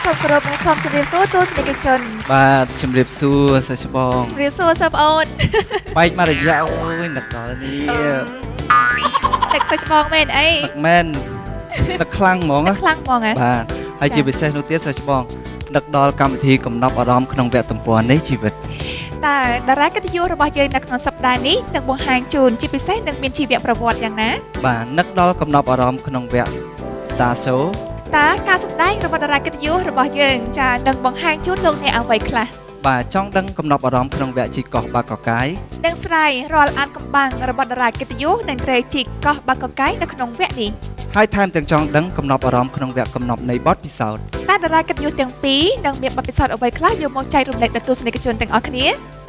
សូមគោរពនិងសូមជម្រាបសួរទស្សនិកជនបាទជម្រាបសួរសិស្សច្បងជម្រាបសួរសិស្សប្អូនបែកមករយៈអូយនឹកដល់នេះនឹកសិស្សច្បងមែនអីនឹកមែននឹកខ្លាំងហ្មងខ្លាំងហ្មងហ៎បាទហើយជាពិសេសនោះទៀតសិស្សច្បងនឹកដល់កម្មវិធីកំណប់អារម្មណ៍ក្នុងវគ្គទំព័រនៃជីវិតតើតារាកិត្តិយសរបស់យើងនៅក្នុងសប្តាហ៍នេះនឹងបង្ហាញជូនជាពិសេសនឹងមានជីវប្រវត្តិយ៉ាងណាបាទនឹកដល់កំណប់អារម្មណ៍ក្នុងវគ្គ Star Show តើការសម្ដែងរបស់តារាកិត្តិយសរបស់យើងចានឹងបង្ហាញជូនលោកអ្នកអ្វីខ្លះបាទចង់ដឹងកំណប់អារម្មណ៍ក្នុងវគ្គជីកកោះបាកកកាយនឹងស្រាយរាល់អានកំបាំងរបស់តារាកិត្តិយសនិងត្រូវជីកកោះបាកកកាយនៅក្នុងវគ្គនេះហើយថែមទាំងចង់ដឹងកំណប់អារម្មណ៍ក្នុងវគ្គកំណប់នៃបទពិសោធន៍តើតារាកិត្តិយសទាំងពីរនឹងមានបទពិសោធន៍អ្វីខ្លះយកមកចែករំលែកដល់ទស្សនិកជនទាំងអស់គ្នា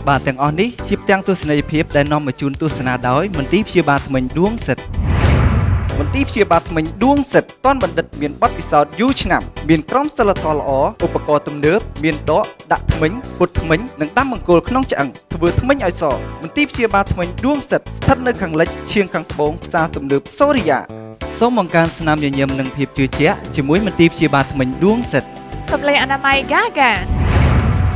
បាទទាំងអស់នេះជាផ្ទាំងទស្សនីយភាពដែលនាំមកជូនទស្សនាដោយមន្ទីរព្យាបាលធ្មេញដួងសិទ្ធមន្ទីរព្យាបាលធ្មេញដួងសិទ្ធតាន់បណ្ឌិតមានបទពិសោធន៍យូរឆ្នាំមានក្រុមសិលធម៌ល្អឧបករណ៍ទំនើបមានដកដាក់ធ្មេញពុតធ្មេញនិងដាំបង្គោលក្នុងឆ្អឹងធ្វើធ្មេញឲ្យសមន្ទីរព្យាបាលធ្មេញដួងសិទ្ធស្ថិតនៅខាងលិចឈៀងខាងត្បូងផ្សារទំនើបសូរិយាសូមបង្កើនស្នាមញញឹមនិងភាពជឿជាក់ជាមួយមន្ទីរព្យាបាលធ្មេញដួងសិទ្ធសម្លេងអនាម័យ Gaga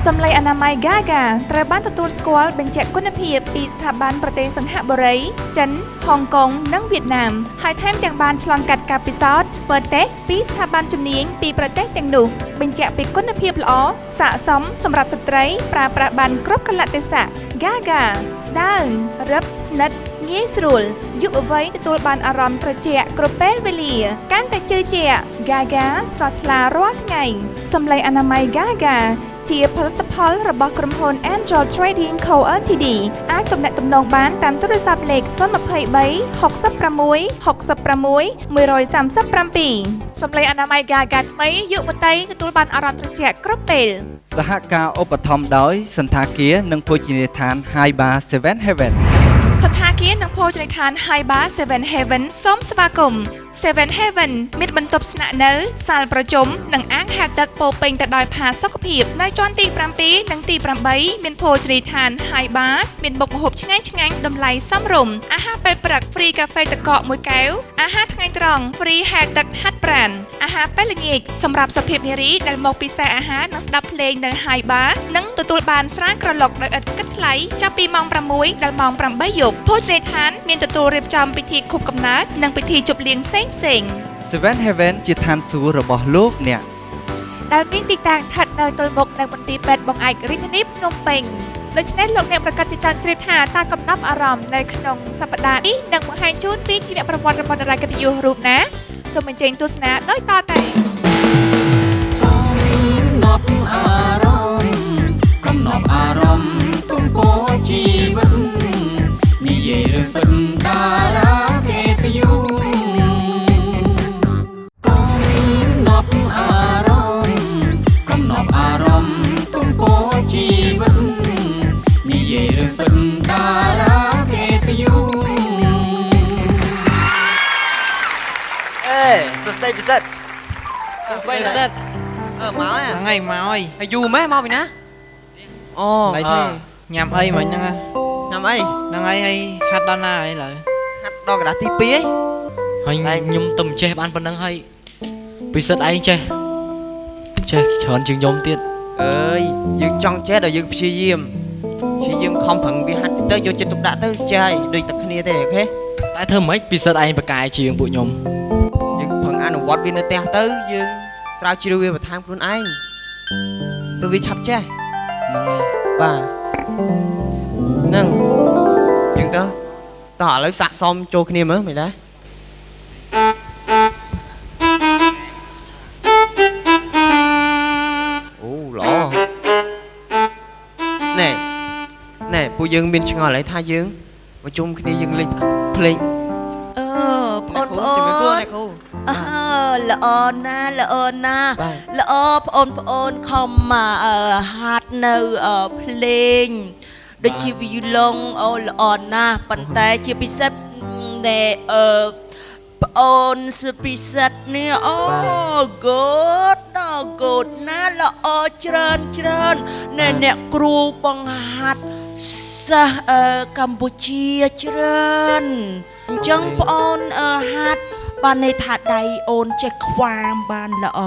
សម្លេងអនាម័យ Gaga ត្រូវបានទទួលស្គាល់បញ្ជាក់គុណភាពពីស្ថាប័នប្រទេសសិង្ហបុរីចិនហុងកុងនិងវៀតណាមហើយថែមទាំងបានឆ្លងកាត់ការពិសោធន៍ធ្វើតេស្តពីស្ថាប័នជំនាញពីប្រទេសទាំងនោះបញ្ជាក់ពីគុណភាពល្អស័ក្តិសមសម្រាប់ស្ត្រីប្រើប្រាស់បានគ្រប់កលៈទេសៈ Gaga ស្ដើងរឹបស្និទ្ធងាយស្រួលយុវវ័យទទួលបានអារម្មណ៍ត្រជាក់គ្រប់ពេលវេលាកាន់តែជឿជាក់ Gaga ស្រស់ថ្លារាល់ថ្ងៃសម្លេងអនាម័យ Gaga ជាផលិតផលរបស់ក្រុមហ៊ុន Angel Trading Co Ltd អាចទំនាក់ទំនងបានតាមទូរស័ព្ទលេខ023 66 66 137សម្លេងអនាម័យ Gaga ថ្មីយុវតីទទួលបានអារម្មណ៍ត្រជាក់គ្រប់ពេលសហការឧបត្ថម្ភដោយសន្តាគារនិងភោជនីយដ្ឋាន Hai Bar 7 Heaven សន្តាគារនិងភោជនីយដ្ឋាន Hai Bar 7 Heaven សូមស្វាគមន៍7 Heaven មានបន្ទប់ស្នាក់នៅសាលប្រជុំនិងអាងហែលទឹកពោពេញទៅដោយផាសុកភាពនៅជាន់ទី7និងទី8មានភោជនីយដ្ឋាន Hai Bar មានមុខម្ហូបឆ្ងាញ់ៗតម្លៃសមរម្យអាហារពេលព្រឹក free កាហ្វេទឹកកក1កែវអាហារថ្ងៃត្រង់ free ហែលទឹកហាត់ប្រាណអាហារពេលល្ងាចសម្រាប់សុភាពនារីដែលមកពិសាអាហារនិងស្ដាប់ភ្លេងនៅ Hai Bar និងទទួលបានស្រាក្រឡុកដោយឥតគិតថ្លៃចាប់ពីម៉ោង6ដល់ម៉ោង8យប់ភោជនីយដ្ឋានមានទទួលរៀបចំពិធីខួបកំណើតនិងពិធីជប់លៀងផ្សេង7 Heaven ជាឋានសួគ៌របស់លោកអ្នកដែលមានទីតាំងស្ថិតនៅទល់មុខនៅមន្ទីរពេទ្យបង្អែករាជធានីភ្នំពេញដូច្នេះលោកអ្នកប្រកាសជាចង់ជ្រាបថាតើកំណប់អារម្មណ៍នៅក្នុងសប្តាហ៍នេះនឹងបង្ហាញជូនពីជីវប្រវត្តិរបស់តារាកិត្តិយសរូបណាសូមអញ្ជើញទស្សនាដោយតទៅកំណប់អារម្មណ៍ទំព័រជីវិតនិយាយរឿងពិតតារាកិត្តិយសកំណប់អារម្មណ៍ទំព័រជីវិតនិយាយរឿងពិតតារាកិត្តិយសសួស្ដីពិសិដ្ឋពិសិដ្ឋមកថ្ងៃមកហើយយូរម៉េះមកពីណាអូឡៃទេញ៉ាំអីមិញហ្នឹងញ៉ាំអីហ្នឹងហើយហាត់ដល់ណាហើយឡើយហាត់ដល់កណ្ដាស់ទី2ហើយខ្ញុំទៅចេះបានប៉ុណ្្នឹងហើយពិសិដ្ឋឯងចេះច្រើនជាងខ្ញុំទៀតអើយយើងចង់ចេះដល់យើងព្យាយាមខំប្រឹងវាហាត់ទៅយកចិត្តទុកដាក់ទៅចេះហើយដូចតែគ្នាទេអូខេតែធ្វើម៉េចពិសិដ្ឋឯងបកកាយជាងពួកខ្ញុំយើងប្រឹងអនុវត្តវានៅផ្ទះទៅយើងស្រាវជ្រាវវាបន្ថែមខ្លួនឯងទៅវាឆាប់ចេះហ្នឹងហើយបាទហ្នឹងយើងទៅតោះឥឡូវសាកសមចូលគ្នាមើលមិនដែរអូល្អណែពួកយើងមានឆ្ងល់ហើយថាយើងមកជុំគ្នាយើងលេងភ្លេងបងប្អូនល្អណាស់ល្អបងប្អូនខំមកហាត់នៅភ្លេងដូចជាវីយូឡុងអូល្អណាស់ប៉ុន្តែជាពិសេសដែលប្អូនសុពិសិដ្ឋនេះអូកូតណាស់ល្អច្រើនណែអ្នកគ្រូបង្ហាត់សិស្សកម្ពុជាច្រើនអញ្ចឹងប្អូនហាត់បានន័យថាដៃអូនចេះខ្វាមបានល្អ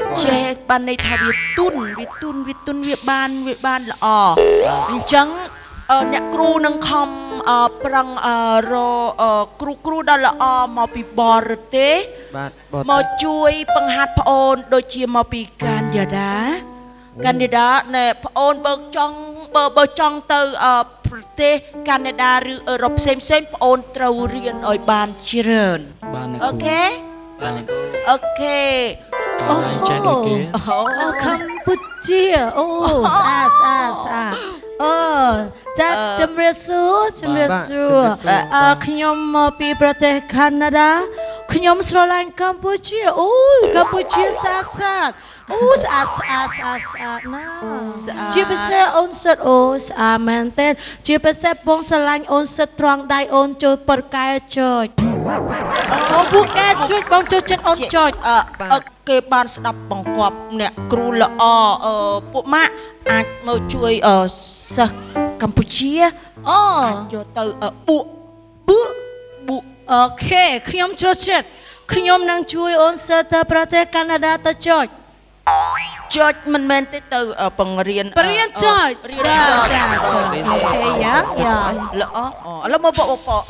ខ្ ចេះបានន័យថាវាទុនវាបានល្អអញ្ចឹងអ្នកគ្រូនឹងខំប្រឹងរគ្រូដ៏ល្អមកពីបរទេសមកជួយបង្ហាត់ប្អូនដូចជាមកពីកាណាដាណែប្អូនបើចង់ទៅប្រទេសកាណាដាឬអឺរ៉ុបផ្សេងប្អូនត្រូវរៀនឲ្យបានច្រើន បានអ្នក អូ គ្រូ ខេអូខេ កាយចេះដូចគេ កម្ពុជាអូស្អាតចាជំរាបសួរខ្ញុំមកពីប្រទេសកាណាដាខ្ញុំស្រឡាញ់កម្ពុជាអូយកម្ពុជាស្អាតស្អាតណាជាពិសេសអូនសិតអូស្អាតមែនទេជាពិសេសបងស្រឡាញ់អូនសិតត្រង់ដៃអូនចូលប្រកែចុចអូពួកកែចុចបងចូលចិត្តអូនចុច គេបានស្ដាប់បង្គាប់អ្នកគ្រូល្អពួកម៉ាក់អាចមកជួយសិស្សកម្ពុជាយកទៅបួកអូខេខ្ញុំចូលចិត្តខ្ញុំនឹងជួយអូនសិតទៅប្រទេសកាណាដាទៅចុច មិនមែនទេទៅបង្រៀន ចុចចាអូខេយ៉ាល្អឥឡូវមកបង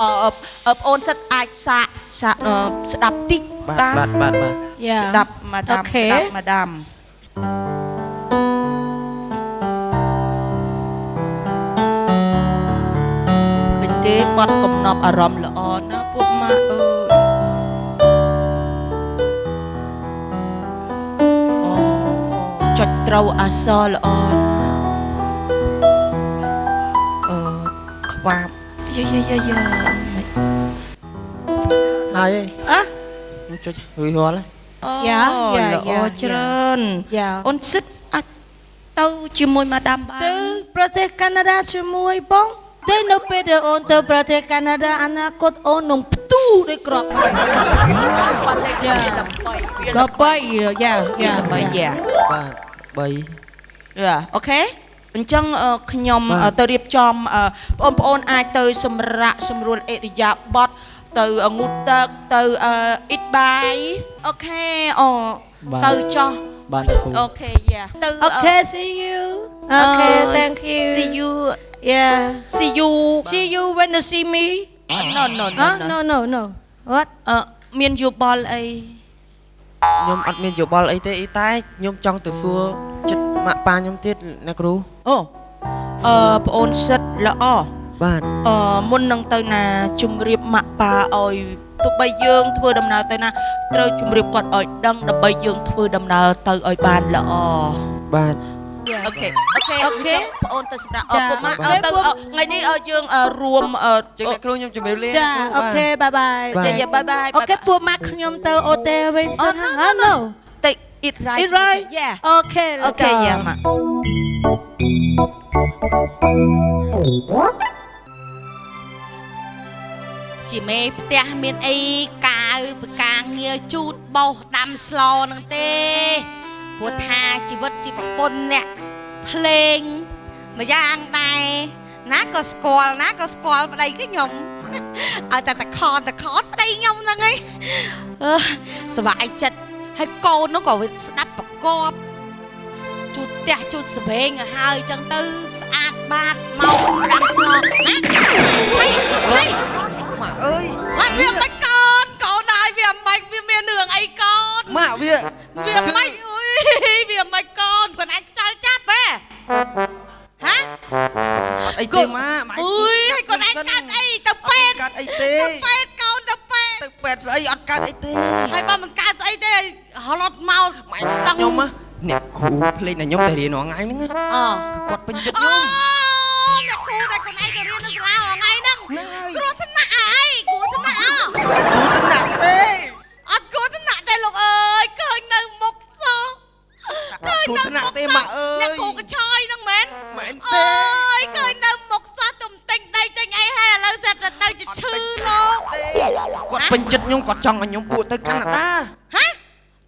អូនសិតអាចសាកស្ដាប់តិចបាន យ៉ា ស្ដាប់ម៉ាដាម Okay. ស្ដាប់ម៉ាដាមឃើញទេបាត់កំណប់អារម្មណ៍ល្អណាស់ពួកម៉ាក់អើយចុចត្រូវអក្សរល្អណាស់ខ្វាបយាហើយ អះ ខ្ញុំចុចរួចរាល់ យ៉ា ល្អច្រើន យ៉ា អូនសិតអាចទៅជាមួយម៉ាដាមបាន ទៅប្រទេសកាណាដាជាមួយបងតែនៅពេលដែលអូនទៅប្រទេសកាណាដាអនាគតអូននឹងផ្ទុះដោយក្របបាត់យ៉ាដើម្បីយ៉ា អូខេអញ្ចឹងខ្ញុំទៅរៀបចំបងប្អូនអាចទៅសម្រាកសម្រួលអេរិយាបថទៅងូតទឹកទៅអ៊ីតបាយអូខេទៅចោះ បានអ្នកគ្រូ អូខេយ៉ាទៅ អូខេ see you អូខេ thank you see you see you when you see me no what មានយោបល់អី ខ្ញុំអត់មានយោបល់អីទេអីតែខ្ញុំចង់ទៅសួរចិត្តម៉ាក់ប៉ាខ្ញុំទៀតអ្នកគ្រូ ប្អូនសិតល្អ បាទ មុននឹងទៅណាជំរាបម៉ាក់ប៉ាឲ្យទោះបីយើងធ្វើដំណើរទៅណាត្រូវជំរាបគាត់ឲ្យដឹងដើម្បីយើងធ្វើដំណើរទៅឲ្យបានល្អ បាទ អូខេប្អូនទៅសម្រាប់ពុកម៉ាក់ទៅថ្ងៃនេះឲ្យយើងរួម ចឹងអ្នកគ្រូខ្ញុំជំរាបលា ចាអូខេបាយបាយ បាយ អូខេពួកម៉ាក់ខ្ញុំទៅអូទេវិញសិនហ៎ no តែ eat right អូខេ អូខេយ៉ាម៉ាក់ ជាមេផ្ទះមានអីកាវបកាងារជូតបោសដាំស្លនឹងទេព្រោះថាជីវិតជាប្រពន្ធអ្នកភ្លេងមួយយ៉ាងដែរណាក៏ស្គាល់ប្តីគឺខ្ញុំឲ្យតែតខនប្តីខ្ញុំហ្នឹងឯងសប្បាយចិត្តហើយកូននោះក៏វាស្ដាប់ប្រកបជូតផ្ទះជូតសម្លេងឲ្យហើយអញ្ចឹងទៅស្អាតបាតមកដាំស្លណាហេ ម៉ាក់អើយ វាមិនកូនហើយវាមិនវាមានរឿងអីកូន ម៉ាក់វា មិនអុយវាមិនកូនគាត់អាចចោលចាប់ហ៎ហ៎ អីទេម៉ាក់ អុយគាត់អាចកាត់អីទៅពេទ្យ កាត់អីទេ ទៅពេទ្យកូនទៅពេទ្យ ទៅពេទ្យស្អីអត់កាត់អីទេ ហើយបើមិនកាត់ស្អីទេហឡត់មកម៉ែស្ទឹង ខ្ញុំអ្នកគ្រូភ្លេងតែខ្ញុំតែរៀនរាល់ថ្ងៃហ្នឹង គាត់ពេញចិត្តខ្ញុំ អ្នកគ្រូតែខ្លួនឯងទៅរៀននៅសាលារាល់ថ្ងៃហ្នឹង ហ្នឹងហើយ គ្រោះថ្នាក់អីគ្រោះថ្នាក់ គ្រូទៅណាក់ទេ អត់គ្រោះថ្នាក់ទេលោកអើយឃើញនៅមុខសោះ គ្រូទៅណាក់ទេម៉ាក់អើ អ្នក យ គ្រូកញ្ឆយហ្នឹងមែន មែន អ ទេ ើយឃើញនៅមុខសោះទំទិញដីទិញអីហើយឥឡូវស្រាប់តែទៅជាឈឺលោក គាត់ពេញចិត្តខ្ញុំគាត់ចង់ឲ្យខ្ញុំបួសទៅកាណាដា ហ៎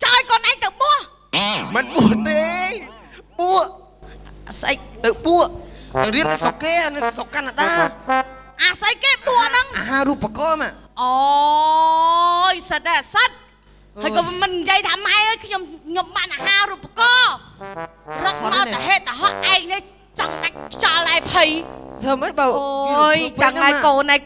ចោលកូនឯងទៅបួស មិនបួសទេបួស ស្អី ទៅបួសទៅរៀននៅស្រុកគេនៅស្រុកកាណាដា អាស្អីគេបួសហ្នឹង អាហារូបករណ៍ម៉ាក់ អូយសិតតែសិត ហើយក៏មិននិយាយថាម៉ែអើយខ្ញុំបានអាហាររូបករត់មកតែហេតុតែហក់ឯងនេះចង់ដាច់ខ្យល់ឯភ័យ ធ្វើមិនបើ អូយចាំឲ្យកូន ឥ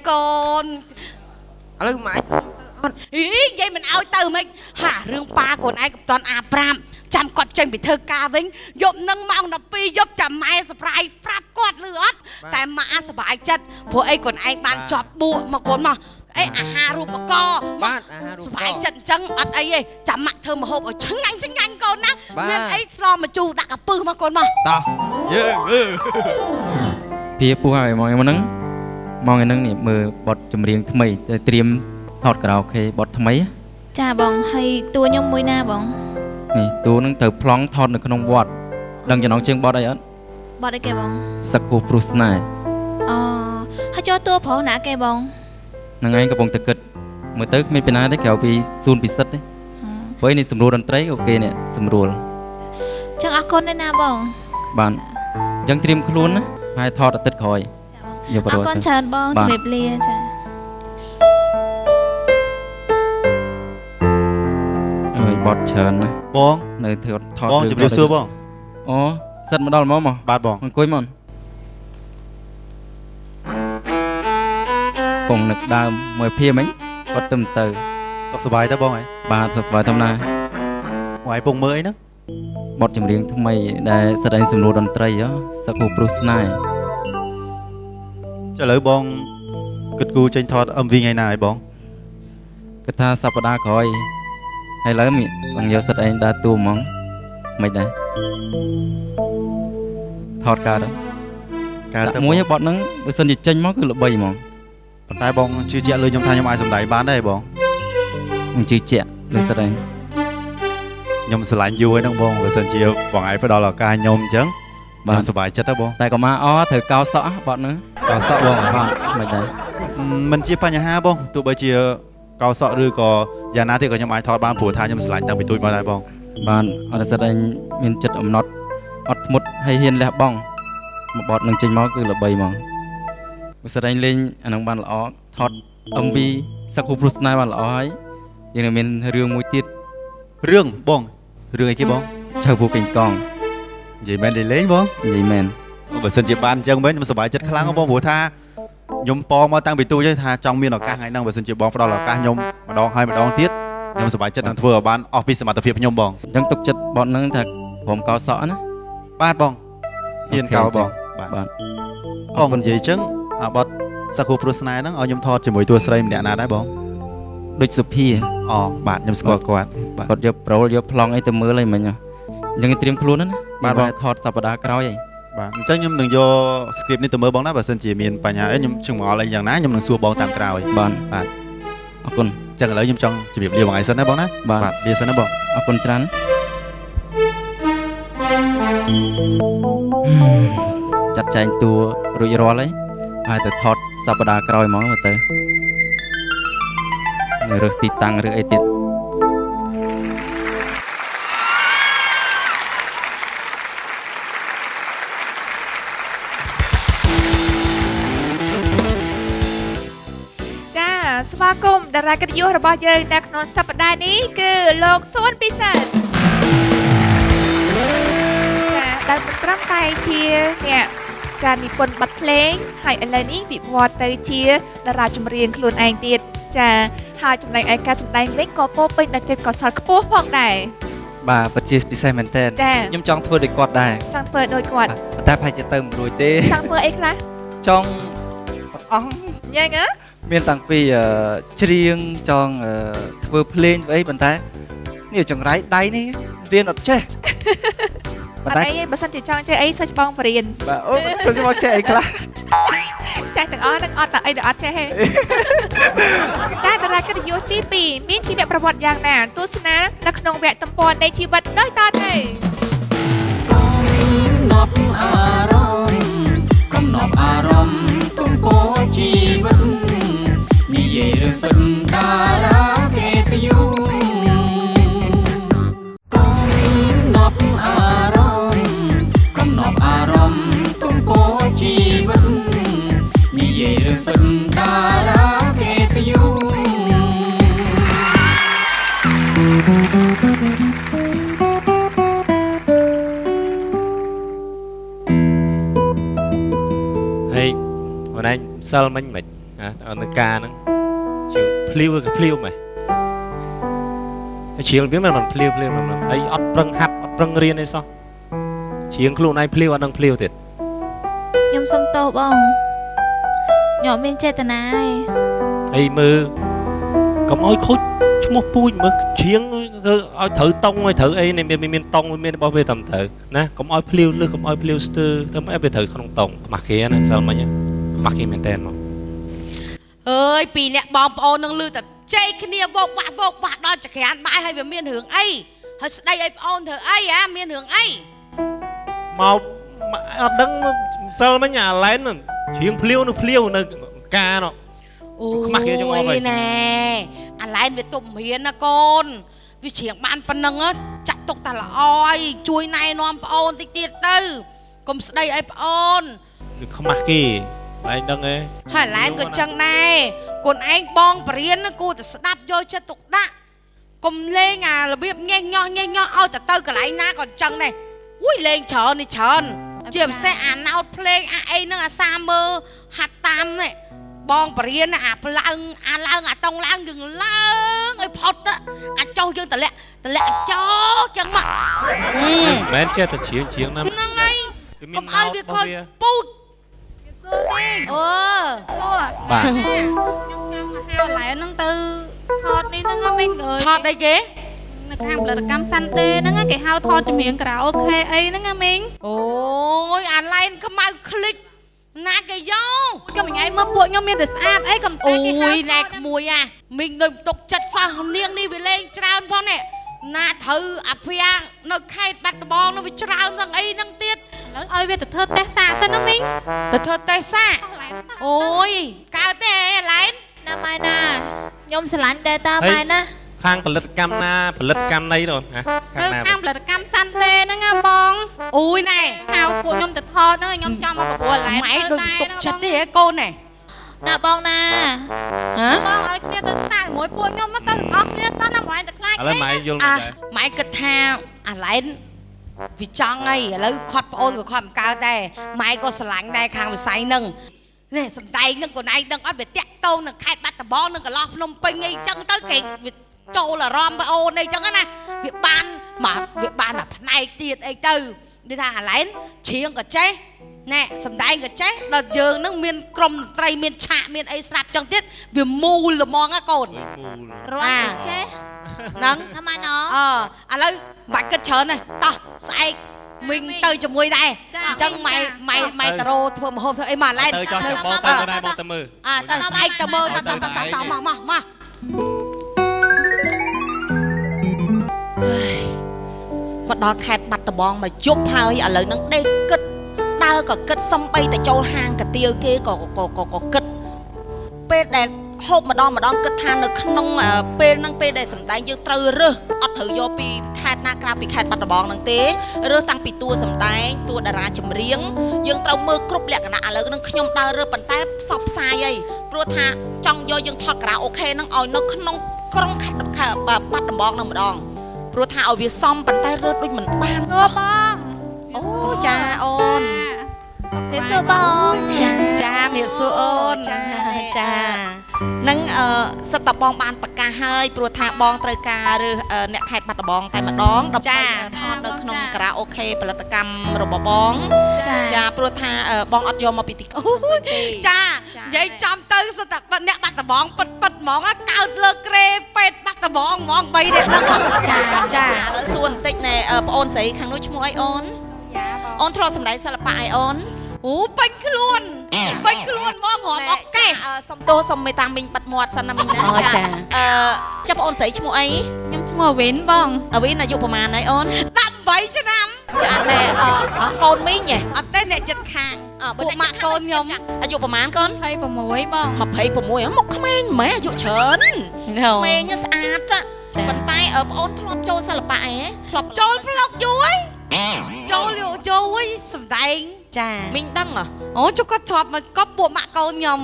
ឡូវម៉ែអត់ អីនិយាយមិនឲ្យទៅមិនហារឿងប៉ាកូនឯងកំតន់អា5ចាំគាត់ចេញពីធ្វើការវិញយប់នឹងម៉ោង12យប់ចាំម៉ែសប្រៃប្រាប់គាត់លឺអត់តែម៉ាក់សប្បាយចិត្តព្រោះអីកូនឯងបានជាប់បួកមកកូនមកអេអាហាររូបក បាទអាហាររូបក សប្បាយចិត្តអញ្ចឹងអត់អីទេចាំម៉ាក់ធ្វើម្ហូបឲ្យឆ្ងាញ់កូនណាមានអីស្រមកជូរដាក់កាពឹសមកកូនមក តោះយើងពីពោះហើយមកហ្នឹងនេះមើលបទចម្រៀងថ្មីតែត្រៀមថតខារ៉ាអូខេបទថ្មី ចាបងហើយតួខ្ញុំមួយណាបង នេះតួនឹងត្រូវប្លង់ថតនៅក្នុងវត្តដឹងចំណងជើងបទអីអត់ បទអីគេបង សឹកគូព្រោះស្នេហ៍ អូហើយចូលតួប្រុសណាគេបង ហ្នឹងឯងកំពុងតែគិតមើលទៅគ្មានពីណាទេក្រៅពីស៊ូនពិសិដ្ឋទេព្រោះនេះសម្រួលតន្ត្រីអូខេនេះសម្រួល ចឹងអរគុណណាស់បង បានអញ្ចឹងត្រៀមខ្លួនណាហើយថតអាទិត្យក្រោយ អរគុណច្រើនបងជំរាបលាចា អើយបទច្រើនណា បង នៅថត បងជម្រាបសួរបង អូសិតមកដល់មក បាទបង អង្គុយមកពងនឹកដើមមើលភៀមអីគាត់ទៅ សុខសប្បាយតើបងអី បាទសុខសប្បាយធម្មតា បងឯងពងមើលអីហ្នឹង បទចម្រៀងថ្មីដែលស្ដែងសម្រួលតន្ត្រីសឹកគូព្រោះស្នេហ៍ ចុះឥឡូវបងគិតគូចេញថត MV ថ្ងៃណាហើយបង គិតថាសប្តាហ៍ក្រោយហើយឥឡូវមានបងយកសិតឯងដើរតួហ្មងមិនដែរថតកើតដាក់មួយបទហ្នឹងបើសិនជាចេញមកគឺល្បីហ្មង ប៉ុន្តែបងជឿជាក់លើខ្ញុំថាខ្ញុំអាចសម្ដែងបានដែរបង ខ្ញុំជឿជាក់លើសិតឯង ខ្ញុំស្រឡាញ់យូរហើយហ្នឹងបងបើសិនជាបងឯងផ្ដល់ឱកាសខ្ញុំអញ្ចឹងបាទសប្បាយចិត្តទេបង តែក៏មកត្រូវកោសក់បទហ្នឹង កោសក់បង បាទមិនដែរ មិនជាបញ្ហាបងទោះបីជាកោសក់ឬក៏យ៉ាងណាទៀតក៏ខ្ញុំអាចថតបានព្រោះថាខ្ញុំស្រឡាញ់តាំងពីទូចមកដែរបង បានអត់សិតឯងមានចិត្តអំណត់អត់ធ្មត់ហើយហ៊ានលះបង់មកបទនឹងចេញមកគឺល្បីហ្មងបើសិតឯងលេងអានឹងបានល្អថត MV សឹកគូព្រោះស្នេហ៍បានល្អហើយយើងនឹងមានរឿងមួយទៀត រឿងបងរឿងអីគេបង ឆៅពូកេងកង និយាយមែនទេលេងបង និយាយមែន បើសិនជាបានអញ្ចឹងមែនខ្ញុំសប្បាយចិត្តខ្លាំងបងព្រោះថាខ្ញុំប៉មកតាំងពីទូចថាចង់មានឱកាសថ្ងៃហ្នឹងបើសិនជាបងផ្ដល់ឱកាសខ្ញុំម្ដងហើយម្ដងទៀតខ្ញុំសប្បាយចិត្តនឹងធ្វើឲ្យបានអស់ពីសមត្ថភាពខ្ញុំបង អញ្ចឹងទុកចិត្តបទហ្នឹងថាក្រុមកោសក់ណា បាទបងហ៊ានកោបងបាទ បាទ បងនិយាយអញ្ចឹងអាបទសឹកគូព្រោះស្នេហ៍ហ្នឹងឲ្យខ្ញុំថតជាមួយតួស្រីម្នាក់ណាដែរបង ដូចសុភា អូបាទខ្ញុំស្គាល់គាត់បាទ គាត់យកប្រូលយកប្លង់អីទៅមើលអីមិញអញ្ចឹងត្រៀមខ្លួនណា បាទបង ថតសប្តាហ៍ក្រោយអី បាទអញ្ចឹងខ្ញុំនឹងយក script នេះទៅមើលបងណាបើសិនជាមានបញ្ហាអីខ្ញុំជឹងមកអីយ៉ាងណាខ្ញុំនឹងសួរបងតាមក្រោយ បាទ បាទ អរគុណ អញ្ចឹងឥឡូវខ្ញុំចង់ជម្រាបលាបងឯងសិនណាបងណា បាទ បាទលាសិនណាបង អរគុណច្រើនចាត់ចែងតួរួចរាល់ហើយទៅថតសប្តាហ៍ក្រោយហ្មងមើលទៅរើសទីតាំងរើសអីទៀត ចាស្វាគមន៍តារាកិត្តិយសរបស់យើងនៅក្នុងសប្តាហ៍នេះគឺលោកសួនពិសិដ្ឋចាដែលមិនត្រឹមតែជាអ្នកការនិពន្ធបទភ្លេងហើយឥឡូវនេះវិវត្តទៅជាតារាចម្រៀងខ្លួនឯងទៀតចាហើយចំណែកឯការសម្ដែងវិញក៏ពោពេញដោយទេពកោសល្យខ្ពស់ផងដែរ បាទពិតជាពិសេសមែនតើ ចា ខ្ញុំចង់ធ្វើដូចគាត់ដែរ ចង់ធ្វើដូចគាត់ តែប្រហែលជាទៅមិនរួចទេ ចង់ធ្វើអីខ្លះ ចង់អស់ យ៉ាងណា មានតាំងពីច្រៀងចង់ធ្វើភ្លេងអីប៉ុន្តែនេះចង្រៃដៃនេះរៀនអត់ចេះ អត់អីទេបើសិនជាចង់ចេះអីសិស្សបងបរៀន បាទអូទៅមកចេះអីខ្លះ ចេះទាំងអស់នឹងអត់តែអីដែលអត់ចេះទេ តែតារាកិត្តិយសទី2មានជីវប្រវត្តិយ៉ាងណាទស្សនានៅក្នុងវគ្គទំព័រនៃជីវិតដូចតទៅ ណប់អារម្មណ៍កំណប់អារម្មណ៍ទំព័រជីវិតនិយាយរឿងពិតតារាកិត្តិយសកំណប់អារម្មណ៍កំណប់អារម្មណ៍ទំព័រជីវិតនិយាយរឿងពិតតារាកិត្តិយស วันนั้นเซลมันไม่นะตอนนึกการนั้นเชียงพลิ้วกับพลิ้วไหมเชียงพี่มันพลิ้วมันไอ้อัดปรังหัดอัดปรังเรียนไอ้ซอเชียงครูนายพลิ้วอันนั้นพลิ้วติด ខ្ញុំសុំទោសបងខ្ញុំមានចេតនាឯង ไอ้มือก็ม้อยคุดชั่วโมงปุ้ยมือเชียงเอาถือตรงไอ้ถือไอ้เนี่ยมีตรงมีบอกไปทำถือนะก็ม้อยพลิ้วหรือก็ม้อยพลิ้วสตือทำไมไปถือขนมตรงมาเขียนนะเซลมันเนี่ยมาเขียนเป็นแทนมั้ง เอ้ยปีเนี่ยบองปอนนึงลือแต่ใจขี้เนี่ยโบกบะดอนจะแขนบายให้แบบเมียนหึงไอ้เฮ้ยได้ไอ้ปอนเธอไอ้อะเมียนหึงไอ้ มาดังเซลมันเนี่ยไรนั่นเชียงพลิ้วนึกพลิ้วนึกกาเนาะ โอ้ยแน่อะไรไปตุ่มเฮียนนะกอนวิเชียงบ้านปนังอะจัดตกแต่ละอ้อยช่วยนายนอมปอนติดตื้อกลมสได้ไอ้ปอน เขามากี่ไรดังไง หายหลานก็จังแน่คนไอ้บองเปลี่ยนนะกูจะสดับโยจะตกดะกลมเล่งอ่ะระเบียบแง่งอเอาแต่ตื้อกับไหลน้าก่อนจังเนี่ยอุ้ยเล่งเฉินนี่เฉินเจียมเสียอ่านเอาเพลงไอ้นั่งซาเมอร์หัดตามเนี่ยบองเปลี่ยนอ่ะพลังต้องลังยังลังไอ้พอดอ่ะเจ้ายังแต่ละเจ้าจังมา แม่เจ้าแต่เชียงนั่น นั่งไงผมเอาไปคอยปูดบ้า ខ្ញុំចង់ហៅឡែហ្នឹងទៅថតនេះហ្នឹងមិញអើយ ថតអីគេ នៅខាងផលិតកម្មសាន់ដេហ្នឹងគេហៅថតចម្រៀងការ៉ាអូខេអីហ្នឹងមិញ អូយអាឡែនខ្មៅคลิกណាគេយក ក៏មិញឯងមើលពួកខ្ញុំមានតែស្អាតអីកំតែ អូ គេហៅ យណែក្មួយអាមីងដូចຕົកចិត្តសោះនាងនេះវាលេងច្រើនផងនេះណាត្រូវអាភ័យនៅខេត្តបាត់ដំបងនោះវាច្រើនទាំងអីហ្នឹងទៀត ឥឡូវឲ្យវាទៅធ្វើតេស្តសាកសិនណាមិញ ទៅធ្វើតេស្តសាកអូយកើតទេអាឡែន ណាម៉ែណាខ្ញុំស្រឡាញ់តែតាម៉ែណា ខាងផលិតកម្មណាផលិតកម្មណីនោះណាខាងណា ខាងផលិតកម្មសាន់ដេហ្នឹងណាបង អូយណែ ហៅពួកខ្ញុំទៅថតហ្នឹងខ្ញុំចង់មកប្រគល់ឡែ ម៉ែដូចຕົកចិត្តទេហ៎កូនណែ ណាបងណា ហ៎ បងឲ្យគ្នាទៅស្នាក់ជាមួយពួកខ្ញុំមកទៅទាំងអស់គ្នាសោះណាបងតែខ្លាច ឥឡូវម៉ែយល់ អា មកដែរ ម៉ែគិតថាអាឡែនវាចង់ហើយឥឡូវខាត់ប្អូនក៏ខាត់មិនកើតដែរម៉ែក៏ស្រឡាញ់ដែរខាងវិស័យហ្នឹងនេះសំដែងហ្នឹងខ្លួនឯងដឹងអត់វាតាក់តូននឹងខេត្តបាត់ដំបងនឹងកន្លោះភ្នំពេញអីចឹងទៅគេវាចូលអារម្មណ៍ប្អូនអីចឹងណាវាបានអាផ្នែកទៀតអីទៅនិយាយថាអាឡែនច្រៀងក៏ចេះណែសំដែងក៏ចេះដល់យើងហ្នឹងមានក្រុមតន្ត្រីមានឆាកមានអីស្រាប់ចឹងទៀតវាមូលល្មងណាកូន រាល់ចេះ ហ្នឹង ណាម៉ែណ ឥឡូវបាច់គិតច្រើនទេតោះស្អែកមីងទៅជាមួយដែរអញ្ចឹងម៉ែតារោធ្វើម្ហូបធ្វើអីមកឡែន ទៅចោះបងទៅដែរបងទៅមើល តើស្អែកទៅមើលតមកមកដល់ខេត្តបាត់ដំបងមកជប់ហើយឥឡូវហ្នឹងដេកគិតដើរក៏គិតសំបីតែចូលហាងកាទៀវគេក៏គិតពេលដែលហូបម្ដងគិតថានៅក្នុងពេលហ្នឹងពេលដែលសម្ដែងយើងត្រូវរើសអត់ត្រូវយកពីខេត្តណាក្រៅពីខេត្តបាត់ដំបងហ្នឹងទេរើសតាំងពីតួសម្ដែងតួតារាចម្រៀងយើងត្រូវមើលគ្រប់លក្ខណៈឥឡូវហ្នឹងខ្ញុំដើររើសប៉ុន្តែផ្សព្វផ្សាយអីព្រោះថាចង់យកយើងថតការ៉ាអូខេហ្នឹងឲ្យនៅក្នុងក្រុងខេត្តបាត់ដំបងហ្នឹងម្ដងព្រោះថាឲ្យវាសមប៉ុន្តែរើសដូចមិនបានសោះ បង អូចាអូន វាសួរបង ចាមានសួរអូនចានឹងសិតតបងបានប្រកាសហើយព្រោះថាបងត្រូវការឬអ្នកខេត្តបាត់ដំបងតែម្ដងដើម្បីថតនៅក្នុងការ៉ាអូខេផលិតកម្មរបស់បងចាព្រោះថាបងអត់យកមកពីទីកូនទេចានិយាយចំទៅសិតតអ្នកបាត់ដំបងពិតហ្មងកើតលើក្រេពេទ្យបាត់ដំបងហ្មង3នាក់ហ្នឹងចាឥឡូវសួរបន្តិចណែប្អូនស្រីខាងនោះឈ្មោះអីអូនអូនធ្លាប់សម្ដែងសិល្បៈអីអូនអូពេញខ្លួនមកងអត់កេះសុំទោសសុំមេតាមីងបាត់មាត់សិនណាមីងណាចាចាប់អូនស្រីឈ្មោះអី ខ្ញុំឈ្មោះវិនបង អាវិនអាយុប្រហែលហើយអូន18ឆ្នាំចាណែកូនមីងហ៎អត់ទេអ្នកចិត្តខាងពួកម៉ាក់កូនខ្ញុំអាយុប្រហែលកូន 26បង 26មកក្មេងមិនមែនអាយុច្រើនក្មេងស្អាតប៉ុន្តែប្អូនធ្លាប់ចូលសិល្បៈអីធ្លាប់ចូលប្លុកយូរហើយចូលសម្ដែងចាមីងដឹងអូជគាត់ធ្លាប់មកកប់ពួកម៉ាក់កូនខ្ញុំ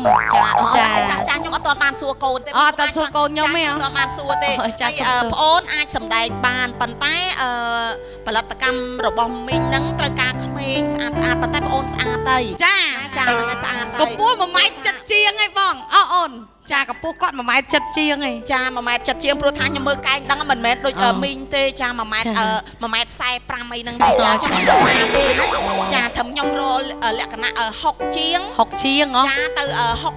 ចាខ្ញុំអត់ទាន់បានសួរកូនទេអត់ទាន់សួរកូនខ្ញុំទេអត់ទាន់បានសួរទេហើយប្អូនអាចសម្ដែងបានប៉ុន្តែ ផលិតកម្មរបស់មីងហ្នឹងត្រូវការក្មេងស្អាតប៉ុន្តែបងអូនស្អាតទៅចាហ្នឹងស្អាតទៅ កម្ពស់1ម៉ែត្រ7ជាងឯងបងអូនចាកម្ពស់គាត់1ម៉ែត្រ7ជាងឯងចា1ម៉ែត្រ7ជាងព្រោះថាខ្ញុំមើលកែងដឹងមិនមែនដូចមីងទេចា1ម៉ែត្រ1ម៉ែត្រ45អីហ្នឹងទេចាខ្ញុំដឹងថាទេណាចាត្រឹមខ្ញុំរលក្ខណៈ60ជាងចាទៅ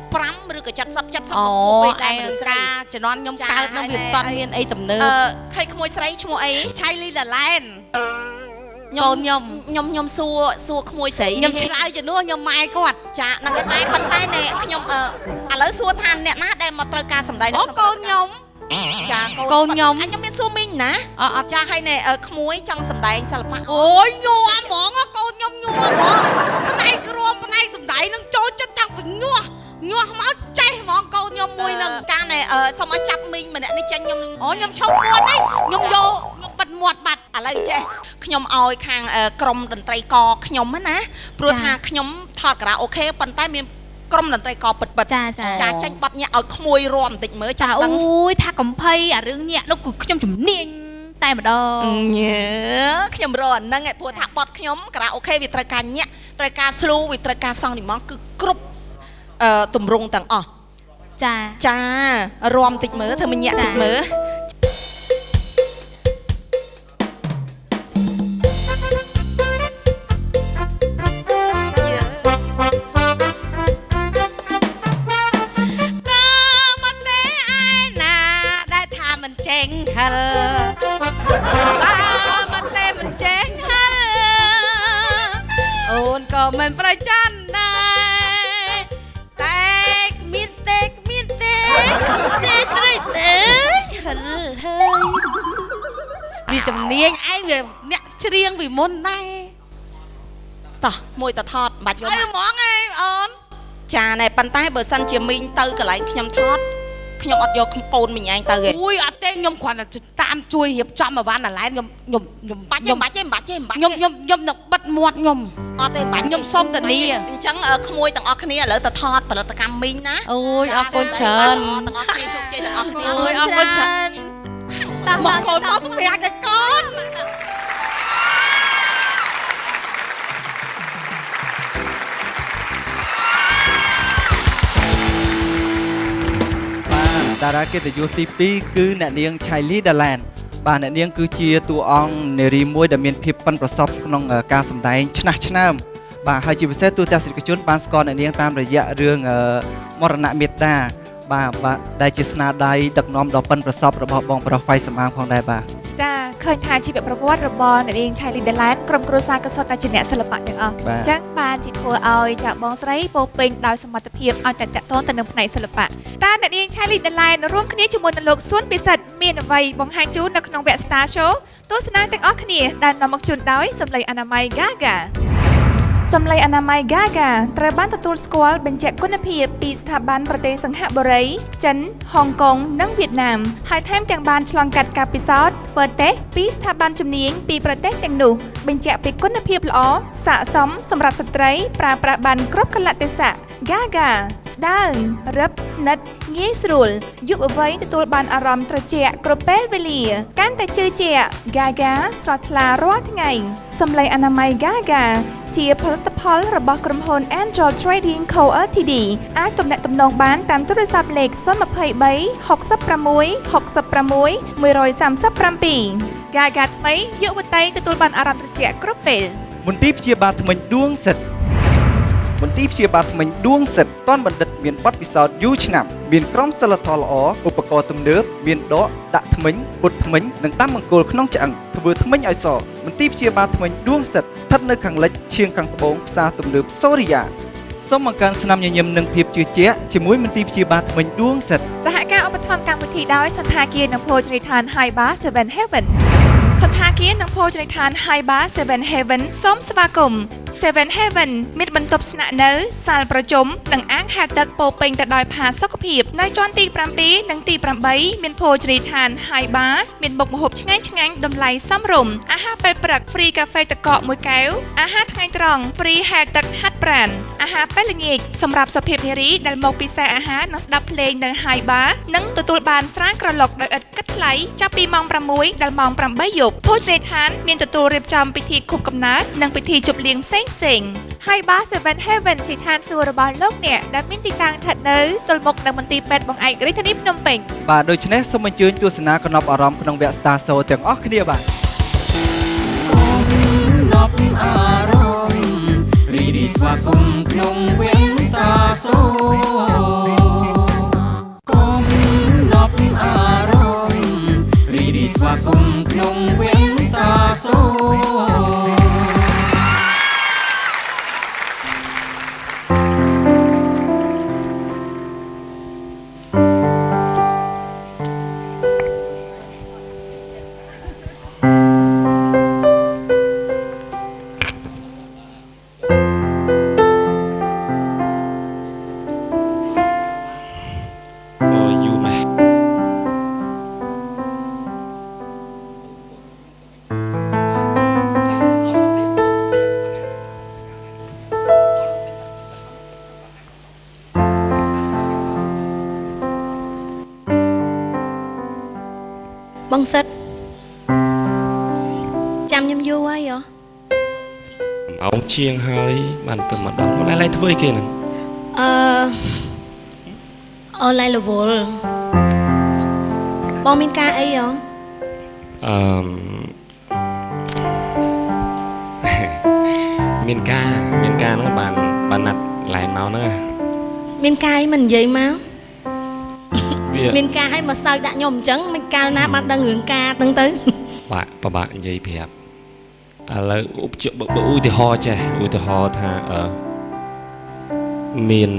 65ឬក៏70អូពេលដែរស្រាជំនាន់ខ្ញុំកើតនឹងវាមិនតាន់មានអីទំនើបឃើញក្មួយស្រីឈ្មោះអីឆៃលីដាឡែន កូនខ្ញុំសួរក្មួយស្រីខ្ញុំឆ្លើយជំនួសខ្ញុំម៉ែគាត់ចាហ្នឹងឯងម៉ែប៉ុន្តែណែខ្ញុំឥឡូវសួរថាអ្នកណាដែលមកត្រូវការសម្ដែងកូនខ្ញុំចាកូនខ្ញុំមានសួរមីងណាអត់ចាឲ្យណែក្មួយចង់សម្ដែងសិល្បៈអូយញ័រហ្មងកូនខ្ញុំញ័រហ្មងផ្នែករួមផ្នែកសម្ដែងនឹងចូលចិត្តតាំងពីញ័រមកចេះហ្មងកូនខ្ញុំមួយនឹងចាណែសូមឲ្យចាប់មីងម្នាក់នេះចេញខ្ញុំឈប់មាត់ឯងខ្ញុំយកខ្ញុំបិទមាត់បាត់ឥឡូវចេះខ្ញុំឲ្យខាងក្រុមតន្ត្រីកខ្ញុំណាព្រោះថាខ្ញុំថតការ៉ាអូខេប៉ុន្តែមានក្រុមតន្ត្រីកពិតចាចេញបាត់ញាក់ឲ្យក្មួយរួមបន្តិចមើលចាអូយថាកំភៃអារឿងញាក់នោះគឺខ្ញុំជំនាញតែម្ដងខ្ញុំរកអាហ្នឹងឯងព្រោះថាបត់ខ្ញុំការ៉ាអូខេវាត្រូវការញាក់ត្រូវការស្លូវាត្រូវការសង់និមងគឺគ្រប់ទម្រង់ទាំងអស់ចារួមតិចមើលធ្វើមិនញាក់តិចមើលចេញហិលបើមិនទេមិនចេញហិលអូនក៏មិនប្រច័ណ្ឌដែរតែគ្មានទេស្រីទេហិលហើយវាជំនាញឯងវាអ្នកច្រៀងពីមុនដែរតោះមួយតថតបាច់យកហើយហ្មងឯងអូនចាណែប៉ុន្តែបើសិនជាមីងទៅកន្លែងខ្ញុំថតខ្ញុំអត់យកកូនមីងឯងទៅទេអូយអត់ទេខ្ញុំគ្រាន់តែតាមជួយរៀបចំអវ៉ាន់អាឡែនខ្ញុំបាច់ទេខ្ញុំនឹងបិទមាត់ខ្ញុំអត់ទេបាច់ខ្ញុំសុំធានាអញ្ចឹងក្មួយទាំងអស់គ្នាឥឡូវទៅថតផលិតកម្មមីងណាអូយអរគុណច្រើនទាំងអស់គ្នាជោគជ័យទាំងអស់គ្នាអូយអរគុណច្រើនមកកូនមកសម្រាប់ឲ្យកូនតារាកិត្តិយសទី2គឺអ្នកនាងឆៃលីដាឡែនបាទអ្នកនាងគឺជាតួអង្គនារីមួយដែលមានភាពប៉ិនប្រសប់ក្នុងការសម្ដែងឆ្នះឆ្នើមបាទហើយជាពិសេសទូទាំងសាធារណជនបានស្គាល់អ្នកនាងតាមរយៈរឿងមរណៈមេត្តាបាទដែលជាស្នាដៃដឹកនាំដ៏ប៉ិនប្រសប់របស់បងប្រុសហ្វៃសម្អាងផងដែរបាទចាឃើញថាជីវប្រវត្តិរបស់អ្នកនាងឆៃលីដាឡែនក្រុមគ្រួសារក៏សុទ្ធតែជាអ្នកសិល្បៈទាំងអស់អញ្ចឹងបានជាធ្វើឲ្យចាបងស្រីពោពេញដោយសមត្ថភាពឲ្យតែតកតងទៅនឹងផ្នែកសិល្បៈតើអ្នកនាងឆៃលីដាឡែនរួមគ្នាជាមួយនឹងលោកសួនពិសិដ្ឋមានអ្វីបង្ហាញជូននៅក្នុងវគ្គ Star Show ទស្សនាទាំងអស់គ្នាដែលនាំមកជូនដោយសម្លេងអនាម័យ Gaga សម្លេងអនាម័យ Gaga ត្រូវបានទទួលស្គាល់បញ្ជាក់គុណភាពពីស្ថាប័នប្រទេសសិង្ហបុរីចិនហុងកុងនិងវៀតណាមហើយថែមទាំងបានឆ្លងកាត់ការពិសោធន៍ធ្វើតេស្តពីស្ថាប័នជំនាញពីប្រទេសទាំងនោះបញ្ជាក់ពីគុណភាពល្អស័ក្តិសមសម្រាប់ស្ត្រីប្រើប្រាស់បានគ្រប់កលៈទេសៈ Gaga ស្ដើងរឹបស្និទ្ធងាយស្រួលយុវវ័យទទួលបានអារម្មណ៍ត្រជាក់គ្រប់ពេលវេលាកាន់តែជឿជាក់ Gaga ស្រស់ថ្លារាល់ថ្ងៃសម្លេងអនាម័យ Gaga ជាផលិតផលរបស់ក្រុមហ៊ុន Angel Trading Co Ltd អាចទំនាក់ទំនងបានតាមទូរស័ព្ទលេខ023 66 66 137 Gaga ថ្មីយុវតីទទួលបានអារម្មណ៍ត្រជាក់គ្រប់ពេលមន្ទីរព្យាបាលធ្មេញដួងសិទ្ធមន្ទីរព្យាបាលធ្មេញដួងសិទ្ធតនបណ្ឌិតមានបទពិសោធន៍យូរឆ្នាំមានក្រុមសីលធម៌ល្អឧបករណ៍ទំនើបមានដកដាក់ធ្មេញពុតធ្មេញនិងដាំបង្គោលក្នុងឆ្អឹងធ្វើធ្មេញឲ្យសមន្ទីរព្យាបាលធ្មេញដួងសិទ្ធស្ថិតនៅខាងលិចឈៀងខាងត្បូងផ្សារទំនើបសូរិយាសូមបង្កើនស្នាមញញឹមនិងភាពជឿជាក់ជាមួយមន្ទីរព្យាបាលធ្មេញដួងសិទ្ធសហការឧបត្ថម្ភកម្មវិធីដោយសន្តាគារនិងភោជនីយដ្ឋាន Hai Bar 7 Heaven សន្តាគារនិងភោជនីយដ្ឋាន Hai Bar 7 Heaven សូមស្វាគមន៍ 7 Heaven មានបន្ទប់ស្នាក់នៅសាលប្រជុំនិងអាងហែលទឹកពោពេញទៅដោយផាសុកភាពនៅជាន់ទី7និងទី8មានភោជនីយដ្ឋាន Hai Bar មានមុខម្ហូបឆ្ងាញ់តម្លៃសមរម្យអាហារពេលព្រឹក free កាហ្វេទឹកកក1កែវអាហារថ្ងៃត្រង់ free ហែលទឹកហាត់ប្រាណ អាហារពេលល្ងាចសម្រាប់សុភាពនារីដែលមកពិសាអាហារនិងស្ដាប់ភ្លេងនៅ High Bar និងទទួលបានស្រាក្រឡុកដោយឥតគិតថ្លៃចាប់ពីម៉ោង 6 ដល់ម៉ោង 8 យប់ភោជនីយដ្ឋានមានទទួលរៀបចំពិធីខួបកំណើតនិងពិធីជប់លៀងផ្សេងៗ High Bar 7 Heaven ជាឋានសួគ៌របស់លោកអ្នកដែលមានទីតាំងស្ថិតនៅទល់មុខនឹងមន្ទីរពេទ្យបង្អែករាជធានីភ្នំពេញ បាទដូច្នេះសូមអញ្ជើញទស្សនាកំណប់អារម្មណ៍ក្នុងវគ្គ Star Show ទាំងអស់គ្នាបាទ អារម្មណ៍រីរីស្វាគមន៍ក្នុងវគ្គ Star Show កុំដប់អារម្មណ៍រីរីស្វាគមន៍ក្នុងវគ្គ Star Show បងសិតចាំខ្ញុំយូរហើយហ៎ ម៉ោងជាងហើយបានទៅមកដល់មកឡើងធ្វើអីគេហ្នឹង online level បងមានការអីហ៎ មានការហ្នឹងបានណាត់ឡែនមកហ្នឹង មានការអីមិននិយាយមកមានការឲ្យមកសើចដាក់ខ្ញុំអញ្ចឹងមិនកាលណាបានដឹងរឿងការហ្នឹងទៅ ពិបាកនិយាយប្រាប់ឥឡូវឧទាហរណ៍ចេះឧទាហរណ៍ថាមាន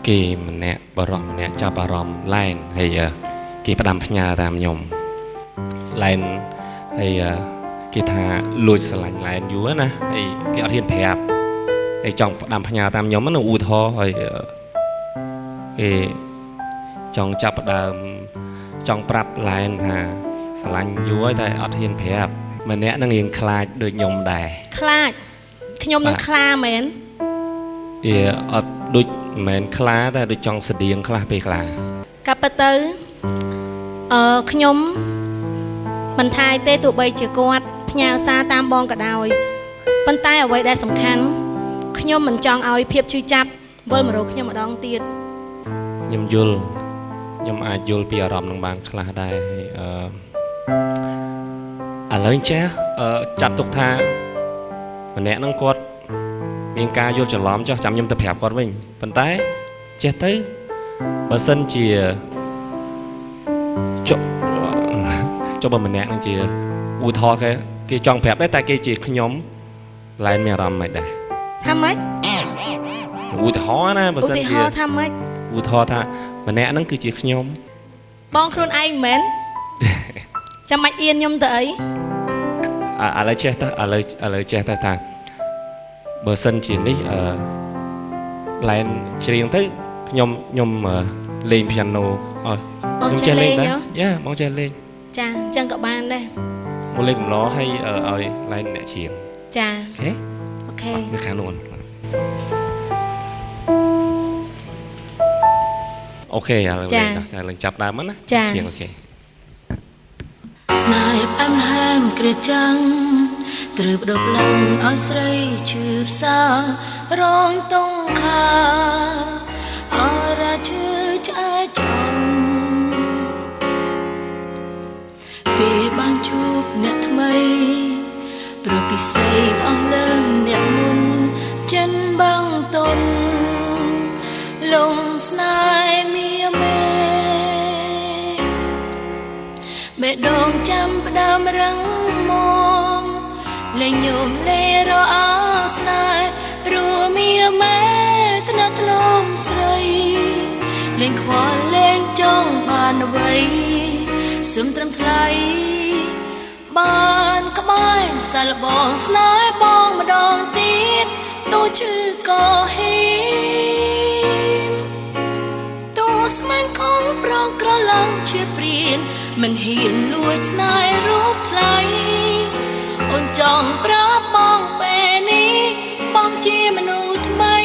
គេម្នាក់បរិសម្នាក់ចាប់អារម្មណ៍ឡែនហើយគេផ្ដាំផ្ញើតាមខ្ញុំឡែនហើយគេថាលួចស្រឡាញ់ឡែនយូរណាហើយគេអត់ហ៊ានប្រាប់ហើយចង់ផ្ដាំផ្ញើតាមខ្ញុំហ្នឹងឧទាហរណ៍ហើយគេចង់ចាប់ផ្ដើមចង់ប្រាប់ឡែនថាស្រឡាញ់យូរហើយតែអត់ហ៊ានប្រាប់ម្នាក់នឹងរៀងខ្លាចដូចខ្ញុំដែរខ្លាចខ្ញុំនឹងខ្លាមែនអត់ដូចមិនមែនខ្លាតែដូចចង់ស្តៀងខ្លះពេលខ្លះកាប់ទៅខ្ញុំមិនថាយទេទោះបីជាគាត់ផ្ញើសារតាមបងក៏ដោយប៉ុន្តែអ្វីដែលសំខាន់ខ្ញុំមិនចង់ឲ្យភាពឈឺចាប់វិលមករកខ្ញុំម្ដងទៀតខ្ញុំយល់ខ្ញុំអាចយល់ពីអារម្មណ៍នឹងបានខ្លះដែរឥឡូវចាស់ចាត់ទុកថាម្នាក់ហ្នឹងគាត់មានការយល់ច្រឡំចុះចាំខ្ញុំទៅប្រាប់គាត់វិញប៉ុន្តែចេះទៅបើសិនជាចុះបើម្នាក់ហ្នឹងជាឧទាហរណ៍គេចង់ប្រាប់ដែរតែគេជាខ្ញុំឡែនមានអារម្មណ៍មិនដែរថាម៉េចឧទាហរណ៍ណាបើសិនជាឧទាហរណ៍ថាម៉េចឧទាហរណ៍ថាម្នាក់ហ្នឹងគឺជាខ្ញុំបងខ្លួនឯងមិនមែនចាំបាច់អៀនខ្ញុំទៅអីឥឡូវចេះទៅឥឡូវចេះទៅថាបើសិនជានេះឡែនច្រៀងទៅខ្ញុំលេង piano ខ្ញុំចេះលេងដែរយ៉ាបងចេះលេងចាអញ្ចឹងក៏បានដែរមកលេងកម្លឲ្យឡែនអ្នកច្រៀងចាអូខេនៅខាងនោះអូខេឥឡូវឡើងចាប់ដើមណាច្រៀងអូខេស្នេហ៍ផ្អែមល្ហែមក្រចាំងទ្រឹបដប់ឡើងឲ្យស្រីឈឺផ្សារងតងខាអរឈឺឆ្អែចន់ពេលបានជួបអ្នកថ្មីប្រពិសេសអស់លើអ្នកមុនចិនបាំងតនលងស្នេហ៍មាមេបេះដូងចាំផ្ដើមរឹងមាំលេងញោមលេរអស្នេហ៍ព្រោះមាមេថ្នាក់ធ្លុំស្រីលេងខ្វល់លេងចង់បានអ្វីសុំត្រឹមថ្លៃបានក្បែរសាលបងស្នេហ៍បងម្ដងទៀតតូឈឺក៏ហ៊ីតូស្មានខំប្រងក្រឡងជាព្រៀនមិនហ៊ានលួចស្នេហ៍រូបថ្លៃអូនចង់ប្រាប់បងពេលនេះបងជាមនុស្សថ្មី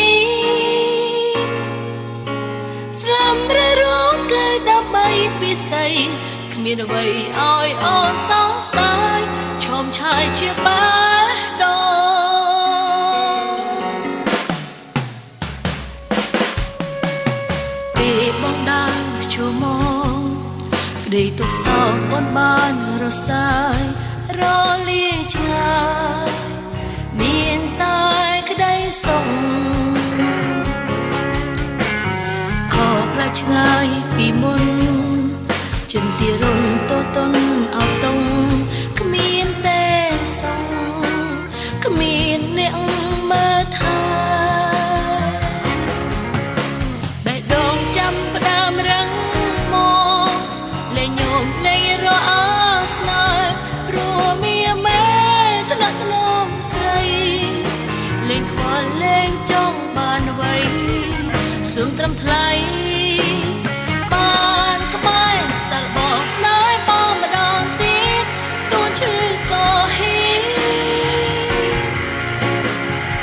មានអ្វីឲ្យអូនសោកស្ដាយឈោមឆាយជាបេះដូងពេលបងដើរជួមងក្តីទុកសោកអូនបានរសាយរលាឆ្ងាយមានតែក្តីសុខខកផ្លែឆ្ងាយពីមុនចិនទីរុនតូតុនអត់តុងគ្មានទេសងគ្មានអ្នកមើលថែបេះដូងចាំផ្ដើមរឹងមកលេងញោមលេងរអស្នេហ៍ព្រោះមានមេថ្នាក់ថ្នមស្រីលេងខ្វល់លេងចង់បានអ្វីសួងត្រឹមថ្លៃបានក្បែរសាល់បងស្នេហ៍បងម្ដងទៀតទួឈឺក៏ហ៊ី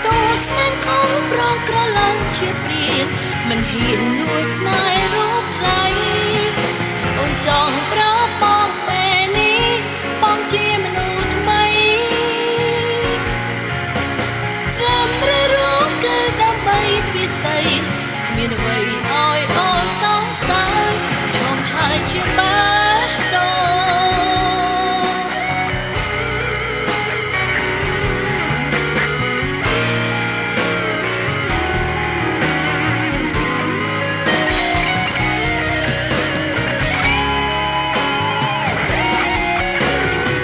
ទួស្នេហ៍ខំប្រងក្រឡាំជាព្រានមិនហ៊ានលួចស្នេហ៍រូបថ្លៃអូនចង់ប្រាប់បងពេលនេះបងជាមនុស្សថ្មីស្លាប់ឬរងគឺដើម្បីពិសីគ្មានអ្វីឲ្យអូនសោកស្ដាយឈោមឆាយជាបេះដូង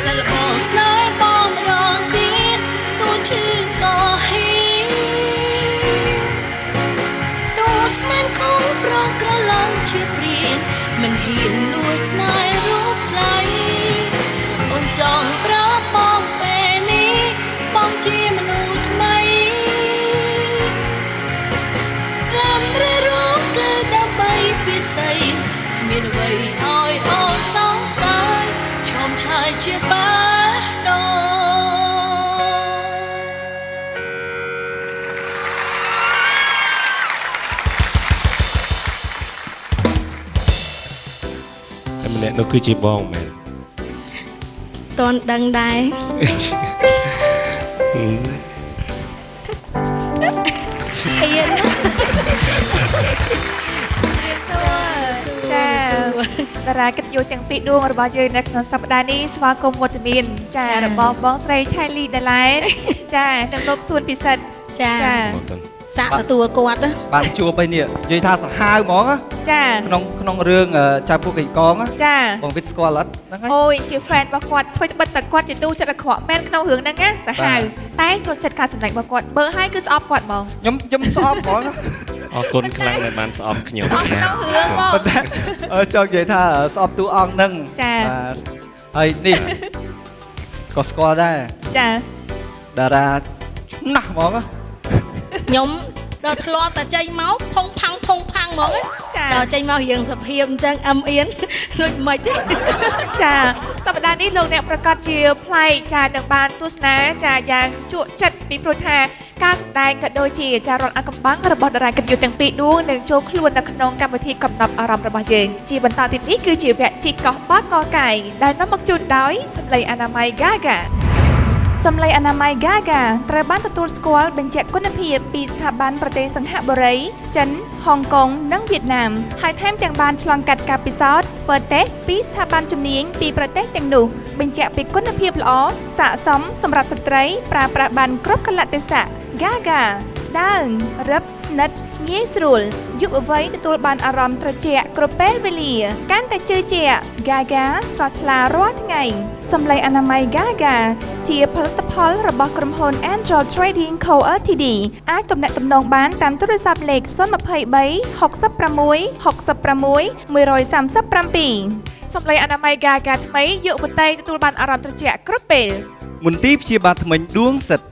សាល់បងស្នេហ៍បងម្ដងទៀតទួឈឺក៏ហ៊ីទួស្នេហ៍ខំប្រងក្រឡាំជាព្រានមិនហ៊ានលួចស្នេហ៍រូបថ្លៃអូនចង់ប្រាប់បងពេលនេះបងជាមនុស្សថ្មីស្លាប់ឬរងគឺដើម្បីពិសីគ្មានអ្វីឲ្យអូនសោកស្ដាយឈោមឆាយជាបេះដូង តែម្នាក់នោះគឺជាបងមែន តន់ដឹងដែរ អៀន ចាតារាកិត្តិយសទាំងពីរដួងរបស់យើងនៅក្នុងសប្តាហ៍នេះស្វាគមន៍វត្តមានចារបស់បងស្រីឆៃលីដាឡែនចានិងលោកសួនពិសិដ្ឋ ចា ចា សាកទទួលគាត់ណា បានជួបហើយនេះនិយាយថាសាហាវហ្មង ចា ក្នុងរឿងចៅពួកកៃកង ចា បងវិតស្គាល់អត់ហ្នឹងហើយ អូយជា fan របស់គាត់ធ្វើត្បិតតែគាត់ជាទូចិត្តអាក្រក់មែនក្នុងរឿងហ្នឹងណាសាហាវតែចូលចិត្តការសម្ដែងរបស់គាត់បើឲ្យគឺស្អប់គាត់ហ្មង ខ្ញុំស្អប់ហ្មង អរគុណខ្លាំងដែលបានស្អប់ខ្ញុំ ស្អប់ក្នុងរឿងហ្មង ប៉ុន្តែចង់និយាយថាស្អប់តួអង្គហ្នឹង ចា បាទហើយនេះក៏ស្គាល់ដែរ ចា តារាណាស់ហ្មង ខ្ញុំដល់ធ្លាប់តែចេញមកផុងផាំងហ្មង ចា ដល់ចេញមករៀងសភាពអញ្ចឹងអឹមអៀនដូចមិនទេ ចាសប្តាហ៍នេះលោកអ្នកប្រកាសជាប្លែកចានឹងបានទស្សនាចាយ៉ាងជក់ចិត្តពីព្រោះថាការសម្ដែងក៏ដូចជាចារត់អាកំបាំងរបស់តារាកិត្តិយសទាំងពីរដួងនឹងចូលខ្លួននៅក្នុងកម្មវិធីកំណប់អារម្មណ៍របស់យើងជាបន្តទៀតនេះគឺជាវគ្គជីកកោះបាកកៃដែលនាំមកជូនដោយសម្លេងអនាម័យ Gaga សម្លេងអនាម័យ Gaga ត្រូវបានទទួលស្គាល់បញ្ជាក់គុណភាពពីស្ថាប័នប្រទេសសិង្ហបុរី ចិន ហុងកុង និងវៀតណាមហើយថែមទាំងបានឆ្លងកាត់ការពិសោធន៍ធ្វើតេស្តពីស្ថាប័នជំនាញពីប្រទេសទាំងនោះបញ្ជាក់ពីគុណភាពល្អស័ក្តិសមសម្រាប់ស្ត្រីប្រើប្រាស់បានគ្រប់កលៈទេសៈ Gaga ស្ដើងរឹបស្និទ្ធងាយស្រួលយុវវ័យទទួលបានអារម្មណ៍ត្រជាក់គ្រប់ពេលវេលាកាន់តែជឿជាក់ Gaga ស្រស់ថ្លារាល់ថ្ងៃសម្លេងអនាម័យ Gaga ជាផលិតផលរបស់ក្រុមហ៊ុន Angel Trading Co Ltd អាចទំនាក់ទំនងបានតាមទូរស័ព្ទលេខ023 66 66 137សម្លេងអនាម័យ Gaga ថ្មីយុវតីទទួលបានអារម្មណ៍ត្រជាក់គ្រប់ពេល មន្ទីរព្យាបាលធ្មេញដួងសិទ្ធិ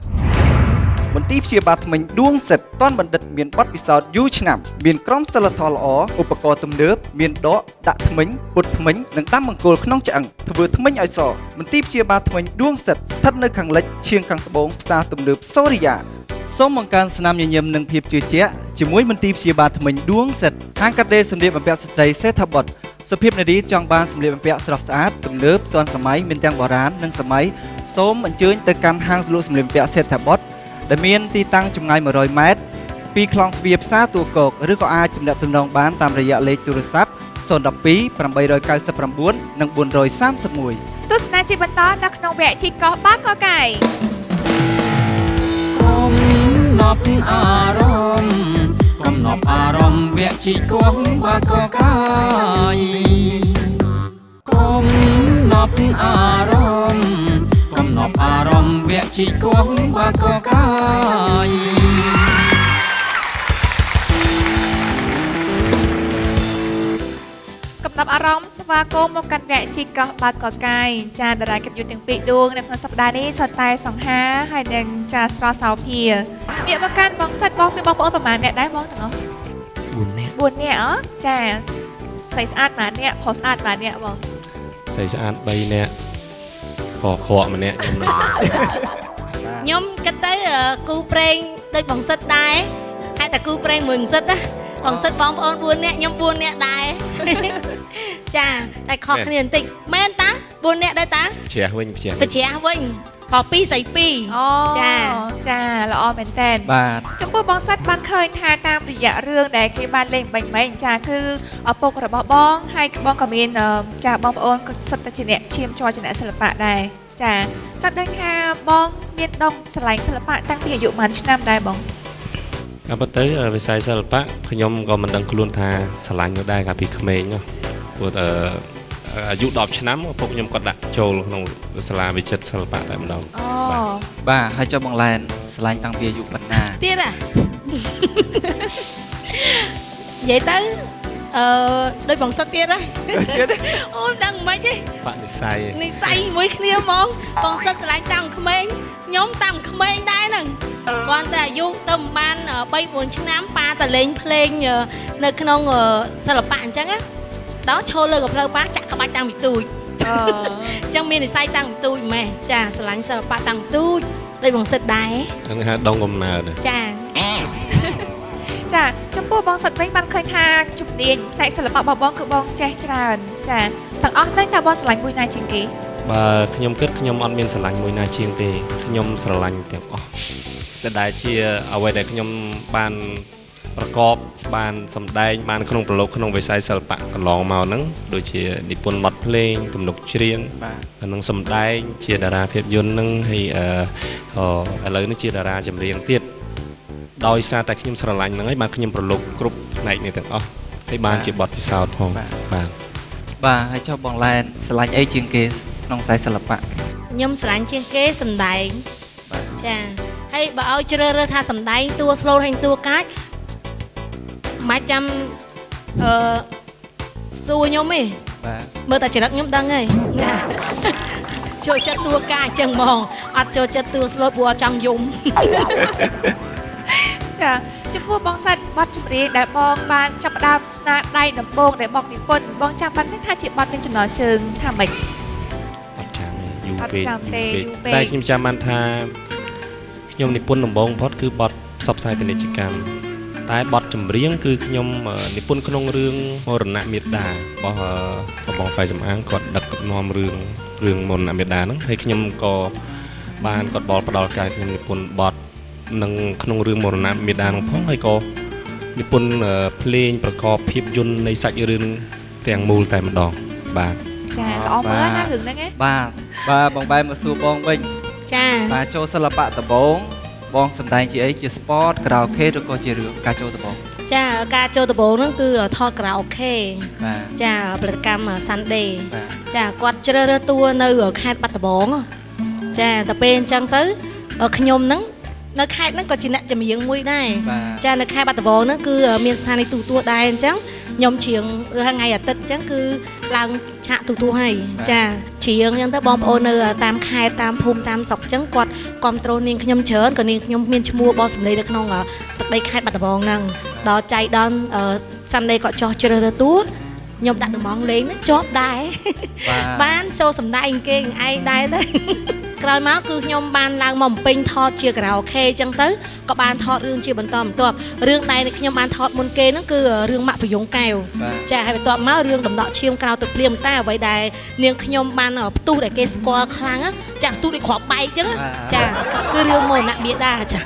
មន្ទីរព្យាបាលធ្មេញដួងសិទ្ធិទាន់បណ្ឌិតមានបទពិសោធន៍យូរឆ្នាំមានក្រុមសីលធម៌ល្អឧបករណ៍ទំនើបមានដកដាក់ធ្មេញពុតធ្មេញនិងដាំបង្គោលក្នុងឆ្អឹងធ្វើធ្មេញឲ្យសមន្ទីរព្យាបាលធ្មេញដួងសិទ្ធិស្ថិតនៅខាងលិចឈៀងខាងត្បូងផ្សារទំនើបសូរិយាសូមបង្កើនស្នាមញញឹមនិងភាពជឿជាក់ជាមួយមន្ទីរព្យាបាលធ្មេញដួងសិទ្ធិហាងកាត់ដេរសម្លៀកបំពាក់ស្ត្រីសេដ្ឋបុត្រ សុភាពនារីចង់បានសម្លៀកបំពាក់ស្រស់ស្អាតទំនើបទាន់សម័យមានទាំងបុរាណនិងសម័យសូមអញ្ជើញទៅកាន់ហាងលក់សម្លៀកបំពាក់សេដ្ឋបុត្រដែលមានទីតាំងចម្ងាយ100ម៉ែត្រពីខ្លងទ្វារផ្សារទួលគោកឬក៏អាចទំនាក់ទំនងបានតាមរយៈលេខទូរស័ព្ទ012 899 និង431 ទស្សនាជាបន្តនៅក្នុងវគ្គជីកោះបាកកកាយ ណប់អារម្មណ៍កំណប់អារម្មណ៍វគ្គជីកោះបាកកកាយកំណប់អារម្មណ៍កំណប់អារម្មណ៍វគ្គជីកោះបាកកកាយ កំណត់អារម្មណ៍ស្វាគមន៍មកកាន់វគ្គជីកោះបាកកកាយចាតារាកិត្តិយសទាំងពីរដួងនៅក្នុងសប្តាហ៍នេះសុទ្ធតែសង្ហាហើយនឹងចាស្រស់សោភាងាកមកកាន់បងសិតបងមានបងប្អូនប្រហែលអ្នកដែរបងទាំងអស់4នាក់ចាស្អីស្អាតប៉ុន្មានអ្នកប្រុសស្អាតប៉ុន្មានអ្នកបង ស្អីស្អាត3នាក់ខកខកម្នាក់ខ្ញុំ ខ្ញុំគិតទៅគូប្រេងដូចបងសិតដែរហើយតែគូប្រេងមួយសិតណាបងសិតបងប្អូន4នាក់ខ្ញុំ4នាក់ដែរចាតែខុសគ្នាបន្តិចមែនតា4នាក់ដែរតា ជ្រះវិញជ្រះ បជ្រះវិញខុស2ស្អី2 អូ ចាល្អមែនតើ បាទ ចំពោះបងសិតបានឃើញថាតាមរយៈរឿងដែលគេបានលេងបាញ់មិញចាគឺឪពុករបស់បងហើយបងក៏មានចាបងប្អូនក៏សិតតែជាអ្នកឈាមជ័រជាអ្នកសិល្បៈដែរចាចង់ដឹងថាបងមានដងស្រឡាញ់សិល្បៈតាំងពីអាយុប៉ុន្មានឆ្នាំដែរបង អបទៅវិស័យសិល្បៈខ្ញុំក៏មិនដឹងខ្លួនថាស្រឡាញ់នោះដែរកាលពីក្មេងនោះព្រោះអាយុ10ឆ្នាំឪពុកខ្ញុំគាត់ដាក់ចូលក្នុងសាលាវិចិត្រសិល្បៈតែម្ដង បាទហើយចុះបងឡែនស្រឡាញ់តាំងពីអាយុប៉ុណ្ណា ទៀតហ៎និយាយទៅដូចបងសិតទៀតហ៎អូដឹងមិនទេ បនិស័យ និស័យមួយគ្នាហ្មងបងសិតឆ្លាញ់តាំងក្មេងខ្ញុំតាំងក្មេងដែរហ្នឹងគាត់តែអាយុទៅមិនបាន 3-4 ឆ្នាំប៉ាតលេងភ្លេងនៅក្នុងសិល្បៈអញ្ចឹងណាដល់ឈរលើកផ្លូវប៉ាចាក់ក្បាច់តាំងពីទូចអញ្ចឹងមាននិស័យតាំងពីទូចម៉េះចាឆ្លាញ់សិល្បៈតាំងពីទូចដូចបងសិតដែរ ហ្នឹងហៅដងកំណើត ចា ចាចំពោះបងសិតវិញបានឃើញថាជំនាញផ្នែកសិល្បៈរបស់បងគឺបងចេះច្រើនចាទាំងអស់នេះតើបងស្រឡាញ់មួយណាជាងគេ បើខ្ញុំគិតខ្ញុំអត់មានស្រឡាញ់មួយណាជាងទេខ្ញុំស្រឡាញ់ទាំងអស់តែដែលជាអ្វីដែលខ្ញុំបានប្រកបបានសម្ដែងបានក្នុងប្រឡូកក្នុងវិស័យសិល្បៈកន្លងមកហ្នឹងដូចជានិពន្ធបទភ្លេងទំនុកច្រៀងហើយនឹងសម្ដែងជាតារាភាពយន្តហ្នឹងហើយក៏ឥឡូវនេះជាតារាចម្រៀងទៀតដោយសារតែខ្ញុំស្រឡាញ់ហ្នឹងហើយបានខ្ញុំប្រឡូកគ្រប់ផ្នែកនេះទាំងអស់ហើយបានជាបទពិសោធន៍ផងបាទ ហើយចុះបងឡែនស្រឡាញ់អីជាងគេក្នុងខ្សែសិល្បៈ ខ្ញុំស្រឡាញ់ជាងគេសម្ដែងចាហើយបើឲ្យជ្រើសរើសថាសម្ដែងតួស្លូតហើយតួកាចមិនចាំសួរខ្ញុំទេមើលតែចរិតខ្ញុំដឹងហើយណាចូលចិត្តតួកាចចឹងហ្មងអត់ចូលចិត្តតួស្លូតព្រោះអត់ចង់យំ ចាចំពោះបងសិតបទចម្រៀងដែលបងបានចាប់ផ្ដើមស្នាដៃដំបូងដែលបងនិពន្ធបងចាំបានថាជាបទមានចំណងជើងថាម៉េច អត់ចាំទេយូរពេកតែខ្ញុំចាំបានថាខ្ញុំនិពន្ធដំបូងបំផុតគឺបទផ្សព្វផ្សាយពាណិជ្ជកម្មតែបទចម្រៀងគឺខ្ញុំនិពន្ធក្នុងរឿងមរណៈមេដារបស់បងហ្វៃសំអាងគាត់ដឹកនាំរឿងមរណៈមេដាហ្នឹងហើយខ្ញុំក៏បានគាត់បលផ្ដល់ការខ្ញុំនិពន្ធបទនឹងក្នុងរឿងមរណៈមេដាហ្នឹងផងហើយក៏និពន្ធភ្លេងប្រកបភាពយន្តនៃសាច់រឿងទាំងមូលតែម្ដងបាទ ចាល្អមើលណារឿងហ្នឹងឯង បាទបងបែរមកសួរបងវិញ ចា បាទចូលសិល្បៈដំបូងបងសម្ដែងជាអីជា sport karaoke ឬក៏ជារឿងការចូលដំបូង ចាការចូលដំបូងហ្នឹងគឺថត karaoke បាទ ចាផលិតកម្ម Sunday ចាគាត់ជ្រើសរើសតួនៅខេត្តបាត់ដំបងចាតែពេលអញ្ចឹងទៅខ្ញុំហ្នឹងនៅខេត្តហ្នឹងក៏ជាអ្នកចម្រៀងមួយដែរចានៅខេត្តបាត់ដំបងហ្នឹងគឺមានស្ថានីយ៍ទូទួលដែរអញ្ចឹងខ្ញុំច្រៀងថ្ងៃអាទិត្យអញ្ចឹងគឺឡើងឆាកទូទួលហើយចាច្រៀងអញ្ចឹងទៅបងប្អូននៅតាមខេត្តតាមភូមិតាមស្រុកអញ្ចឹងគាត់គ្រប់គ្រងនាងខ្ញុំច្រើនក៏នាងខ្ញុំមានឈ្មោះបោះសម្លេងនៅក្នុងទឹកដីខេត្តបាត់ដំបងហ្នឹងដល់ចៃដន្យSunday ក៏ចោះជ្រើសរើសតួខ្ញុំដាក់ដំងលេងជាប់ដែរបានចូលសម្ដែងគេឯងដែរទៅ ក្រោយមកគឺខ្ញុំបានឡើងមកបំពេញថតជាខារ៉ាអូខេចឹងទៅក៏បានថតរឿងជាបន្តបន្ទាប់រឿងដែលខ្ញុំបានថតមុនគេហ្នឹងគឺរឿងម៉ាក់ប្រយងកែវចាហើយបន្ទាប់មករឿងដំណក់ឈាមក្រៅទឹកភ្លៀងតែអ្វីដែលនាងខ្ញុំបានផ្ទុះដែលគេស្គាល់ខ្លាំងចាផ្ទុះដូចគ្រាប់បែកចឹងចាគឺរឿងមរណៈបៀតាចា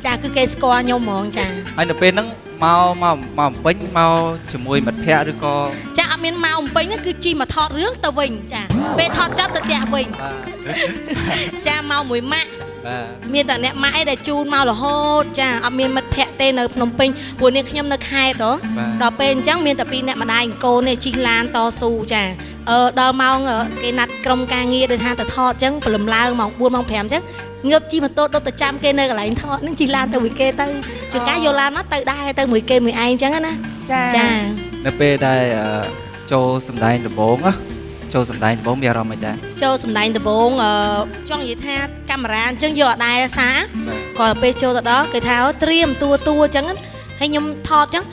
ចាគឺគេស្គាល់ខ្ញុំហ្មងចាហើយនៅពេលហ្នឹងមកបំពេញមកជាមួយមិត្តភ័ក្តិឬក៏ចាអត់មានមកបំពេញហ្នឹងគឺជិះមកថតរឿងទៅវិញចាពេលថតចប់ទៅផ្ទះវិញចាមកមួយម៉ាក់មានតែអ្នកម៉ាក់ឯងដែលជូនមករហូតចាអត់មានមិត្តភ័ក្តិទេនៅភ្នំពេញព្រោះនេះខ្ញុំនៅខេត្តដល់ពេលអញ្ចឹងមានតែពីរអ្នកម្ដាយអង្គនេះជិះឡានតស៊ូចាដល់ម៉ោងគេណាត់ក្រុមការងារដូចថាទៅថតអញ្ចឹងព្រលឹមឡើងម៉ោង 4 ម៉ោង 5អញ្ចឹងងើបជិះម៉ូតូដុតទៅចាំគេនៅកន្លែងថតហ្នឹងជិះឡានទៅមួយគេទៅជួនកាលយកឡានមកទៅដែរទៅមួយគេមួយឯងអញ្ចឹងណាចានៅពេលដែលចូលសម្ដែងដំបូងចូលសម្ដែងដំបូងមានអារម្មណ៍មិនដែរចូលសម្ដែងដំបូងចង់និយាយថាកាមេរ៉ាអញ្ចឹងយកអត់ដែរសារក៏ពេលចូលទៅដល់គេថាត្រៀមតួអញ្ចឹងហើយខ្ញុំថតអញ្ចឹង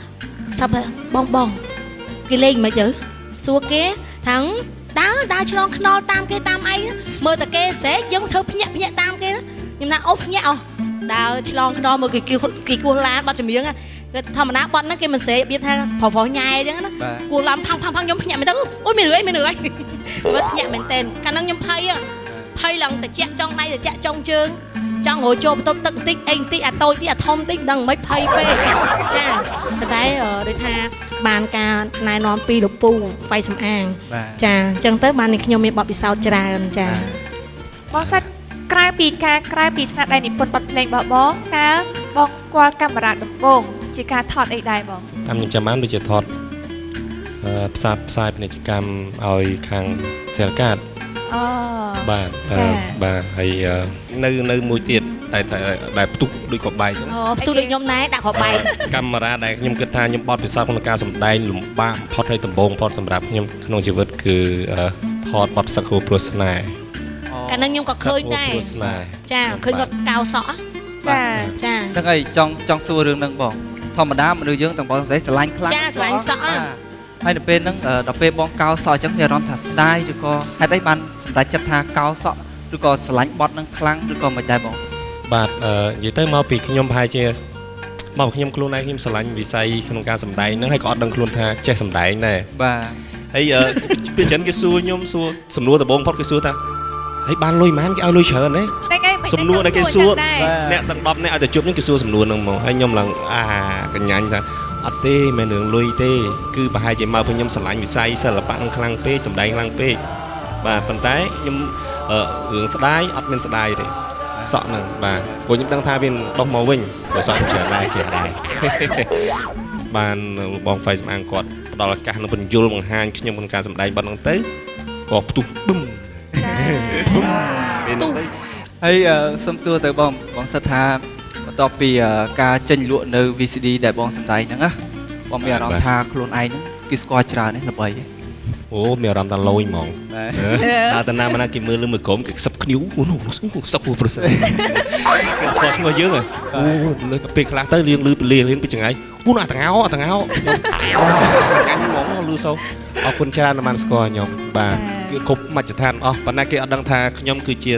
សាប់បងគេលេងមិនទៅសួរគេថាដើរឆ្លងខ្នល់តាមគេតាមអីមើលតែគេស្រែកយើងធ្វើភ្ញាក់តាមគេខ្ញុំថាអូភ្ញាក់ដើរឆ្លងខ្នល់មើលគេគោះឡានបាត់ចម្រៀងគេធម្មតាបត់ហ្នឹងគេមិនស្រែករបៀបថាប្រុសញ៉ែអញ្ចឹងណាគោះឡានផាំងខ្ញុំភ្ញាក់មែនទៅអូយមានរឿងអីមើលភ្ញាក់មែនតែនកាលហ្នឹងខ្ញុំភ័យឡើងតិចចង់ដៃតិចចង់ជើងចង់រចូលបន្ទប់ទឹកបន្តិចអីបន្តិចអាតូចតិចអាធំបន្តិចដឹងមិនភ័យពេកចាតែដូចថាបានការណែនាំពីលោកពូហ្វៃសំអាងចាអញ្ចឹងទៅបានខ្ញុំមានបទពិសោធន៍ច្រើនចាបងសិតក្រៅពីស្នាដៃនិពន្ធបទភ្លេងរបស់បងតើបងស្គាល់កាមេរ៉ាដំបងជាការថតអីដែរបងតាមខ្ញុំចាំបានដូចជាថតផ្សាយពាណិជ្ជកម្មឲ្យខាងសេលកាតបាទហើយនៅមួយទៀតដែលផ្ទុះដូចក្បែកអញ្ចឹងផ្ទុះដូចខ្ញុំដែរដាក់ក្បែកកាមេរ៉ាដែលខ្ញុំគិតថាខ្ញុំបត់ពិសោធន៍ក្នុងការសម្ដែងលំបាកផុតឲ្យដំបងផុតសម្រាប់ខ្ញុំក្នុងជីវិតគឺថតបត់សឹកហូរព្រោះស្នេហ៍កាលហ្នឹងខ្ញុំក៏ឃើញដែរចាឃើញគាត់កៅសក់ចាហ្នឹងហើយចង់សួររឿងហ្នឹងបងធម្មតាមនុស្សយើងទាំងបងស្រីស្រឡាញ់ខ្លាំងចាស្រឡាញ់សក់ហើយនៅពេលហ្នឹងដល់ពេលបងកៅសក់អញ្ចឹងមានអារម្មណ៍ថាស្ដាយឬក៏ហេតុអីបានសម្រេចចិត្តថាកៅសក់ឬក៏ស្រឡាញ់បត់ហ្នឹងខ្លាំងឬក៏មិនដែរបងបាទនិយាយទៅមកពីខ្ញុំប្រហែលជាមកខ្ញុំខ្លួនឯងខ្ញុំស្រឡាញ់វិស័យក្នុងការសម្ដែងហ្នឹងហើយក៏អត់ដឹងខ្លួនថាចេះសម្ដែងដែរបាទហើយពេលចឹងគេសួរខ្ញុំសួរសំណួរដំបូងផុតគេសួរថាហើយបានលុយប៉ុន្មានគេឲ្យលុយច្រើនទេសំណួរដែលគេសួរអ្នកទាំង10នាក់ឲ្យតែជប់ហ្នឹងគេសួរសំណួរហ្នឹងមកហើយខ្ញុំឡើងកញ្ញាញ់ថាអត់ទេមិនរឿងលុយទេគឺប្រហែលជាមកពីខ្ញុំស្រឡាញ់វិស័យសិល្បៈនឹងខ្លាំងពេកសម្ដែងខ្លាំងពេកបាទប៉ុន្តែខ្ញុំរឿងស្ដាយអត់មានស្ដាយទេសក់ហ្នឹងបាទព្រោះខ្ញុំដឹងថាវាដុះមកវិញព្រោះសក់ខ្ញុំច្រើនដែរគេដែរបានបងហ្វៃសំអាងគាត់ផ្ដល់ឱកាសនឹងបញ្យលបង្ហាញខ្ញុំក្នុងការសម្ដែងបទហ្នឹងទៅក៏ផ្ទុះបឹមហើយសុំសួរទៅបងសិតថាបន្ទាប់ពីការចេញលក់នៅ VCD ដែលបងសម្ដែងហ្នឹងណាបងមានអារម្មណ៍ថាខ្លួនឯងហ្នឹងគេស្គាល់ច្រើននេះល្បីអូមានអារម្មណ៍ថាលយហ្មងតែណាមកណាគេមើលលើមើលក្រុមគេខ្សឹបគ្នាសក់ប្រសិទ្ធគេស្គាល់ឈ្មោះយើងអូលើពេលខ្លះទៅលៀងពីចង្អៃអូអាតងោកាញ់ហ្មងលឺសោអរគុណច្រើនបានស្គាល់ខ្ញុំបាទគឺគ្រប់មជ្ឈដ្ឋានអស់ប៉ុន្តែគេអត់ដឹងថាខ្ញុំគឺជា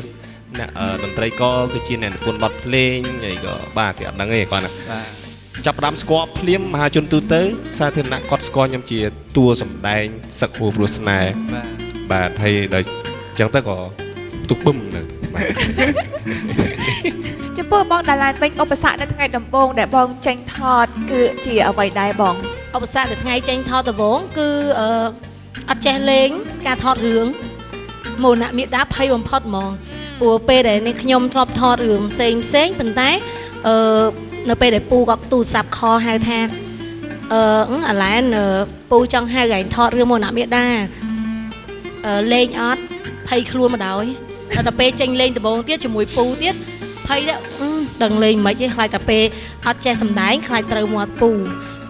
អ្នកតន្ត្រីករគឺជាអ្នកនិពន្ធបទភ្លេងហើយក៏បាទគេអត់ដឹងទេគាត់ណាចាប់ផ្ដើមស្គាល់ភ្លាមមហាជនទូទៅសាធារណៈគាត់ស្គាល់ខ្ញុំជាតួសម្ដែងសឹកហួរព្រោះស្នេហ៍បាទហើយដល់អញ្ចឹងទៅក៏ទុកបឹមនៅចំពោះបងដាឡានវិញឧបសគ្គនៅថ្ងៃដំបូងដែលបងចេញថតគឺជាអ្វីដែរបងឧបសគ្គនៅថ្ងៃចេញថតដំបូងគឺអត់ចេះលេងការថតរឿងមរណៈមេដាភ័យបំផុតហ្មងព្រោះពេលដែលនេះខ្ញុំធ្លាប់ថតរឿងផ្សេងប៉ុន្តែនៅពេលដែលពូក៏ទូរស័ព្ទខលហៅថាអាឡែនពូចង់ហៅឯងថតរឿងមរណៈមេដាលេងអត់ភ័យខ្លួនមកដល់តែពេលចេញលេងដំបូងទៀតជាមួយពូទៀតភ័យទៅដឹងលេងមិនទេខ្លាចតែពេលអត់ចេះសម្ដែងខ្លាចត្រូវមាត់ពូ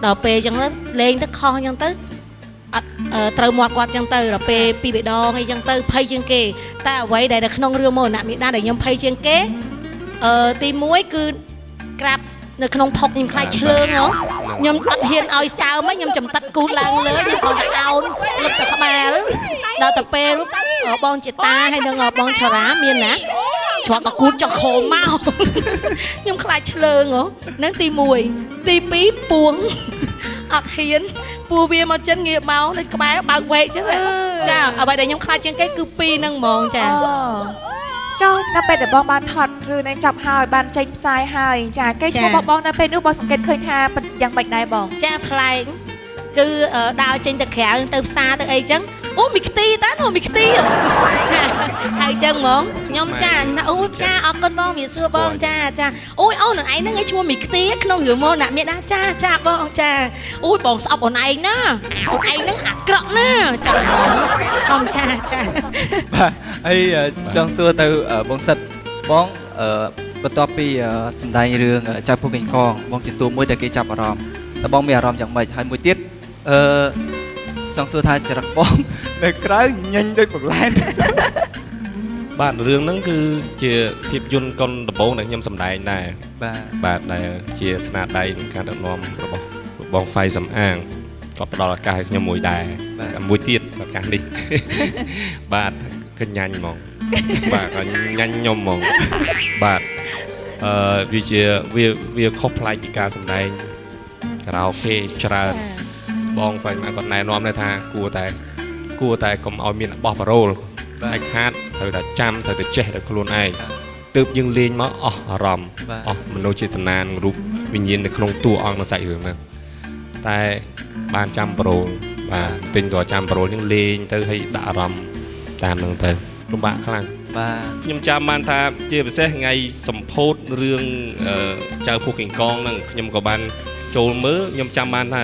ដល់ពេលអញ្ចឹងលេងទៅខុសអញ្ចឹងទៅអត់ត្រូវមាត់គាត់អញ្ចឹងទៅដល់ពេលពីរដងអីចឹងទៅភ័យជាងគេតែអ្វីដែលនៅក្នុងរឿងមរណៈមេដាដែលខ្ញុំភ័យជាងគេទី1គឺក្រាបនៅក្នុងផុកខ្ញុំខ្លាចឆ្លើងខ្ញុំអត់ហ៊ានឲ្យសើមខ្ញុំចំតិតគូសឡើងលើខ្ញុំគ្រាន់តែអោនលឹកទៅក្បាលដល់ទៅពេល បងជាតាហើយនឹងបងឆារ៉ាមានណាជាប់តគូតចុះខោមកខ្ញុំខ្លាចឆ្លើងហ្នឹងទី1ទី2ពួងអត់ហ៊ានពូវាមកចិនងាកមកនៅក្បែរបើកវែកចឹងចាអ្វីដែលខ្ញុំខ្លាចជាងគេគឺ2ហ្នឹងហ្មងចាចុះនៅពេលដែលបងបានថតឬនៅចាប់ហើយបានចេញផ្សាយហើយចាគេឈ្មោះរបស់បងនៅពេលនោះបងសង្កេតឃើញថាយ៉ាងម៉េចដែរបងចាប្លែកគឺដើរចេញទៅក្រៅទៅផ្សារទៅអីចឹងអូមីខ្ទីតានោះមីខ្ទីចាហើយចឹងហ្មងខ្ញុំចាអូចាអរគុណបងវាសួរបងចាអូយអូននឹងឯងហ្នឹងឯងឈ្មោះមីខ្ទីក្នុងរឿងមកណាមេដាចាបងចាអូយបងស្អប់អូនឯងណាអូនឯងហ្នឹងអាក្រក់ណាចាខំចាបាទហើយចង់សួរទៅបងសិតបងបន្ទាប់ពីសម្ដែងរឿងចៅពូកេងកងបងជាតួមួយដែលគេចាប់អារម្មណ៍តែបងមានអារម្មណ៍យ៉ាងម៉េចហើយមួយទៀតចង់សួរថាចរិតបងនៅក្រៅញញដូចបន្លែបាទរឿងហ្នឹងគឺជាភាពយន្តកុនដំបូងដែលខ្ញុំសម្ដែងដែរបាទដែលជាស្នាដៃក្នុងការដឹកនាំរបស់បងហ្វៃសំអាងក៏ផ្ដល់ឱកាសឲ្យខ្ញុំមួយដែរមួយទៀតឱកាសនេះបាទកញ្ញាញ់ហ្មងបាទកញ្ញាញ់ខ្ញុំហ្មងបាទវាខុសប្លែកពីការសម្ដែងខារ៉ាអូខេច្រើនបងហ្វៃមកគាត់ណែនាំដែរថាគួរតែកុំឲ្យមានបោះប៉ារ៉ូលតែខាតត្រូវតែចាំត្រូវតែចេះដល់ខ្លួនឯងទើបយើងលេងមកអស់អារម្មណ៍អស់មនោចេតនារូបវិញ្ញាណនៅក្នុងតួអង្គនៃសាច់រឿងហ្នឹងតែបានចាំប៉ារ៉ូលបាទទិញតើចាំប៉ារ៉ូលនឹងលេងទៅឲ្យដាក់អារម្មណ៍តាមហ្នឹងទៅលំបាកខ្លាំងបាទខ្ញុំចាំបានថាជាពិសេសថ្ងៃសម្ពោធរឿងចៅពូកេងកងហ្នឹងខ្ញុំក៏បានចូលមើលខ្ញុំចាំបានថា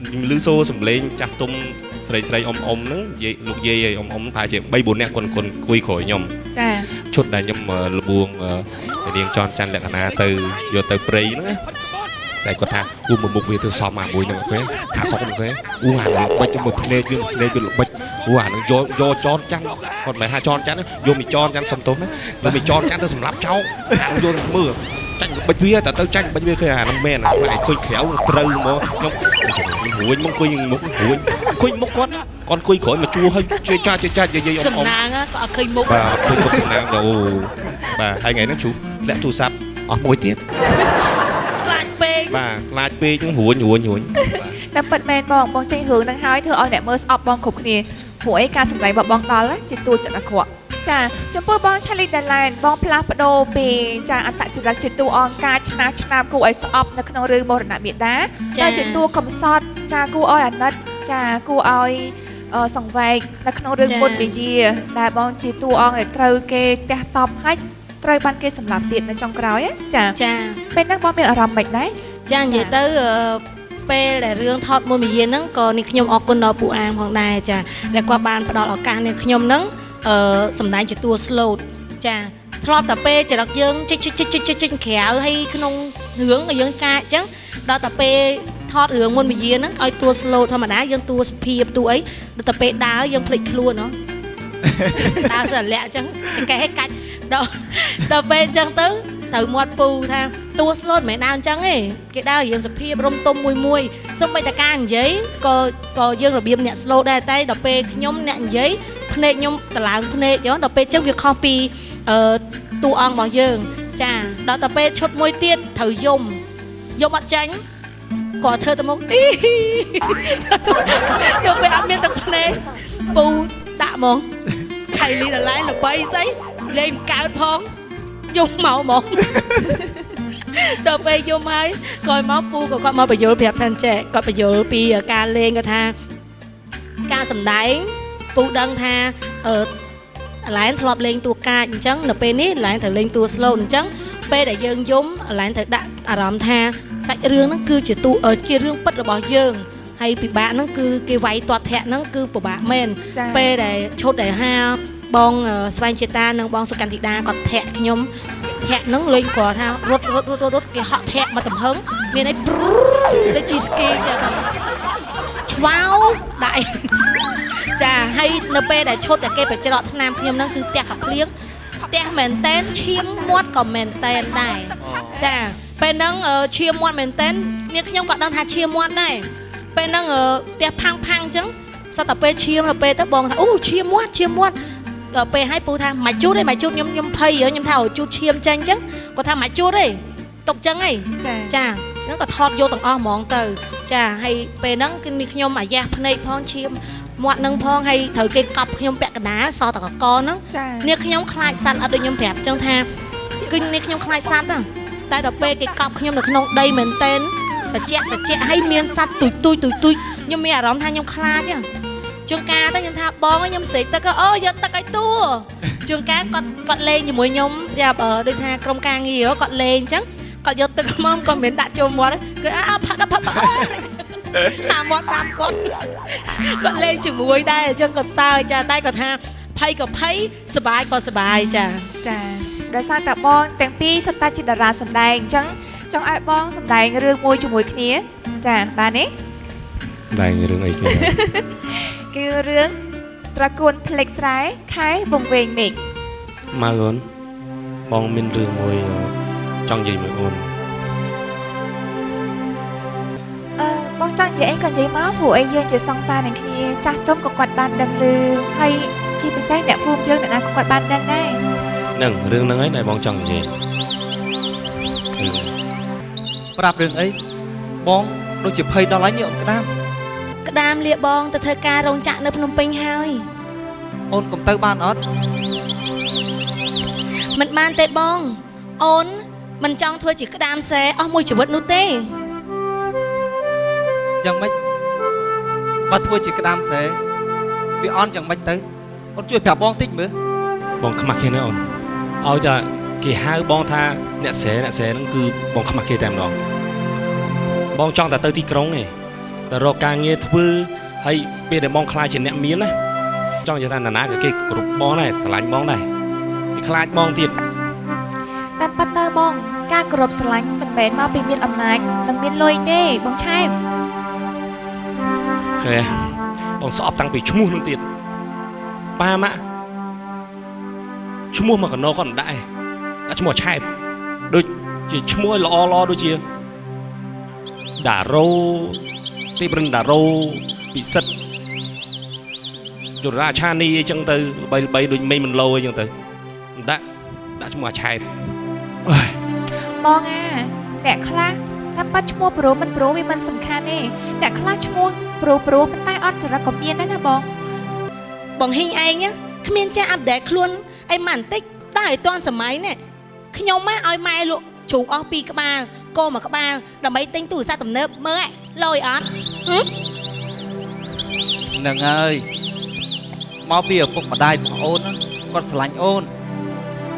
ខ្ញុំឮសូរសំឡេងចាស់ទុំស្រីអ៊ំហ្នឹងលោកយាយអ៊ំថាជា3 4នាក់គាត់គួយក្រោយខ្ញុំចាឈុតដែលខ្ញុំលបួងនាងចន់ច័ន្ទលក្ខណៈទៅយកទៅព្រៃហ្នឹងស្អែកគាត់ថាមួយមុខវាទៅសមអាមួយហ្នឹងគេថាសុកហ្នឹងគេអានឹងបិចជាមួយភ្នែកវាល្បិចអានឹងយកចន់ច័ន្ទគាត់មិនថាចន់ច័ន្ទយកមីចន់ច័ន្ទសំទោសណាយកមីចន់ច័ន្ទទៅសម្លាប់ចោលអានឹងយកទៅមើលចាញ់បិចវាទៅចាញ់បិចវាឃើញអានឹងមែនឯងឃើញក្រៅត្រូវហ្មងខ្ញុំរួញមកអង្គុយមុខរួញអង្គុយមុខគាត់អង្គុយក្រោយមកជួហើយជួយចានិយាយសំណាងក៏អត់ឃើញមុខបាទឃើញមុខសំណាងអូបាទហើយថ្ងៃហ្នឹងជួលាក់ទូរស័ព្ទអស់មួយទៀតខ្លាចពេកបាទខ្លាចពេកហ្នឹងរួញតែពិតមែនបងចេញរឿងហ្នឹងហើយធ្វើឲ្យអ្នកមើលស្អប់បងគ្រប់គ្នាព្រោះអីការសម្ដែងរបស់បងដល់ជាតួចិត្តអាក្រក់ចាចំពោះបងឆាលីដាឡែនបងផ្លាស់ប្ដូរពីចាអត្តចរិតជាតួអង្គការឆ្នាំគួរឲ្យស្អប់នៅក្នុងរឿងមរណៈមាតាហើយជាតួកំសត់ចាគួរឲ្យអាណិតចាគួរឲ្យសង្វេគនៅក្នុងរឿងពុទ្ធវិយាដែលបងជាតួអង្គដែលត្រូវគេទះតប់ហើយត្រូវបានគេសម្លាប់ទៀតនៅចុងក្រោយចាពេលហ្នឹងបងមានអារម្មណ៍មិនដែរចានិយាយទៅពេលដែលរឿងថតមួយវិយាហ្នឹងក៏នេះខ្ញុំអរគុណដល់ពូអាងផងដែរចាដែលគាត់បានផ្ដល់ឱកាសនេះខ្ញុំហ្នឹងសម្ដែងជាតួ slot ចាធ្លាប់តែពេលចរិតយើងចិច្ចក្រៅហើយក្នុងរឿងយើងកាចអញ្ចឹងដល់តែពេលថតរឿងមុនវិយាហ្នឹងឲ្យតួ slot ធម្មតាយើងតួសុភាពតួអីដល់តែពេលដើរយើងភ្លេចខ្លួនហ៎ដើរសលាក់អញ្ចឹងចង្កេះឲ្យកាច់ដល់ពេលអញ្ចឹងទៅត្រូវមាត់ពូថាតួ slot មិនមែនដើរអញ្ចឹងទេគេដើររៀងសុភាពរំទុំមួយសូម្បីតែការនិយាយក៏យើងរបៀបអ្នក slot ដែរតែដល់ពេលខ្ញុំអ្នកនិយាយភ្នែកខ្ញុំតឡើងភ្នែកយោដល់ពេលចឹងវាខុសពីតួអង្គរបស់យើងចាដល់តែពេលឈុតមួយទៀតត្រូវយំអត់ចាញ់គាត់ធ្វើទៅមុខដល់ពេលអត់មានទឹកភ្នែកពូដាក់ហ្មងឆៃលីដល់ឡែងល្បីស្អីលេងកើតផងយំមកហ្មងដល់ពេលយំហើយក្រោយមកពូក៏គាត់មកបញ្យល់ប្រាប់ថាចេះគាត់បញ្យល់ពីការលេងគាត់ថាការសម្ដែងពូដឹងថាអាឡែនធ្លាប់លេងតួកាចអញ្ចឹងនៅពេលនេះអាឡែនត្រូវលេងតួ slow អញ្ចឹងពេលដែលយើងយំអាឡែនត្រូវដាក់អារម្មណ៍ថាសាច់រឿងហ្នឹងគឺជាជារឿងពិតរបស់យើងហើយពិបាកហ្នឹងគឺគេវាយទាត់ធាក់ហ្នឹងគឺពិបាកមែនពេលដែលឈុតដែលហាបងស្វែងជាតានិងបងសុកន្តិតាគាត់ធាក់ខ្ញុំធាក់ហ្នឹងលេងគាត់ថារត់គេហក់ធាក់មកទំហឹងមានអីដូចជីស្គីចឹងឆ្វោដៃចាហើយនៅពេលដែលឈុតតែគេបច្រកថ្នាំខ្ញុំហ្នឹងគឺផ្ទះកាភ្លៀងផ្ទះមែនតែនឈាមមាត់ក៏មែនតែនដែរចាពេលហ្នឹងឈាមមាត់មែនតែននេះខ្ញុំក៏ដឹងថាឈាមមាត់ដែរពេលហ្នឹងផ្ទះផាំងអញ្ចឹងសតតែពេលឈាមទៅពេលទៅបងថាអូឈាមមាត់ ពេលឲ្យពូថាមកជូតឯងមកជូតខ្ញុំភ័យខ្ញុំថាជូតឈាមចេញអញ្ចឹងគាត់ថាមកជូតឯងទុកអញ្ចឹងឯងចាហ្នឹងក៏ថតយកទាំងអស់ហ្មងទៅចាហើយពេលហ្នឹងគឺខ្ញុំអាយ៉ាស់ភ្នែកផងឈាមមាត់នឹងផងហើយត្រូវគេកប់ខ្ញុំពាក់កណ្ដាលសតកកហ្នឹងនេះខ្ញុំខ្លាចសัตว์អត់ដូចខ្ញុំប្រាប់អញ្ចឹងថាគឺនេះខ្ញុំខ្លាចសัตว์តែដល់ពេលគេកប់ខ្ញុំនៅក្នុងដីមែនតែនតិចហើយមានសัตว์ទុយខ្ញុំមានអារម្មណ៍ថាខ្ញុំខ្លាចជួនកាលទៅខ្ញុំថាបងខ្ញុំស្រេកទឹកអូយកទឹកឲ្យតួជួនកាលគាត់លេងជាមួយខ្ញុំចាប់ដូចថាក្រុមការងារគាត់លេងអញ្ចឹងគាត់យកទឹកខ្មុំគាត់មិនដាក់ចូលមាត់គឺផាក់តាមមាត់តាមគាត់លេងជាមួយដែរអញ្ចឹងគាត់សើចចាតែគាត់ថាភ័យក៏ភ័យសប្បាយក៏សប្បាយចាដោយសារតែបងទាំងពីរសុទ្ធតែជាតារាសម្ដែងអញ្ចឹងចង់ឲ្យបងសម្ដែងរឿងមួយជាមួយគ្នាចាបានទេតែរឿងអីគេគឺរឿងត្រកួនភ្លេចស្រែខែវង្វេងមេឃម៉ៅអូនបងមានរឿងមួយចង់និយាយមួយអូនបងចង់និយាយអីក៏និយាយមកព្រោះអីយើងជាសង្សារនឹងគ្នាចាស់ទុំក៏គាត់បានដឹងឮហើយជាពិសេសអ្នកភូមិយើងអ្នកណាក៏គាត់បានដឹងដែរនឹងរឿងហ្នឹងឯងដែលបងចង់និយាយប្រាប់រឿងអីបងដូចជាភ័យដល់ហើយនេះអូនក្តាមលាបងទៅធ្វើការរោងចក្រនៅភ្នំពេញហើយអូនកុំទៅបានអត់មិនបានទេបងអូនមិនចង់ធ្វើជាក្តាមសេអស់មួយជីវិតនោះទេយ៉ាងម៉េចបើធ្វើជាក្តាមសេវាអន់យ៉ាងម៉េចទៅអូនជួយប្រាប់បងតិចមើលបងខ្មាស់គេណាអូនឲ្យតែគេហៅបងថាអ្នកសេហ្នឹងគឺបងខ្មាស់គេតែម្ដងបងចង់តែទៅទីក្រុងឯងតែរកការងារធ្វើហើយពេលដែលបងខ្លាចជាអ្នកមានណាចង់និយាយថាណាក៏គេគ្រប់បងដែរស្រឡាញ់បងដែរគេខ្លាចបងទៀតតែប៉ាត់ទៅបងការគោរពស្រឡាញ់មិនមែនមកពីមានអំណាចនិងមានលុយទេបងឆែមឃើញបងស្អប់តាំងពីឈ្មោះនឹងទៀតប៉ាម៉ាក់ឈ្មោះមកកណោគាត់មិនដាក់ឯងដាក់ឈ្មោះឆែបដូចជាឈ្មោះល្អដូចជាដារ៉ូទីបរិនដារ៉ូពិសិដ្ឋជរាឆានីអីចឹងទៅល្បីដូចមេមិនលោអីចឹងទៅដាក់ឈ្មោះឆែបបងអ្នកខ្លះថាប៉ាត់ឈ្មោះប្រូមិនប្រូវាមិនសំខាន់ទេអ្នកខ្លះឈ្មោះប្រូប៉ុន្តែអត់ចរិតក៏មានដែរណាបងហ៊ីងឯងគ្មានចាស់អាប់ដេតខ្លួនអីមិនបន្តិចតែឲ្យតាន់សម័យនេះខ្ញុំមកឲ្យម៉ែលក់ជ្រូកអស់2ក្បាលគោ1ក្បាលដើម្បីទិញទូរស័ព្ទទំនើបមើលលយអត់ហ្នឹងហើយមកពីឪពុកម្ដាយបងអូនគាត់ស្រឡាញ់អូន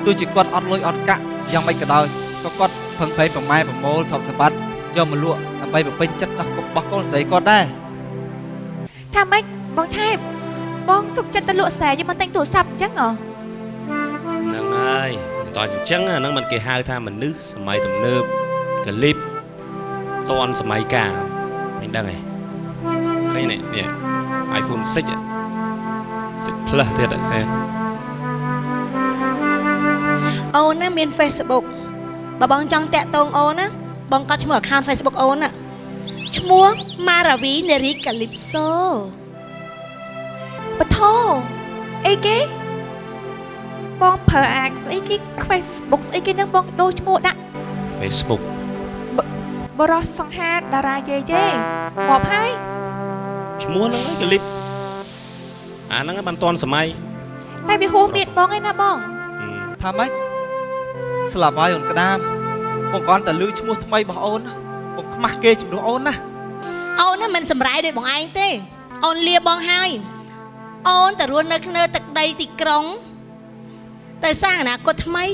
ទោះជាគាត់អត់លុយអត់កាក់យ៉ាងម៉េចក៏ដោយក៏គាត់ផឹងប្រេងប្រម៉ែប្រមូលទ្រព្យសម្បត្តិយកមកលក់ដើម្បីបំពេញចិត្តរបស់កូនស្រីគាត់ដែរថាម៉េចបងឆែបបងសុខចិត្តទៅលក់ស្រែយកមកទិញទូរស័ព្ទអញ្ចឹងហ្នឹងហើយតើអញ្ចឹងហ្នឹងមិនគេហៅថាមនុស្សសម័យទំនើបកលីបតនសម័យកាលមិនដឹងទេឃើញនេះ iPhone 6 Plus ទៀតឃើញអូនណាមាន Facebook បើបងចង់តាក់ទងអូនណាបងកត់ឈ្មោះ account Facebook អូនណាឈ្មោះ Maravi Neri Calypso បថោអីគេបងប្រើអាអីគេ Facebook អីគេនឹងបងដូរឈ្មោះដាក់ Facebook បរោះសង្ហាតារាយេមកហើយឈ្មោះហ្នឹងឯងកលិបអាហ្នឹងបានតន់សម័យតែវាហួសមានបងឯណាបងថាម៉េចស្លាប់ហើយអូនក្តាមបងគ្រាន់តែឮឈ្មោះថ្មីរបស់អូនបងខ្មាស់គេជំនួសអូនណាអូនមិនសម្រេចដូចបងឯងទេអូនលាបងហើយអូនទៅរស់នៅក្នុងទឹកដីទីក្រុងតែសាងអនាគតថ្មី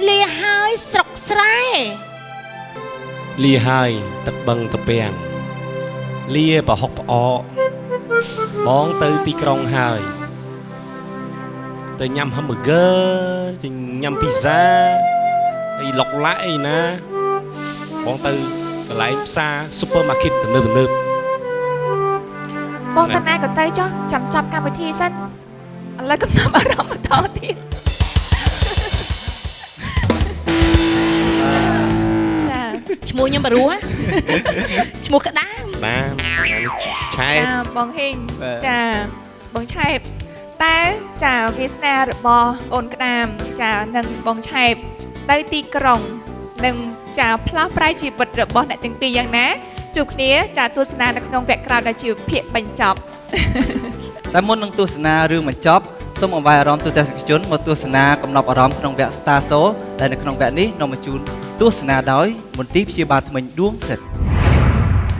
លាហើយស្រុកស្រែលាហើយទឹកបឹងតពាំងលាប្រហុកផ្អកបងទៅទីក្រុងហើយទៅញ៉ាំ hamburger ញ៉ាំ pizza អីឡុកឡាក់អីណាបងទៅកន្លែងផ្សារ supermarket ទំនើបបងតាណាក៏ទៅចុះចាំចាប់កម្មវិធីសិនឥឡូវកំណត់អារម្មណ៍បន្តទៀតឈ្មោះខ្ញុំបរោះឈ្មោះក្តាមឆែបបងហ៊ីងចាបងឆែប តែចាវាសនារបស់អូនក្តាមចានឹងបងឆែបទៅទីក្រុងនឹងចាផ្លាស់ប្រែជីវិតរបស់អ្នកទាំងពីរយ៉ាងណាជួបគ្នាចាទស្សនានៅក្នុងវគ្គក្រោយដែលជាភាគបញ្ចប់ តែមុននឹងទស្សនារឿងបញ្ចប់សូមអង្វែអារម្មណ៍ទូទាំងសិស្សជនមកទស្សនាកំណប់អារម្មណ៍ក្នុងវគ្គ Star Show ដែលនៅក្នុងវគ្គនេះនាំមកជូនទស្សនាដោយមន្ទីរព្យាបាលថ្មិញដួងសិទ្ធិ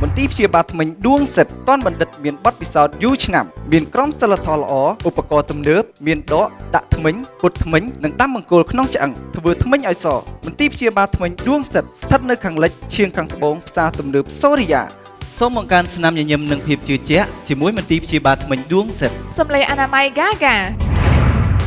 មន្ទីរព្យាបាលថ្មិញដួងសិទ្ធិតនបណ្ឌិតមានបទពិសោធន៍យូរឆ្នាំមានក្រុមសីលធម៌ល្អឧបករណ៍ទំនើបមានដកដាក់ថ្មិញពុតថ្មិញនិងដាំបង្គោលក្នុងឆ្អឹងធ្វើថ្មិញឲ្យសមន្ទីរព្យាបាលថ្មិញដួងសិទ្ធិស្ថិតនៅខាងលិចឈៀងខាងត្បូងផ្សារទំនើបសូរិយាសូមបង្កើនស្នាមញញឹមនិងភាពជឿជាក់ជាមួយមន្ទីរព្យាបាលថ្មិញដួងសិទ្ធិ សម្លេងអនាម័យ Gaga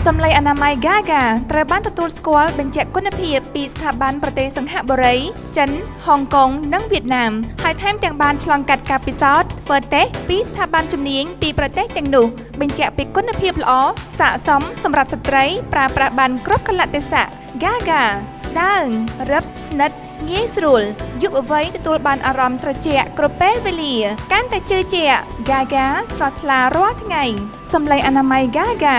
សម្លេងអនាម័យ Gaga ត្រូវបានទទួលស្គាល់បញ្ជាក់គុណភាពពីស្ថាប័នប្រទេសសិង្ហបុរីចិនហុងកុងនិងវៀតណាមហើយថែមទាំងបានឆ្លងកាត់ការពិសោធន៍ធ្វើតេស្តពីស្ថាប័នជំនាញពីប្រទេសទាំងនោះបញ្ជាក់ពីគុណភាពល្អស័ក្តិសមសម្រាប់ស្ត្រីប្រើប្រាស់បានគ្រប់កលៈទេសៈ Gaga ស្ដើងរឹបស្និទ្ធងាយស្រួលយុវវ័យទទួលបានអារម្មណ៍ត្រជាក់គ្រប់ពេលវេលាកាន់តែជឿជាក់ Gaga ស្រស់ថ្លារាល់ថ្ងៃសម្លេងអនាម័យ Gaga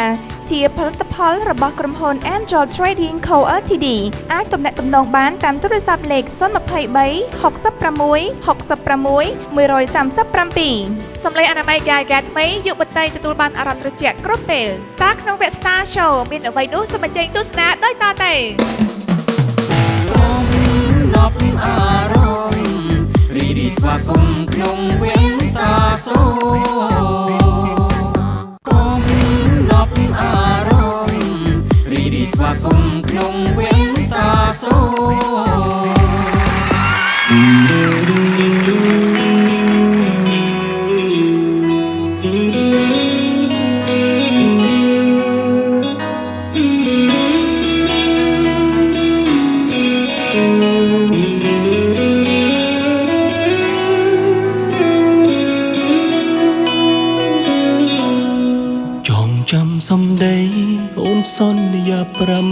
ជាផលិតផលរបស់ក្រុមហ៊ុន Angel Trading Co Ltd អាចទំនាក់ទំនងបានតាមទូរស័ព្ទលេខ023 66 66 137សម្លេងអនាម័យ Gaga ថ្មីយុវតីទទួលបានអារម្មណ៍ត្រជាក់គ្រប់ពេលតើក្នុងវគ្គ Star Show មានអ្វីនោះសូមបញ្ចេញទស្សនាដោយតទៅ អារម្មណ៍រីរីស្វាគមន៍ក្នុងវគ្គ Star Show កុំណប់អារម្មណ៍រីរីស្វាគមន៍ក្នុងវគ្គ Star Show សំដីអូនសន្យាប្រាំ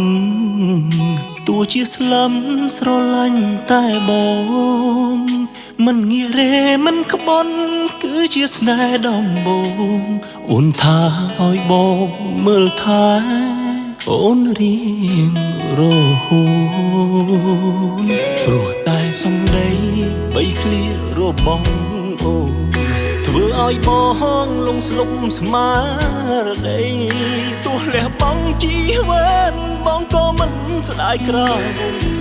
ទោះជាស្លាប់ស្រឡាញ់តែបងមិនងាករេមិនក្បន់គឺជាស្នេហ៍ដំបូងអូនថាឲ្យបងមើលថាអូនរៀងរហូតព្រោះតែសំដីបីឃ្លារបស់អូនធ្វើឲ្យបងលងស្លុបស្មារតីទោះលះបង់ជីវិតបងក៏មិនស្ដាយក្រោយ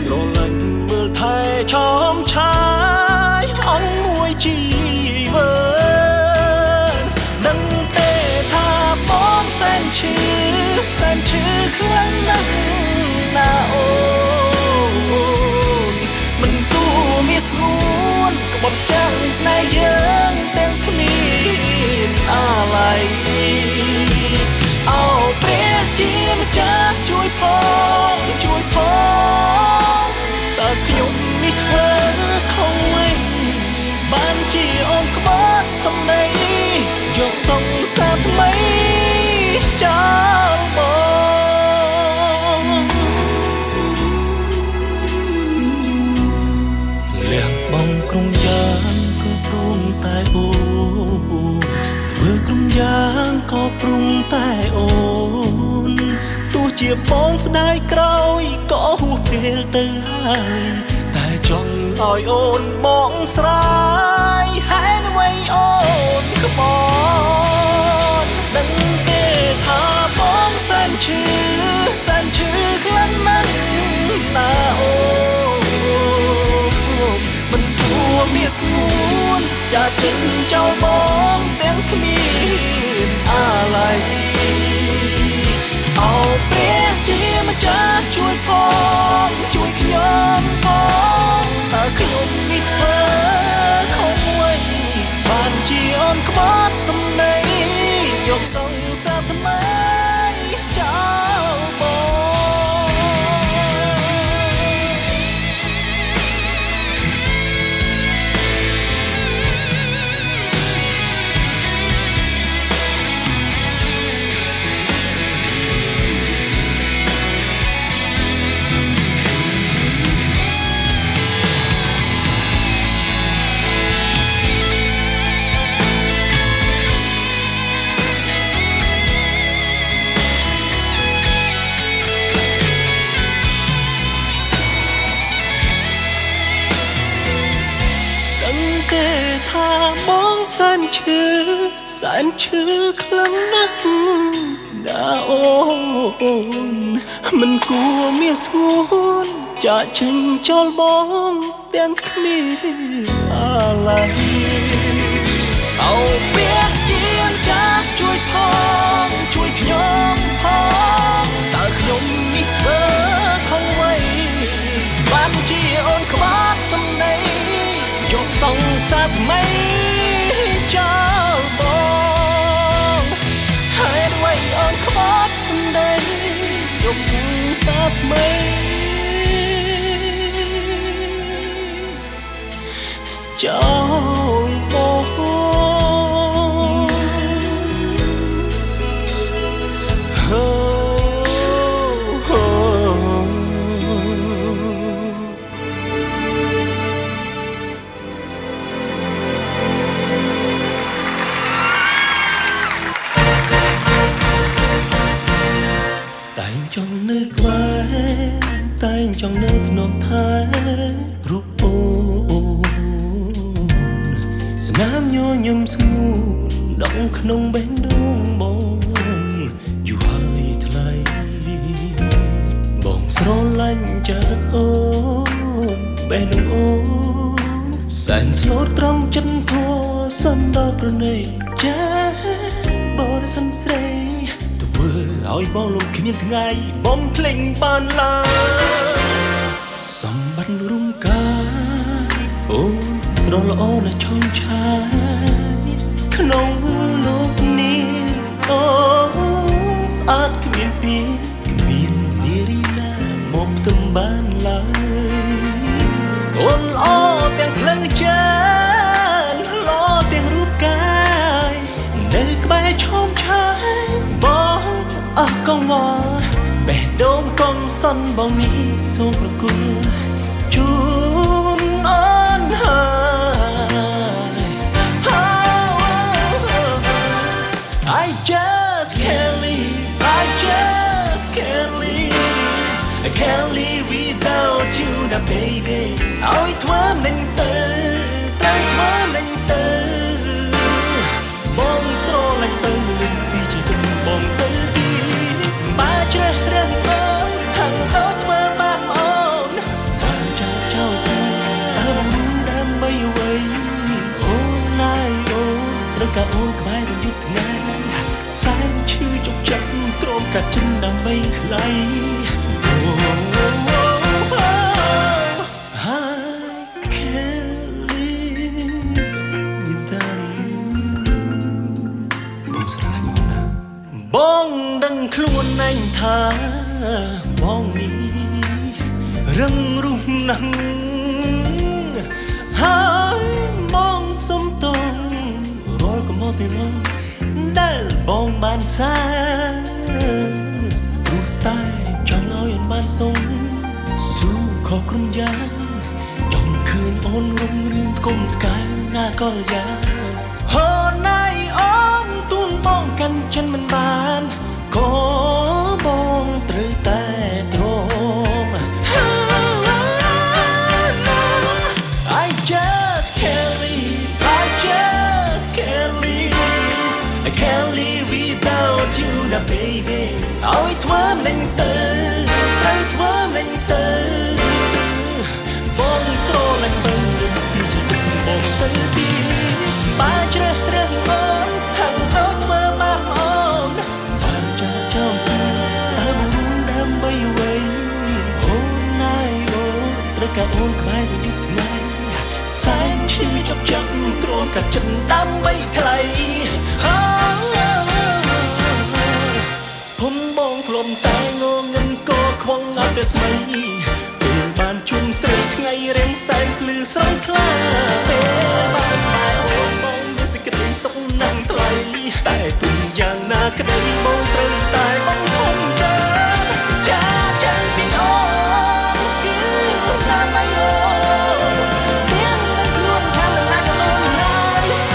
ស្រឡាញ់មើលថែឆោមឆាយអង្គមួយជីវិតដឹងទេថាបងសែនឈឺខ្លាំងណាស់ណាអូនមិនគួរមានស្ងួនក្បត់ចាំងស្នេហ៍យើងទាំងគ្នាអាឡ័យអោព្រះជាម្ចាស់ជួយផងតើខ្ញុំនេះធ្វើខុសវិញបានជាអូនក្បត់សំដីយកសង្សារថ្មីចោលបងលះបង់ក្រុមយ៉ាងក៏ព្រមតែអូធ្វើក្រុមយ៉ាងក៏ព្រមតែអូនទោះជាបងស្ដាយក្រោយក៏ហួសពេលទៅហើយតែចង់ឲ្យអូនបងស្រាយហេតុអ្វីអូនក្បត់ដឹងទេថាបងសែនឈឺខ្លាំងណាស់ណាអូមិនគួរមានស្ងួនចាចិនចោលបងទាំងគ្មានអាឡ័យអោព្រះជាម្ចាស់ជួយផងជួយខ្ញុំផងតើខ្ញុំនេះធ្វើខុសមួយបានជាអូនក្បត់សំដីយកសង្សារថ្មីចោលបង ហ ថាបងសែនឈឺខ្លាំងណាស់ណាអូនមិនគួរមានស្ងួនចាក់ចេញចោលបងទាំងគ្មានអាឡ័យអូពាក្យជាចាស់ជួយផងជួយខ្ញុំផងតើខ្ញុំនេះធ្វើខុសអ្វីបានជាអូនខ្វាត់សំដីយកសង្សារថ្មីចោលបងហើយអ្វីអូនខ្វាត់សំដីយកសង្សារថ្មីចោលបងចង់នៅក្បែរតែងចង់នៅធ្នមថែរូបអូនស្នាមញញឹមស្ងួនដងក្នុងបេះដូងបងយូរហើយថ្លៃបងស្រឡាញ់ចិត្តអូនបេះដូងអូនសែនស្លូតត្រង់ចិត្តធัวសន្តាប្រណីចាបរិសុទ្ធស្រីធ្វើឲ្យបងលំគ្មានថ្ងៃបំភ្លេចបានឡើយសម្បត្តិរុំកាយអូនស្រស់ល្អណាស់ឆោមឆាយក្នុងលោកនេះអូស្អាតគ្មានពីគ្មាននារីណាមកផ្ទឹមបានឡើយអូនល្អទាំងផ្លូវចិត្តល្អទាំងរូបកាយនៅក្បែរឆោមឆាយបងអស់កង្វល់បេះដូងកុំសន់បងនេះសូមប្រគល់ជូនអូនហើយ I just can't leave I can't live without you now baby ឲ្យធ្វើមិនទៅត្រូវធ្វើមិនទៅបងស្រឡាញ់ទៅលើពីជីវិតបងទៅទីបើជ្រើសរើសអូនហាំទៅធ្វើបានអូនបើចាចោលស្នេហ៍តើបងដើម្បីអ្វីអូនណាយអូនត្រូវការអូនក្បែររយប់ថ្ងៃសែនឈឺចុកចិត្តទ្រាំកាត់ចិនដើម្បីថ្លៃបងដឹងខ្លួនឯងថាបងនេះរឹងរូសណាស់ហើយបងសុំទោសរាល់កំហុសទាំងអស់ដែលបងបានសារព្រោះតែចង់ឲ្យអូនបានសុំស៊ូខុសក្រុមយ៉ាងចង់ឃើញអូនរុងរឿងគុំថ្កែណាក៏យ៉ាងអូនណាយអូនទួងបងកាន់ចិនមិនបានក៏បងត្រូវតែទ្រាំ I just can't leave I can't live without you now baby ឲ្យធ្វើមិនទៅត្រូវធ្វើមិនទៅបងស្រឡាញ់ទៅពីជីវិតបងទៅទីបើជ្រើសរើសអូនហាំទៅធ្វើបានអូនបើចាចោលស្នេហ៍តើបងដើម្បីអ្វីអូនណាយអូនត្រូវការអូនក្បែររយប់ថ្ងៃសែនឈឺចុកចិត្តទ្រាំកាត់ចិត្តដើម្បីថ្លៃខ្ញុំបងធ្លុំតែងងឹងក៏ខ្វងអត់រស្មីពេលបានជុំស្រីថ្ងៃរៀងសែនភ្លឺស្រស់ថ្លាពេលបានតែអូនបងមានសេចក្តីសុខណាស់ថ្លៃតែទុំយ៉ាងណាក្តីបងត្រូវតែបងធំទៅចាចាពីអូនគឺដើម្បីអូនមាននឹងខ្លួនខាងណាក៏អូនណាយ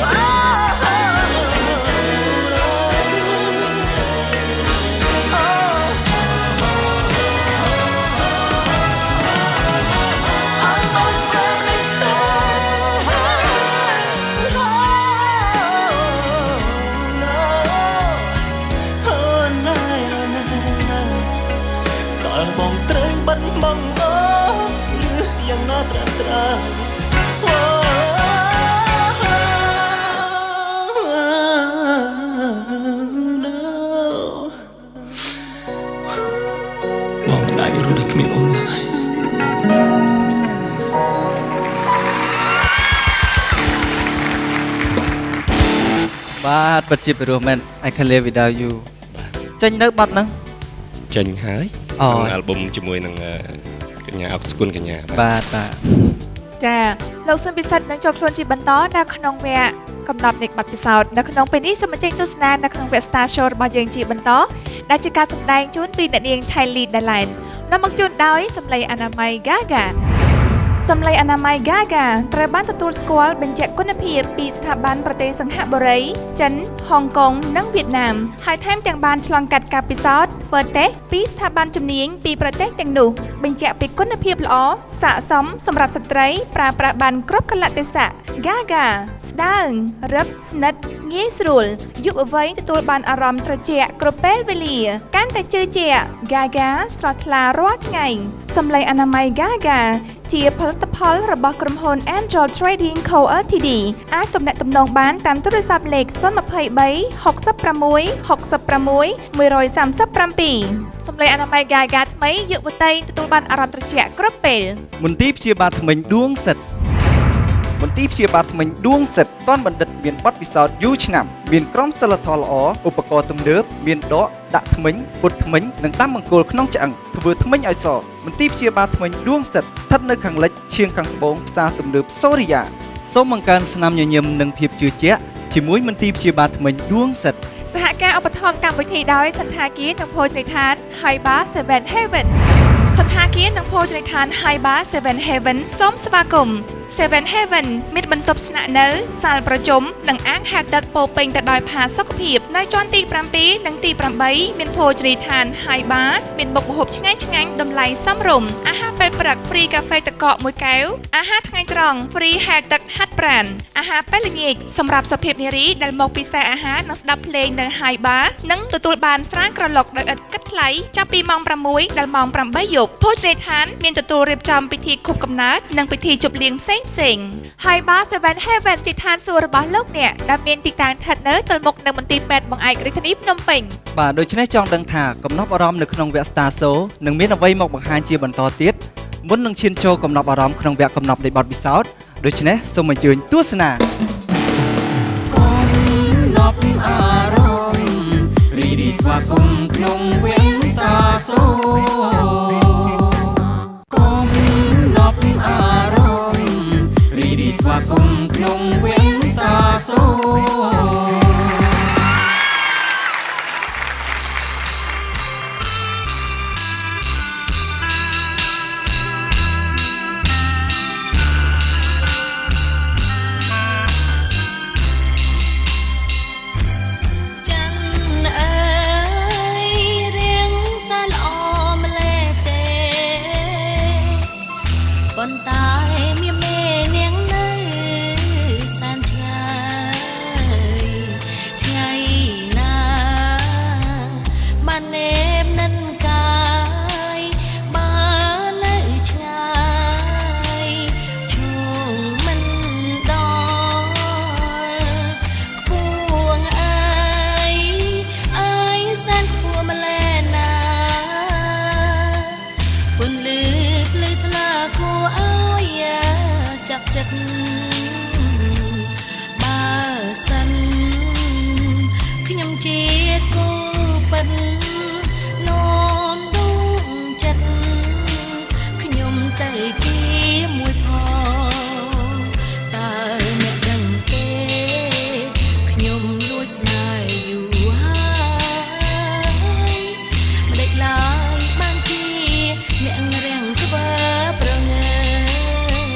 I បាទពិតជាពិរោះមែន I can live without you ចេញនៅបាត់ហ្នឹង ចេញហើយ អូ ក្នុងអាល់ប៊ុមជាមួយនឹងកញ្ញាអុកស្គុណកញ្ញា បាទ ចាលោកសុនពិសិដ្ឋនឹងចូលខ្លួនជាបន្តនៅក្នុងវគ្គកំណត់នៃបទពិសោធន៍នៅក្នុងពេលនេះសូមអញ្ជើញទស្សនានៅក្នុងវគ្គ Star Show របស់យើងជាបន្តដែលជាការសម្ដែងជូនពីអ្នកនាង Chaili Dalan នាំមកជូនដោយសម្លេងអនាម័យ Gaga សម្លេងអនាម័យ Gaga ត្រូវបានទទួលស្គាល់បញ្ជាក់គុណភាពពីស្ថាប័នប្រទេសសង្ហបុរី ចិន ហុងកុង និងវៀតណាមហើយថែមទាំងបានឆ្លងកាត់ការពិសោធន៍ធ្វើតេស្តពីស្ថាប័នជំនាញពីប្រទេសទាំងនោះបញ្ជាក់ពីគុណភាពល្អស័ក្តិសមសម្រាប់ស្ត្រីប្រើប្រាស់បានគ្រប់កលៈទេសៈ Gaga ស្ដើងរឹបស្និទ្ធងាយស្រួលយុវវ័យទទួលបានអារម្មណ៍ត្រជាក់គ្រប់ពេលវេលាកាន់តែជឿជាក់ Gaga ស្រស់ថ្លារាល់ថ្ងៃសម្លេងអនាម័យ Gaga ជាផលិតផលរបស់ក្រុមហ៊ុន Angel Trading Co Ltd អាចទំនាក់ទំនងបានតាមទូរស័ព្ទលេខ023 66 66 137សម្លេងអនាម័យ Gaga ថ្មីយុវតីទទួលបានអារម្មណ៍ត្រជាក់គ្រប់ពេល មន្ទីរព្យាបាលធ្មេញដួងសិទ្ធមន្ទីរព្យាបាលធ្មេញដួងសិទ្ធទាន់បណ្ឌិតមានបទពិសោធន៍យូរឆ្នាំមានក្រុមសីលធម៌ល្អឧបករណ៍ទំនើបមានដកដាក់ធ្មេញពុតធ្មេញនិងតាមបង្គោលក្នុងឆ្អឹងធ្វើធ្មេញឲ្យសមន្ទីរព្យាបាលធ្មេញដួងសិទ្ធស្ថិតនៅខាងលិចឈៀងខាងត្បូងផ្សារទំនើបសូរិយាសូមបង្កើនស្នាមញញឹមនិងភាពជឿជាក់ជាមួយមន្ទីរព្យាបាលធ្មេញដួងសិទ្ធសហការឧបត្ថម្ភកម្មវិធីដោយសន្តាគារនិងភោជនីយដ្ឋាន Hyba 7 Heaven សន្តាគារនិងភោជនីយដ្ឋាន Hyba 7 Heaven សូមស្វាគមន៍ 7 Heaven មានបន្ទប់ស្នាក់នៅសាលប្រជុំនិងអាងហែលទឹកពោពេញទៅដោយផាសុកភាពនៅជាន់ទី7និងទី8មានភោជនីយដ្ឋាន Hyba មានមុខម្ហូបឆ្ងាញ់ៗតម្លៃសមរម្យអាហារពេលព្រឹក free កាហ្វេទឹកកក1កែវអាហារថ្ងៃត្រង់ free ហែលទឹកហាត់ប្រាណអាហារពេលល្ងាចសម្រាប់សុភាពនារីដែលមកពិសាអាហារនិងស្ដាប់ភ្លេងនៅ Hyba និងទទួលបានស្រាក្រឡុកដោយឥតគិតថ្លៃចាប់ពីម៉ោង6ដល់ម៉ោង8យប់ភោជនីយដ្ឋានមានទទួលរៀបចំពិធីខួបកំណើតនិងពិធីជប់លៀងផ្សេងHyba 7 Heaven ជាឋានសួគ៌របស់លោកអ្នកដែលមានទីតាំងស្ថិតនៅទល់មុខនៅមន្ទីរពេទ្យបង្អែករាជធានីភ្នំពេញបាទដូច្នេះចង់ដឹងថាកំណប់អារម្មណ៍នៅក្នុងវគ្គ Star Show នឹងមានអ្វីមកបង្ហាញជាបន្តទៀតមុននឹងឈានចូលកំណប់អារម្មណ៍ក្នុងវគ្គកំណប់នៃបទពិសោធន៍ដូច្នេះសូមអញ្ជើញទស្សនាកំណប់អារម្មណ៍រីរីស្វាគមន៍ក្នុងវគ្គ Star Show កំណប់អារម្មណ៍រីរីស្វាគមន៍ក្នុងវគ្គ Star Show Hãy subscribe cho kênh Ghiền Mì Gõ để không bỏ lỡ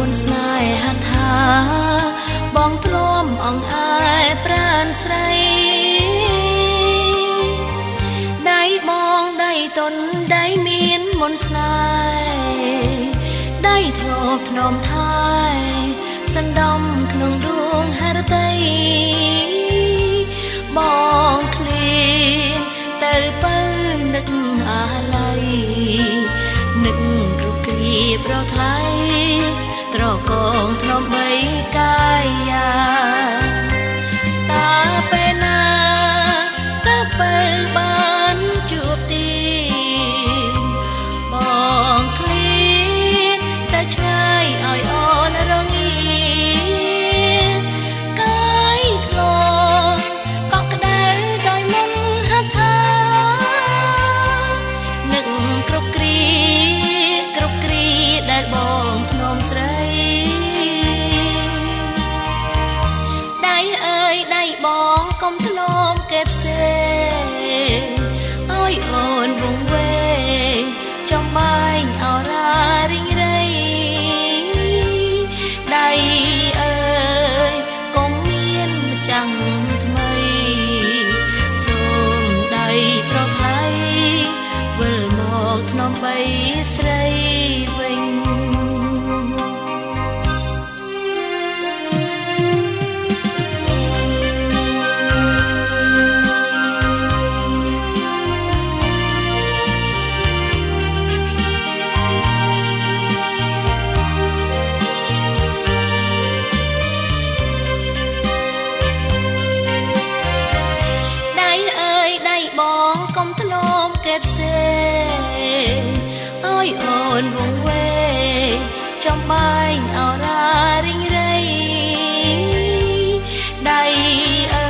នស្នេហាថាបងធ្លាប់អង្អែប្រានស្រីដៃបងដៃតុនដៃមានមន្តស្នេហ៍ដៃធ្លាប់ធ្នមថែសណ្ដំក្នុងដួងហរតីបងឃ្លៀងទៅបើនឹកអាឡ័យនឹកគ្រប់គ្រាប្រថ្លៃត្រកងធ្នមបីកាយាតាពេលណាទៅបើបានជួបទីបងឃ្លៀងទៅឆ្ងាយឲ្យអូនរងាកាយធ្លងកក់ក្ដៅដោយមុនហត្ថានឹកគ្រប់គ្រាដែលបងធ្នមស្រីដៃអើយដៃបងកុំធ្នមគេផ្សេងឲ្យអូនវង្វេងចំបាញ់អរ៉ារីងរៃដៃអើយកុំមានម្ចាំងថ្មីសូមដៃប្រថ្លៃវិលមកធ្នមបីស្រីវិញ បងកុំធ្នមគេផ្សេងឲ្យអូនវង្វេងចំបាញ់អរ៉ារីងរៃដៃអើ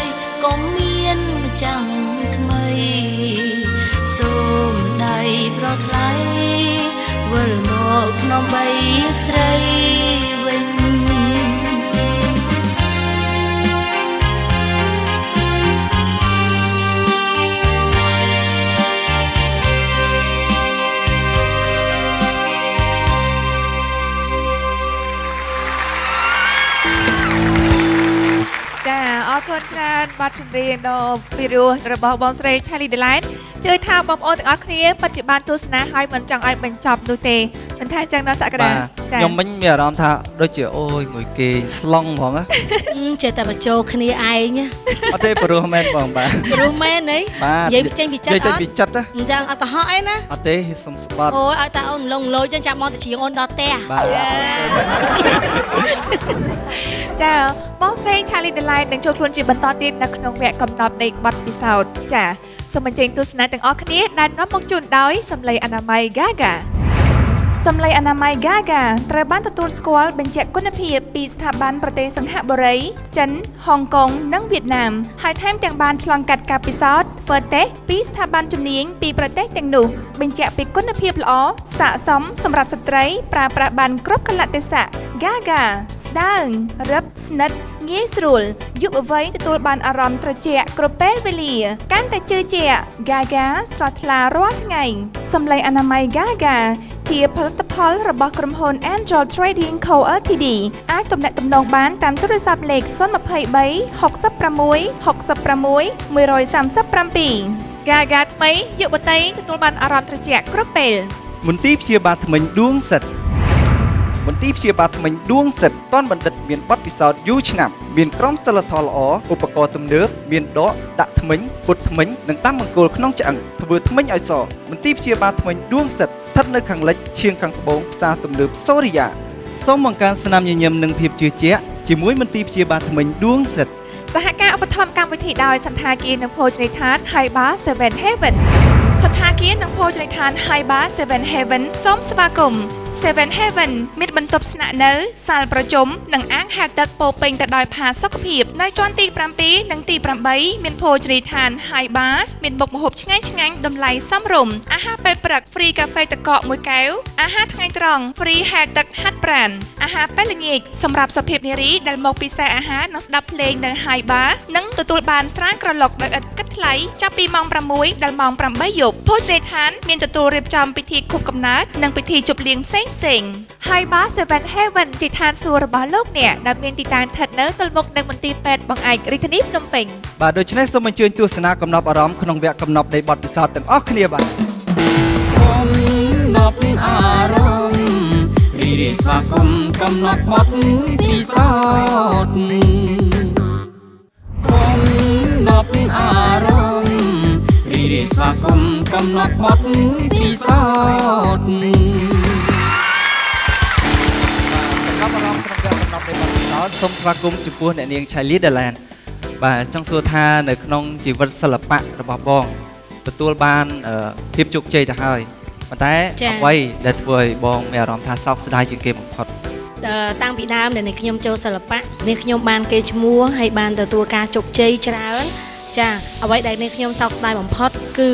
យកុំមានម្ចាំងថ្មីសូមដៃប្រថ្លៃវិលមកធ្នមបីស្រីវិញ អរគុណច្រើនបទចម្រៀងដ៏ពិរោះរបស់បងស្រី Charlie Delight ជឿថាបងប្អូនទាំងអស់គ្នាពិតជាបានទស្សនាហើយមិនចង់ឲ្យបញ្ចប់នោះទេមិនថាចឹងដល់សក្តាខ្ញុំវិញមានអារម្មណ៍ថាដូចជាអូយងុយគេស្លងហ្មងណាចេះតែបញ្ចូលគ្នាឯងអត់ទេព្រោះមែនបងបាទព្រោះមែនហីនិយាយចេញពីចិត្តអត់អញ្ចឹងអត់កុហកអីណាអត់ទេសុំស្បត់អូយឲ្យតាអូនលងលោចឹងចាំមកទៅជ្រៀងអូនដល់ផ្ទះបាទចាបងស្រី Charlie Delight នឹងចូលខ្លួនជាបន្តទៀតនៅក្នុងវគ្គកំណត់នៃបទពិសោធន៍ចាសូមអញ្ជើញទស្សនាទាំងអស់គ្នាដែលនាំមកជូនដោយសម្លេងអនាម័យ Gaga សម្លេងអនាម័យ Gaga ត្រូវបានទទួលស្គាល់បញ្ជាក់គុណភាពពីស្ថាប័នប្រទេសសិង្ហបុរីចិនហុងកុងនិងវៀតណាមហើយថែមទាំងបានឆ្លងកាត់ការពិសោធន៍ធ្វើតេស្តពីស្ថាប័នជំនាញពីប្រទេសទាំងនោះបញ្ជាក់ពីគុណភាពល្អស័ក្តិសមសម្រាប់ស្ត្រីប្រើប្រាស់បានគ្រប់កលៈទេសៈ Gaga ស្ដើងរឹបស្និទ្ធងាយស្រួលយុវវ័យទទួលបានអារម្មណ៍ត្រជាក់គ្រប់ពេលវេលាកាន់តែជឿជាក់ Gaga ស្រស់ថ្លារាល់ថ្ងៃសម្លេងអនាម័យ Gaga ជាផលិតផលរបស់ក្រុមហ៊ុន Angel Trading Co Ltd អាចទំនាក់ទំនងបានតាមទូរស័ព្ទលេខ023 66 66 137 Gaga ថ្មីយុវតីទទួលបានអារម្មណ៍ត្រជាក់គ្រប់ពេលមន្ទីរព្យាបាលធ្មេញដួងសិតមន្ទីរព្យាបាលធ្មេញដួងសិតតនបណ្ឌិតមានបទពិសោធន៍យូរឆ្នាំមានក្រុមសីលធម៌ល្អឧបករណ៍ទំនើបមានដកដាក់ធ្មេញពុតធ្មេញនិងដាំបង្គោលក្នុងឆ្អឹងធ្វើធ្មេញឲ្យសមន្ទីរព្យាបាលធ្មេញដួងសិតស្ថិតនៅខាងលិចឈៀងខាងត្បូងផ្សារទំនើបសូរិយាសូមបង្កើនស្នាមញញឹមនិងភាពជឿជាក់ជាមួយមន្ទីរព្យាបាលធ្មេញដួងសិតសហការឧបត្ថម្ភកម្មវិធីដោយសន្តាគារនិងភោជនីយដ្ឋាន Hyba 7 Heaven សន្តាគារនិងភោជនីយដ្ឋាន Hyba 7 Heaven សូមស្វាគមន៍ 7 Heaven មានបន្ទប់ស្នាក់នៅសាលប្រជុំនិងអាងហែលទឹកពោពេញទៅដោយផាសុកភាពនៅជាន់ទី7និងទី8មានភោជនីយដ្ឋាន Hyba មានមុខម្ហូបឆ្ងាញ់តម្លៃសមរម្យអាហារពេលព្រឹក free កាហ្វេទឹកកក1កែវអាហារថ្ងៃត្រង់ free ហែលទឹកហាត់ប្រាណអាហារពេលល្ងាចសម្រាប់សុភាពនារីដែលមកពិសាអាហារនិងស្ដាប់ភ្លេងនៅ Hyba និងទទួលបានស្រាក្រឡុកដោយឥតគិតថ្លៃចាប់ពីម៉ោង6ដល់ម៉ោង8យប់ភោជនីយដ្ឋានមានទទួលរៀបចំពិធីខួបកំណើតនិងពិធីជប់លៀងផ្សេង Hai bá Seven Heaven ជាឋានសួគ៌របស់លោកអ្នកដែលមានទីតាំងស្ថិតនៅទល់មុខនឹងមន្ទីរពេទ្យបង្អែករាជធានីភ្នំពេញ បាទដូច្នេះសូមអញ្ជើញទស្សនាកំណប់អារម្មណ៍ក្នុងវគ្គកំណប់នៃបទពិសោធន៍ទាំងអស់គ្នាបាទ កំណប់អារម្មណ៍រីរីស្វាគមន៍កំណត់បទពិសោធន៍កំណប់អារម្មណ៍រីរីស្វាគមន៍កំណត់បទពិសោធន៍ សូមស្វាគមន៍ចំពោះអ្នកនាងឆៃលីដាឡែនបាទចង់សួរថានៅក្នុងជីវិតសិល្បៈរបស់បងទទួលបានភាពជោគជ័យទៅហើយប៉ុន្តែអ្វីដែលធ្វើឲ្យបងមានអារម្មណ៍ថាសោកស្ដាយជាងគេបំផុត តាំងពីដើមដែលខ្ញុំចូលសិល្បៈនេះខ្ញុំបានគេឈ្មោះហើយបានទទួលការជោគជ័យច្រើនចាអ្វីដែលនេះខ្ញុំសោកស្ដាយបំផុតគឺ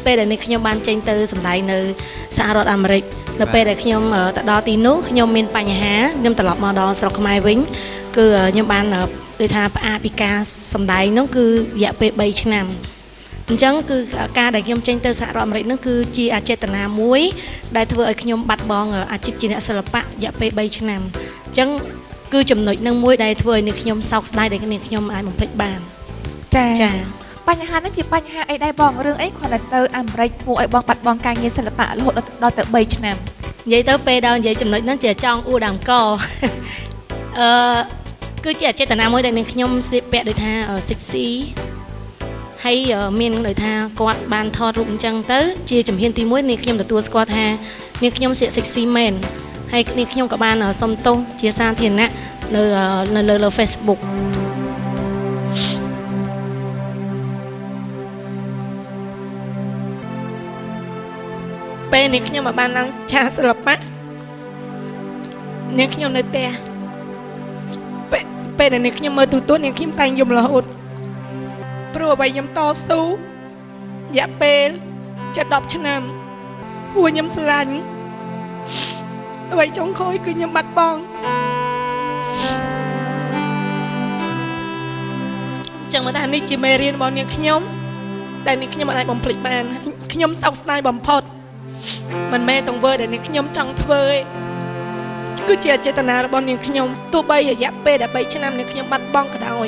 ពេលដែលនេះខ្ញុំបានចេញទៅសម្ដែងនៅសហរដ្ឋអាមេរិក នៅពេលដែលខ្ញុំទៅដល់ទីនោះខ្ញុំមានបញ្ហាខ្ញុំត្រឡប់មកដល់ស្រុកខ្មែរវិញគឺខ្ញុំបានគេថាផ្អាកពីការសម្ដែងនោះគឺរយៈពេល3ឆ្នាំអញ្ចឹងគឺការដែលខ្ញុំចេញទៅសហរដ្ឋអាមេរិកនោះគឺជាអចេតនាមួយដែលធ្វើឲ្យខ្ញុំបាត់បង់អាជីពជាអ្នកសិល្បៈរយៈពេល3ឆ្នាំអញ្ចឹងគឺចំណុចនឹងមួយដែលធ្វើឲ្យខ្ញុំសោកស្ដាយដែលខ្ញុំអាចបំភ្លេចបានចា បញ្ហានេះជាបញ្ហាអីដែរបងរឿងអីគ្រាន់តែទៅអាមេរិកពួកឲ្យបងបាត់បង់ការងារសិល្បៈរហូតដល់ទៅ3ឆ្នាំ និយាយទៅពេលដល់និយាយចំណុចហ្នឹងជាចង់អួតដើមកគឺជាអចេតនាមួយដែលខ្ញុំស្លៀកពាក់ដូចថា sexy ហើយមានដូចថាគាត់បានថតរូបអញ្ចឹងទៅជាជំហានទី1នេះខ្ញុំទទួលស្គាល់ថានេះខ្ញុំស្លៀក sexy មែនហើយនេះខ្ញុំក៏បានសុំទោសជាសាធារណៈនៅលើ Facebook ពេលនេះខ្ញុំបានឡើងឆាកសិល្បៈនេះខ្ញុំនៅផ្ទះពេលដែលនេះខ្ញុំមើលទូទួលនេះខ្ញុំតែងយំរហូតព្រោះអ្វីខ្ញុំតស៊ូរយៈពេល10ឆ្នាំពួកខ្ញុំស្រឡាញ់អ្វីចុងក្រោយគឺខ្ញុំបាត់បង់ចឹងមកថានេះជាមេរៀនរបស់នាងខ្ញុំតែនេះខ្ញុំអាចបំភ្លេចបានខ្ញុំសោកស្ដាយបំផុត មិនមែនទង្វើដែលនាងខ្ញុំចង់ធ្វើទេគឺជាចេតនារបស់នាងខ្ញុំទោះបីរយៈពេលដែល3ឆ្នាំនាងខ្ញុំបាត់បង់ក៏ដោយ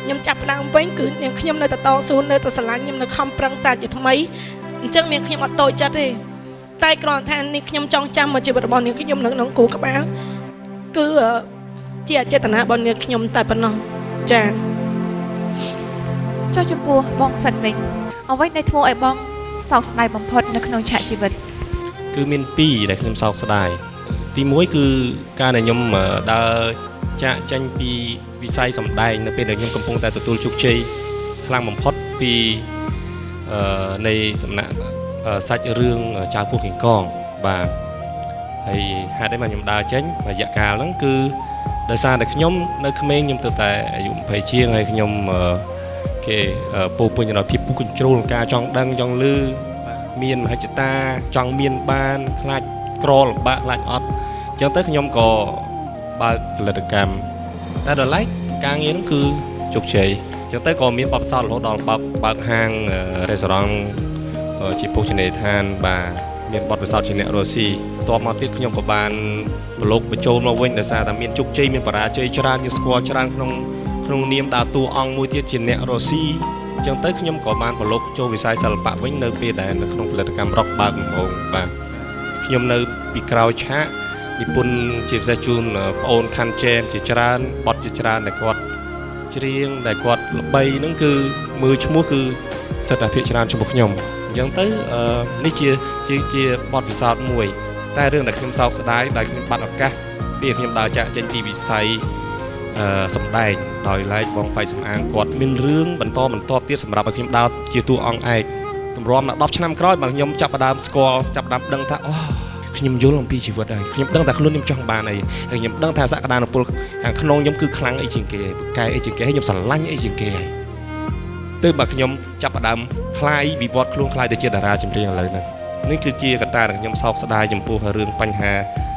ខ្ញុំចាប់ផ្ដើមវិញគឺនាងខ្ញុំនៅតែតស៊ូនៅតែស្រឡាញ់ខ្ញុំនៅខំប្រឹងសាជាថ្មីអញ្ចឹងនាងខ្ញុំអត់តូចចិត្តទេតែគ្រាន់តែនាងខ្ញុំចង់ចាំមកជីវិតរបស់នាងខ្ញុំនៅក្នុងគូក្បាលគឺជាចេតនារបស់នាងខ្ញុំតែប៉ុណ្ណោះចា៎ចុះចំពោះបងសិនវិញអ្វីដែលធ្វើឲ្យបង សោកស្ដាយបំផុតនៅក្នុងឆាកជីវិត គឺមាន2ដែលខ្ញុំសោកស្ដាយទី1គឺការដែលខ្ញុំដើរចាក់ចេញពីវិស័យសម្ដែងនៅពេលដែលខ្ញុំកំពុងតែទទួលជោគជ័យខ្លាំងបំផុតពីនៃសំណាក់សាច់រឿងចៅពស់កេងកងបាទហើយហេតុអីមកខ្ញុំដើរចេញរយៈកាលហ្នឹងគឺដោយសារតែខ្ញុំនៅក្មេងខ្ញុំទៅតែអាយុ20ជាងហើយខ្ញុំ គេពោពេញដោយភាពពុះកញ្ជ្រោលការចង់ដឹងចង់លឺមានមហិច្ឆតាចង់មានបានខ្លាចក្រលំបាកខ្លាចអត់អញ្ចឹងទៅខ្ញុំក៏បើកផលិតកម្មតែដល់ឡែកការងារនោះគឺជោគជ័យអញ្ចឹងទៅក៏មានបបផ្សោតរហូតដល់បើកហាងរេស្តូរ៉ង់ជាភោជនីយដ្ឋានបាទមានបទពិសោធន៍ជាអ្នករស់ស៊ីតបមកទៀតខ្ញុំក៏បានប្រឡូកបញ្ចូលមកវិញដោយសារតែមានជោគជ័យមានបរាជ័យច្រើនយើងស្គាល់ច្រើនក្នុងនាមដើរតួអង្គមួយទៀតជាអ្នករស់ស៊ីអញ្ចឹងទៅខ្ញុំក៏បានប្រឡូកចូលវិស័យសិល្បៈវិញនៅពេលដែលនៅក្នុងផលិតកម្មរ៉ុកបើកដំបូងបាទខ្ញុំនៅពីក្រោយឆាកនិពន្ធជាពិសេសជូនប្អូនខាន់ជេមជាច្រើនបទជាច្រើនដែលគាត់ច្រៀងដែលគាត់ល្បីហ្នឹងគឺមើលឈ្មោះគឺសិតតែភាគច្រើនចំពោះខ្ញុំអញ្ចឹងទៅនេះជាបទពិសោធន៍មួយតែរឿងដែលខ្ញុំសោកស្ដាយដែលខ្ញុំបាត់ឱកាសពេលខ្ញុំដើរចាក់ចេញពីវិស័យសម្ដែងដោយឡែកបងហ្វៃសំអាងគាត់មានរឿងបន្តទៀតសម្រាប់ឲ្យខ្ញុំដើរជាតួអង្គឯកតម្រាំដល់10ឆ្នាំក្រោយបើខ្ញុំចាប់ផ្ដើមស្គាល់ចាប់ផ្ដើមដឹងថាអូខ្ញុំយល់អំពីជីវិតហើយខ្ញុំដឹងថាខ្លួនខ្ញុំចង់បានអីហើយខ្ញុំដឹងថាសក្តានុពលខាងក្នុងខ្ញុំគឺខ្លាំងអីជាងគេពូកែអីជាងគេហើយខ្ញុំស្រឡាញ់អីជាងគេហើយទើបបើខ្ញុំចាប់ផ្ដើមខ្លាយវិវត្តខ្លួនខ្លាយទៅជាតារាចម្រៀងឥឡូវហ្នឹងនេះគឺជាកត្តាដែលខ្ញុំសោកស្ដាយចំពោះរឿងបញ្ហា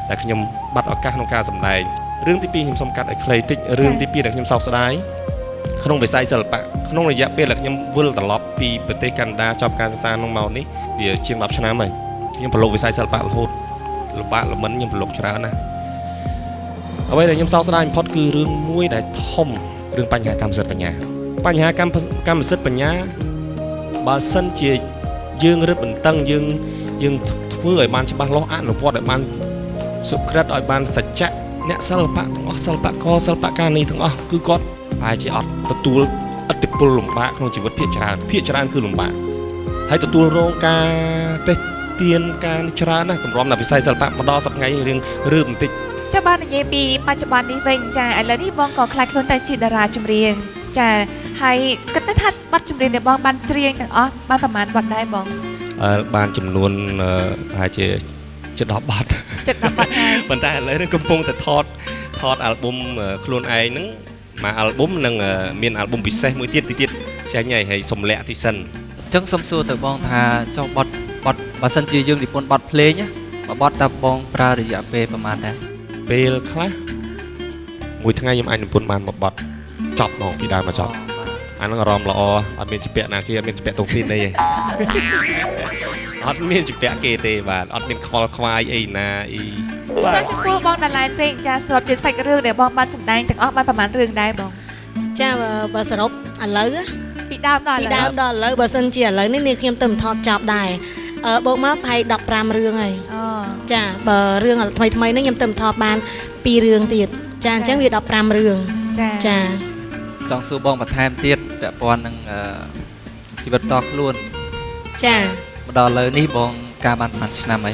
ដែលខ្ញុំបាត់ឱកាសក្នុងការសម្ដែងរឿងទី2ខ្ញុំសូមកាត់ឲ្យខ្លីតិចរឿងទី2ដែលខ្ញុំសោកស្ដាយក្នុងវិស័យសិល្បៈក្នុងរយៈពេលដែលខ្ញុំវិលត្រឡប់ពីប្រទេសកាណាដាចប់ការសិក្សាក្នុងមកនេះវាជាង10ឆ្នាំហើយខ្ញុំប្រឡូកវិស័យសិល្បៈរហូត លំបាកលមិនខ្ញុំប្រឡូកច្រើនណាអ្វីដែលខ្ញុំសោកស្ដាយបំផុតគឺរឿងមួយដែលធំរឿងបញ្ហាកម្មសិទ្ធិបញ្ញាបញ្ហាកម្មសិទ្ធិបញ្ញាបើសិនជាយើងរឹតបន្តឹងយើងធ្វើឲ្យបានច្បាស់លាស់អនុវត្តឲ្យបានសុក្រិតឲ្យបានសច្ចៈអ្នកសិល្បៈទាំងអស់សិល្បករសិល្បករនេះទាំងអស់គឺគាត់ប្រហែលជាអត់ទទួលឥទ្ធិពលលំបាកក្នុងជីវិតភាគច្រើនគឺលំបាកហើយទទួលរងការតេស្តទៀនការច្រើនណាស់តម្រាំដល់វិស័យសិល្បៈមកដល់សប្តាហ៍ថ្ងៃរឿងឬបន្តិចចាបាននិយាយពីបច្ចុប្បន្ននេះវិញចាឥឡូវនេះបងក៏ខ្លាចខ្លួនទៅជាតារាចម្រៀងចាហើយគិតថាបទចម្រៀងដែលបងបានច្រៀងទាំងអស់បានប្រមាណបទដែរបងបានចំនួនប្រហែលជាជិត10បទហើយប៉ុន្តែឥឡូវនេះកំពុងតែថតអាល់ប៊ុមខ្លួនឯងហ្នឹងមួយអាល់ប៊ុមនិងមានអាល់ប៊ុមពិសេសមួយទៀតចាញ់ហើយសំលាក់ទីសិនអញ្ចឹងសុំសួរទៅបងថាចុះបទបើសិនជាយើងនិពន្ធបទភ្លេងណាបទតើបងប្រើរយៈពេលប្រហែលដែរពេលខ្លះមួយថ្ងៃខ្ញុំអាចនិពន្ធបានមួយបទចប់ហ្មងពីដើមមកចប់អាហ្នឹងអារម្មណ៍ល្អអត់មានជាពាក់ណាគេអត់មានជាពាក់តុកទីនេះទេអត់មានជាពាក់គេទេបាទអត់មានខ្វល់ខ្វាយអីណាអីចាចំពោះបងដាឡែនពេកចាសរុបជាសាច់រឿងដែលបងបានសម្ដែងទាំងអស់បានប្រហែលរឿងដែរបងចាបើសរុបឥឡូវពីដើមដល់ឥឡូវបើសិនជាឥឡូវនេះខ្ញុំទៅថតចប់ដែរបូកមកប្រហែល15រឿងហើយចាបើរឿងថ្មីនេះខ្ញុំទៅថតបាន2រឿងទៀតចាអញ្ចឹងវា15រឿងចាចង់សួរបងបន្ថែមទៀតពាក់ព័ន្ធនឹងជីវិតតខ្លួនចាមកដល់ឥឡូវនេះបងការបានប្រហែលឆ្នាំអី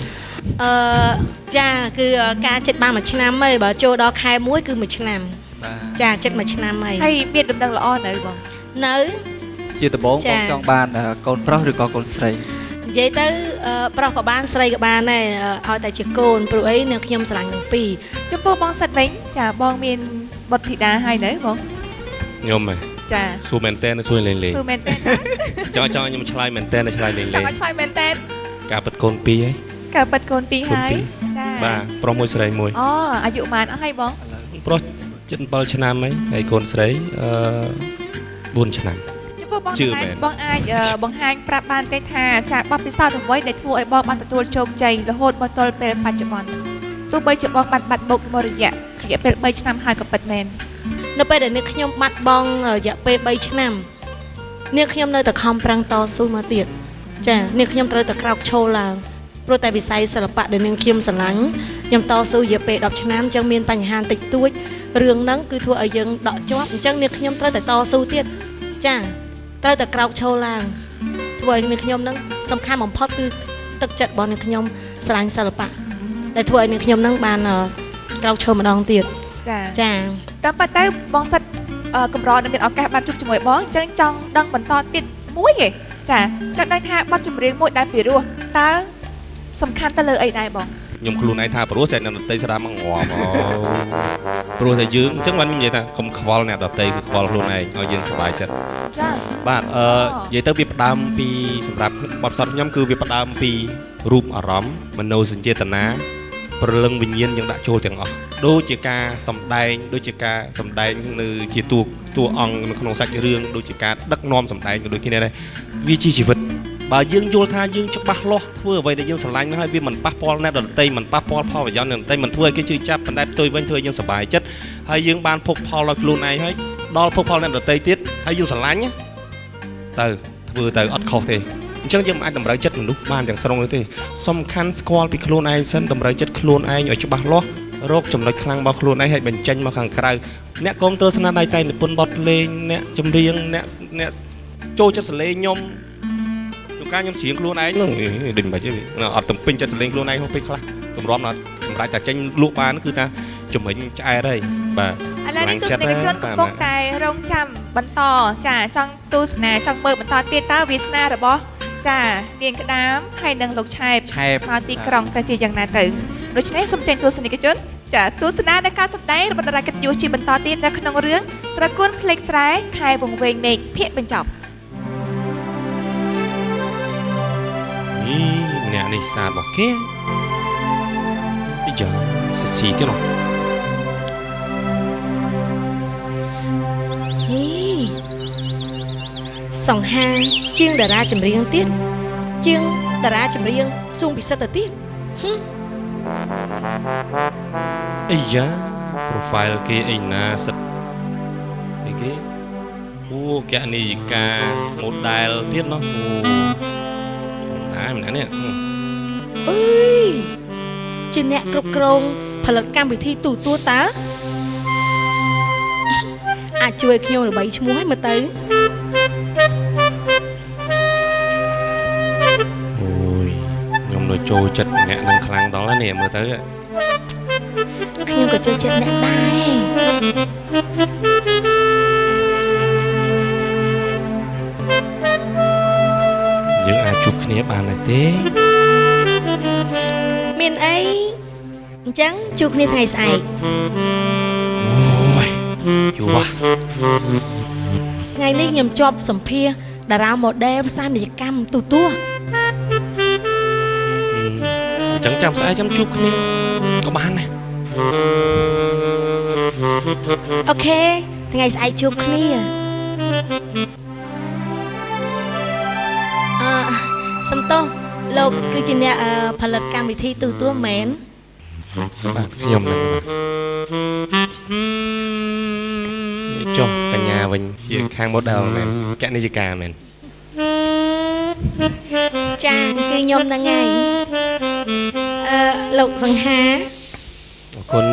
ចាគឺការចិត្តបាន1ឆ្នាំហើយបើចូលដល់ខែ1គឺ1ឆ្នាំចាចិត្ត1ឆ្នាំហើយហើយមានដំណឹងល្អនៅបងនៅជាដំបូងបងចង់បានកូនប្រុសឬក៏កូនស្រីនិយាយទៅប្រុសក៏បានស្រីក៏បានដែរឲ្យតែជាកូនព្រោះអីនឹងខ្ញុំស្រឡាញ់ទាំងពីរចំពោះបងសិតវិញចាបងមានបុត្រធីតាហើយនៅបងខ្ញុំហ៎ចាសួរមែនតើសួរលេងសួរមែនតើចង់ខ្ញុំឆ្លើយមែនតើឆ្លើយលេងចង់ឆ្លើយមែនតើការពិតកូន2ហើយការពិតកូន2ហើយចាបាទប្រុសមួយស្រីមួយអូអាយុប៉ុន្មានអស់ហើយបងប្រុស7ឆ្នាំហើយកូនស្រី4ឆ្នាំចំពោះបងអាចបង្ហាញប្រាប់បានទេថាចាបទពិសោធន៍អ្វីដែលធ្វើឲ្យបងបានទទួលជោគជ័យរហូតមកទល់ពេលបច្ចុប្បន្នទោះបីជាបងបានបាត់មុខមករយៈពេល3ឆ្នាំហើយក៏ពិតមែននៅពេលដែលអ្នកខ្ញុំបាត់បង់រយៈពេល3ឆ្នាំអ្នកខ្ញុំនៅតែខំប្រឹងតស៊ូមកទៀតចាអ្នកខ្ញុំត្រូវតែក្រោកឈរឡើងព្រោះតែវិស័យសិល្បៈដែលអ្នកខ្ញុំស្រឡាញ់ខ្ញុំតស៊ូរយៈពេល10ឆ្នាំអញ្ចឹងមានបញ្ហាតិចតួចរឿងហ្នឹងគឺធ្វើឲ្យយើងដកជាប់អញ្ចឹងអ្នកខ្ញុំត្រូវតែតស៊ូទៀតចាត្រូវតែក្រោកឈរឡើងធ្វើឲ្យអ្នកខ្ញុំហ្នឹងសំខាន់បំផុតគឺទឹកចិត្តរបស់អ្នកខ្ញុំស្រឡាញ់សិល្បៈដែលធ្វើឲ្យអ្នកខ្ញុំហ្នឹងបានក្រោកឈរម្ដងទៀតចាតាមពិតទៅបងសិតកម្រនឹងមានឱកាសបានជួបជាមួយបងអញ្ចឹងចង់ដឹងបន្តទៀតមួយឯងចាចង់ដឹងថាបទចម្រៀងមួយដែលពីរោះតើសំខាន់ទៅលើអីដែរបងខ្ញុំខ្លួនឯងថាព្រោះតែអ្នកដតីស្ដាប់មកងាប់ព្រោះតែយើងអញ្ចឹងបានខ្ញុំនិយាយថាកុំខ្វល់អ្នកដតីគឺខ្វល់ខ្លួនឯងឲ្យយើងសប្បាយចិត្តចាបាទនិយាយទៅវាផ្ដើមពីសម្រាប់បទពិសោធន៍ខ្ញុំគឺវាផ្ដើមពីរូបអារម្មណ៍មនោសញ្ចេតនាព្រលឹងវិញ្ញាណយើងដាក់ចូលទាំងអស់ដូចជាការសម្ដែងនៅជាតួអង្គនៅក្នុងសាច់រឿងដូចជាការដឹកនាំសម្ដែងដូចគ្នាដែរវាជាជីវិតបើយើងយល់ថាយើងច្បាស់លាស់ធ្វើអ្វីដែលយើងស្រឡាញ់នោះហើយវាមិនប៉ះពាល់អ្នកដទៃមិនប៉ះពាល់ផលប្រយោជន៍អ្នកដទៃមិនធ្វើឲ្យគេជឿចាប់ប៉ុន្តែផ្ទុយវិញធ្វើឲ្យយើងសប្បាយចិត្តហើយយើងបានភោគផលដល់ខ្លួនឯងហើយដល់ភោគផលអ្នកដទៃទៀតហើយយើងស្រឡាញ់ទៅធ្វើទៅអត់ខុសទេអញ្ចឹងយើងមិនអាចតម្រូវចិត្តមនុស្សបានទាំងស្រុងនោះទេសំខាន់ស្គាល់ពីខ្លួនឯងសិនតម្រូវចិត្តខ្លួនឯងឲ្យច្បាស់លាស់រកចំណុចខ្លាំងរបស់ខ្លួនឯងឲ្យបញ្ចេញមកខាងក្រៅអ្នកគ្រប់គ្រងស្នាដៃតែនិពន្ធបទលេងអ្នកចម្រៀងអ្នកចូលចិត្តសលេងខ្ញុំការខ្ញុំច្រៀងខ្លួនឯងហ្នឹងដូចមិនបាច់ទេអត់ទំពេញចិត្តសលេងខ្លួនឯងហូបពេលខ្លះទម្រាំដល់សម្រាប់តែចេញលក់បានគឺថាជំនាញឆ្អែតហើយបាទឥឡូវនេះទស្សនិកជនកំពុងតែរងចាំបន្តចាចង់ទស្សនាចង់មើលបន្តទៀតតើវាសនារបស់ចានាងក្តាមហើយនិងលោកឆែបមកទីក្រុងទៅជាយ៉ាងណាទៅដូច្នេះសូមចេញទស្សនិកជនចាទស្សនាដល់ការសម្ដែងរបស់តារាកិត្តិយសជាបន្តទៀតនៅក្នុងរឿងត្រកួនភ្លេចស្រែខែវង្វេងមេឃភាគបញ្ចប់ម្នាក់នេះសាររបស់គេយ៉ាស៊ីទៀតនោះសង្ហាជាងតារាចម្រៀងទៀតជាងតារាចម្រៀងសួងពិសិដ្ឋទៅទៀត អីយ៉ា profile គេអីណាសិតអីគេអូកណីយិកា model ទៀតណោះអូណានេះ អើយជាអ្នកគ្រប់គ្រងផលិតកម្មវិធីទូទួលតើអាចជួយខ្ញុំល្បីឈ្មោះឲ្យមើលទៅអូយខ្ញុំនៅចូលចិត្តអ្នកនឹងខ្លាំងដល់នេះមើលទៅខ្ញុំក៏ចូលចិត្តអ្នកដែរយើងអាចជួបគ្នាបានហើយទេមានអីអញ្ចឹងជួបគ្នាថ្ងៃស្អែកអូយយូរថ្ងៃនេះខ្ញុំជាប់សម្ភារតារា model ផ្សាយនីយកម្មទូទួលអញ្ចឹងចាំស្អែកចាំជួបគ្នាក៏បានដែរអូខេថ្ងៃស្អែកជួបគ្នាសំទោសលោកគឺជាអ្នកផលិតកម្មវិធីទូទួលមែនបាទខ្ញុំនឹងចុះកញ្ញាវិញជាខាង model មែនកណិយិកាមែនចាគឺខ្ញុំហ្នឹងហើយលោកសង្ហាអរគុណ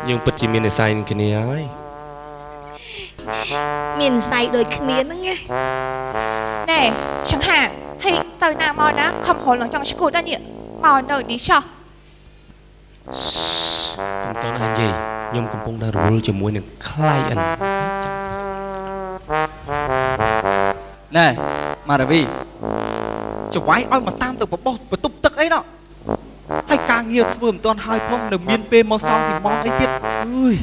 យើងពិតជាមាននិស្ស័យនឹងគ្នាហើយមាននិស្ស័យដូចគ្នាហ្នឹងណាណែសង្ហាហើយទៅណាមកណាខំហល់ឡើងចង់ឈួតដែរនេះមកទៅនេះចោះកុំតន់អាចនិយាយខ្ញុំកំពុងតែរវល់ជាមួយនឹង client ណែម៉ារាវីចង្វាយឲ្យមកតាមទៅបបោះបន្ទប់ទឹកអីណោះហើយការងារធ្វើមិនទាន់ហើយផងនៅមានពេលមកសងទីម៉ងអីទៀតអើយ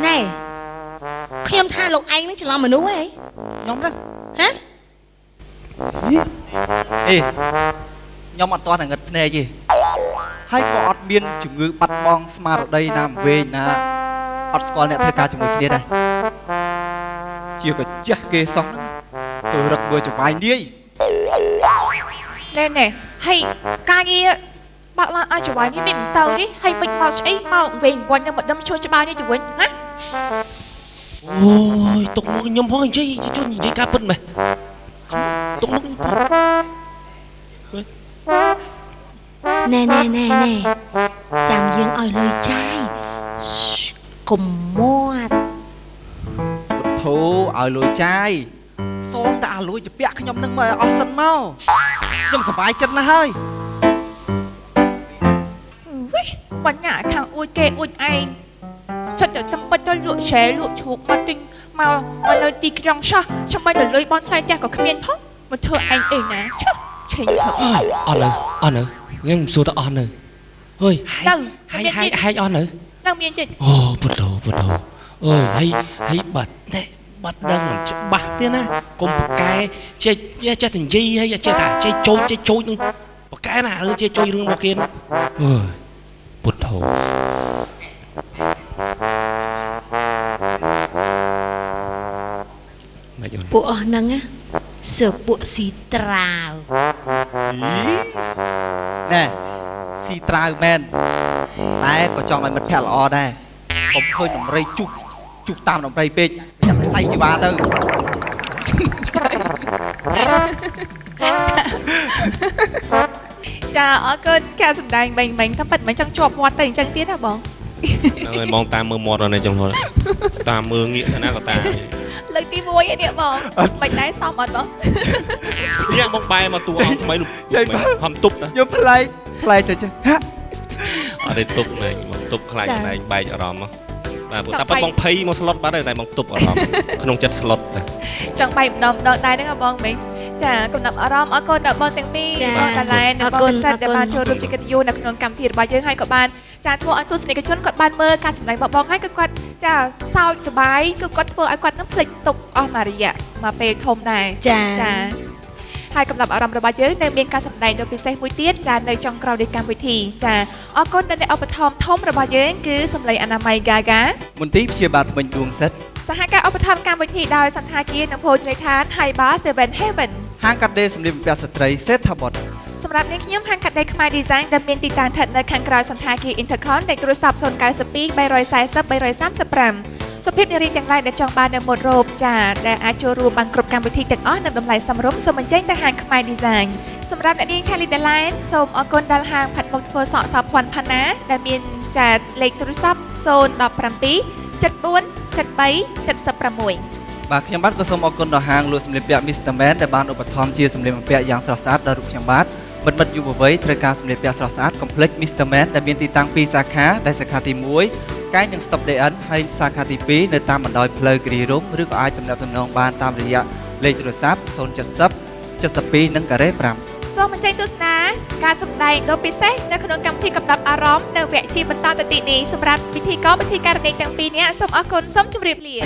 ណែខ្ញុំថាលោកឯងនឹងច្រឡំមនុស្សហ៎ខ្ញុំហ្នឹងហ៎អេខ្ញុំអត់ទាន់ងឹតភ្នែកទេហើយក៏អត់មានជំងឺបាត់បង់ស្មារតីណាវែងណាអត់ស្គាល់អ្នកធ្វើការជាមួយគ្នាដែរជាក៏ចេះគេសោះទៅរឹកមើលចង្វាយនាយណែហើយការងារបាក់ឡើងឲ្យចង្វាយនេះមិនទៅទេហើយមិនមកស្អីមកវិញគាត់នឹងមកដឹមជួយច្បាស់នេះទៅវិញណាអូយទុកមកខ្ញុំផងនិយាយជួយនិយាយការពិតមែនទុកមកណែចាំយើងឲ្យលុយចាយកុំមាត់ពុទ្ធោឲ្យលុយចាយសូមតែឲ្យលុយជាពាក់ខ្ញុំនឹងមកឲ្យអស់សិនមកខ្ញុំសប្បាយចិត្តណាស់ហើយបញ្ញាខាងអួយគេអួយឯងសិតតែតំពិតទៅលក់ឆែលក់ជ្រូកមកទិញមកនៅទីក្រុងឆោះចាំបាច់ទៅលុយបនថ្លៃផ្ទះក៏គ្មានផងមកធ្វើឯងអីណាឆោះឆេញទៅអត់នៅខ្ញុំសួរតើអត់នៅអើយហែកអត់នៅមានចិត្តអូពុទ្ធោអើយហើយបាត់ដឹងមិនច្បាស់ទេណាកុំប្រកែចេះតែនិយាយហើយចេះតែចេះចូលនឹងប្រកែណារឿងចេះចូលរឿងរបស់គេអើយពុទ្ធោពួកអស់ហ្នឹងសើពួកស៊ីត្រាវណែស៊ីត្រាវមែនតែក៏ចង់ឲ្យមិត្តភក្តិល្អដែរកុំឃើញដំរីជុះតាមដំរីពេកយ៉ាក់ខ្សែជីវ៉ាទៅចាអរគុណការសម្ដែងបាញ់ថាប៉ិតមិនចង់ជាប់មាត់ទៅអញ្ចឹងទៀតហ៎បងហ្នឹងហើយបងតាមមើលមាត់នៅចឹងហ្នឹងតាមមើលងាកទៅណាក៏តាមលើកទី1ឯនេះបងបាច់ដែរសមអត់បងនេះបងបែរមកតួអង្គថ្មីខំទប់តាខ្ញុំប្លែកទៅចឹងអត់ទេទប់ណែបងទប់ខ្លាចណែបែកអារម្មណ៍បាទតែប៉ិតបងភ័យមកស្លុតបាត់ហើយតែបងទប់អារម្មណ៍ក្នុងចិត្តស្លុតចង់បែកម្ដងដែរហ្នឹងបងមិញចាកំណត់អារម្មណ៍អរគុណដល់បងទាំងពីរបងតាឡែននិងបងពិសិដ្ឋដែលបានចូលរួមជាកិត្តិយសនៅក្នុងកម្មវិធីរបស់យើងហើយក៏បានចាធ្វើឲ្យទស្សនិកជនគាត់បានមើលការសម្ដែងរបស់បងហើយក៏គាត់ចាសើចសប្បាយគឺគាត់ធ្វើឲ្យគាត់នឹងភ្លេចទុកអស់មួយរយៈមកពេលធំដែរចាហើយកំណត់អារម្មណ៍របស់យើងនៅមានការសម្ដែងដ៏ពិសេសមួយទៀតចានៅចុងក្រោយនៃកម្មវិធីចាអរគុណដល់អ្នកឧបត្ថម្ភធំរបស់យើងគឺសម្លេងអនាម័យ Gaga មន្ទីរព្យាបាលថ្មិញដួងសិទ្ធសហការឧបត្ថម្ភកម្មវិធីដោយសន្តាគារនិងភោជនីយដ្ឋាន Hai Bar 7 Heaven ហាងកាត់ដេរសម្លៀកបំពាក់ស្ត្រីសេដ្ឋបុត សម្រាប់នាងខ្ញុំហាងកាត់ដេរខ្មែរ Design ដែលមានទីតាំងស្ថិតនៅខាងក្រោយសន្តាគារ Intercon ដែលទូរស័ព្ទ092 340 335 សុភាពនារីទាំងឡាយដែលចង់បាននៅម៉ូដរ៉ូបចាដែលអាចចូលរួមបានគ្រប់កម្មវិធីទាំងអស់នៅតម្លៃសមរម្យសូមអញ្ជើញទៅហាងខ្មែរ Design សម្រាប់អ្នកនាង Charlie Deline សូមអរគុណដល់ហាងផាត់មុខធ្វើសក់សោភ័ណ្ឌផាណាដែលមានចាលេខទូរស័ព្ទ017 74 73 76 បាទខ្ញុំបាទក៏សូមអរគុណដល់ហាងលក់សម្លៀកពាក់ Mr. Man ដែលបានឧបត្ថម្ភជាសម្លៀកបំពាក់យ៉ាងស្រស់ស្អាតដល់រូបខ្ញុំបាទមិត្តយុវវ័យត្រូវការសម្លៀកពាក់ស្រស់ស្អាត Complex Mr. Man ដែលមានទីតាំង2សាខាដែលសាខាទី1កាយនឹង Stop DN ហើយសាខាទី2នៅតាមបណ្ដោយផ្លូវគិរីរម្យឬក៏អាចទំនាក់ទំនងបានតាមរយៈលេខទូរស័ព្ទ070 72និងការ៉េ5 សូមអញ្ជើញទស្សនាការសម្ដែងដ៏ពិសេសនៅក្នុងកម្មវិធីកំដប់អារម្មណ៍នៅវគ្គជាបន្តទៅទៀតនេះសម្រាប់ពិធីករនីទាំងពីរនាក់សូមអរគុណសូមជម្រាបលា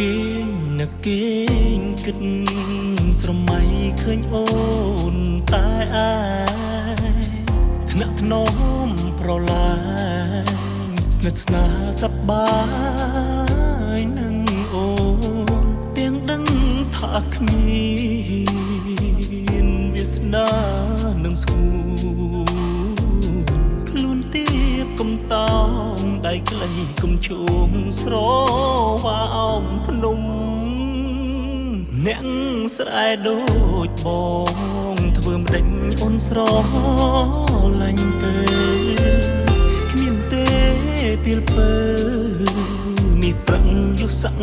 គេនឹកគេគិតស្រមៃឃើញអូនតែអាយថ្នាក់ថ្នមប្រឡាយស្និទ្ធស្នាលសប្បាយនឹងអូនទាំងដឹងថាគ្មានវាសនានឹងស្គូខ្លួនទៀបកំតោងដៃក្លីគុំជុំស្រវ៉ាអមភ្នំអ្នកស្រែដូចបងធ្វើម្ដេចអូនស្រឡាញ់ទេគ្មានទេពេលពើមានប្រឹងយុស័ក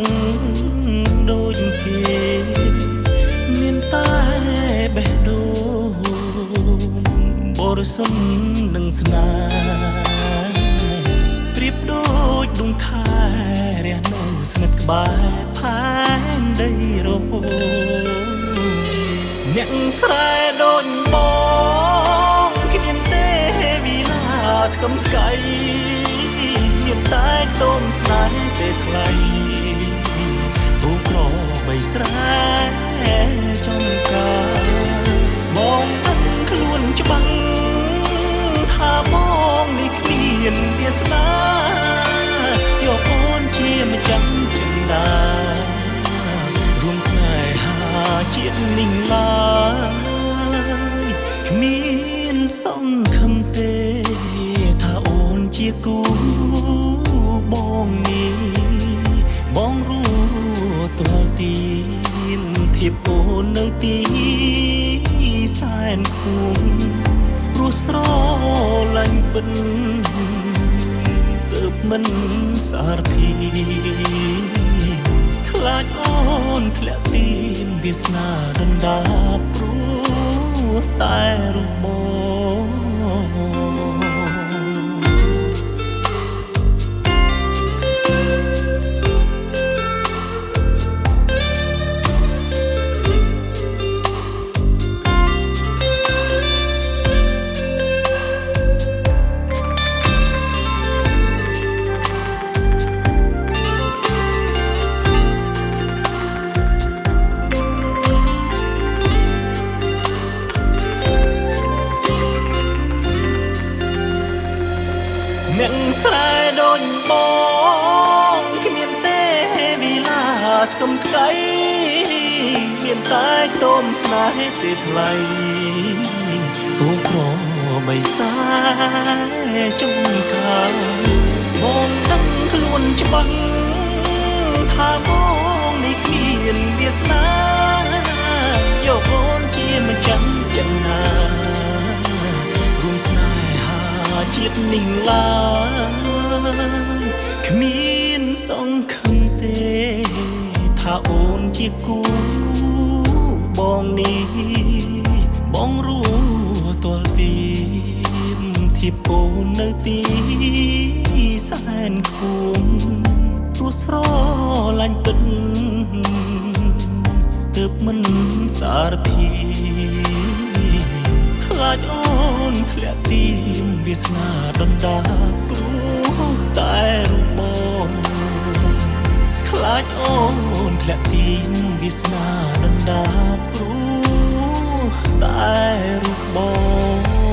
ដូចគេមានតែបេះដូងបរិសុទ្ធនឹងស្នេហ៍ប្រៀបដូចដួងខែរះនៅស្និទ្ធក្បែរផែនដីរោអ្នកស្រែដូចបងគ្មានទេវិណាស្គមស្កៃមានតែខ្ទមស្នេហ៍ទេថ្លៃទូក្របីស្រែចំការបងដឹងខ្លួនច្បាស់ថាបងនេះគ្មានវាសនាយកអូនជាម្ចាស់ចិន្តារួមស្នេហាជាតិនេះឡើយគ្មានសង្ឃឹមទេថាអូនជាគូបងនេះបងรู้ตัวទីមធៀបអូននៅទីសែនគុំព្រោះស្រឡាញ់ពិតទើបមិនសារធីខ្លាចអូនធ្លាក់ទីមវាសនាដណ្ដាបព្រោះតែរូបបង ស្រែដូចបងគ្មានទេវិឡាស្គមស្កៃមានតែខ្ទមស្នេហ៍ទេថ្លៃទូក្របីសាចុងខាងបងដឹងខ្លួនច្បាស់ថាបងនេះគ្មានវាសនាយកអូនជាម្ចាស់ចិន្តារួមស្នេហាជាតិនេះឡើយគ្មានសង្ឃឹមទេថាអូនជាគូបងនេះបងรู้ตัวទីមធៀបអូននៅទី សែនខួងព្រោះស្រឡាញ់ពិតទើបមិនសារភាពខ្លាចអូនធ្លាក់ទីមវាសនាដណ្ដាព្រោះតែរូបបងខ្លាចអូនធ្លាក់ទីមវាសនាដណ្ដាព្រោះតែរូបបង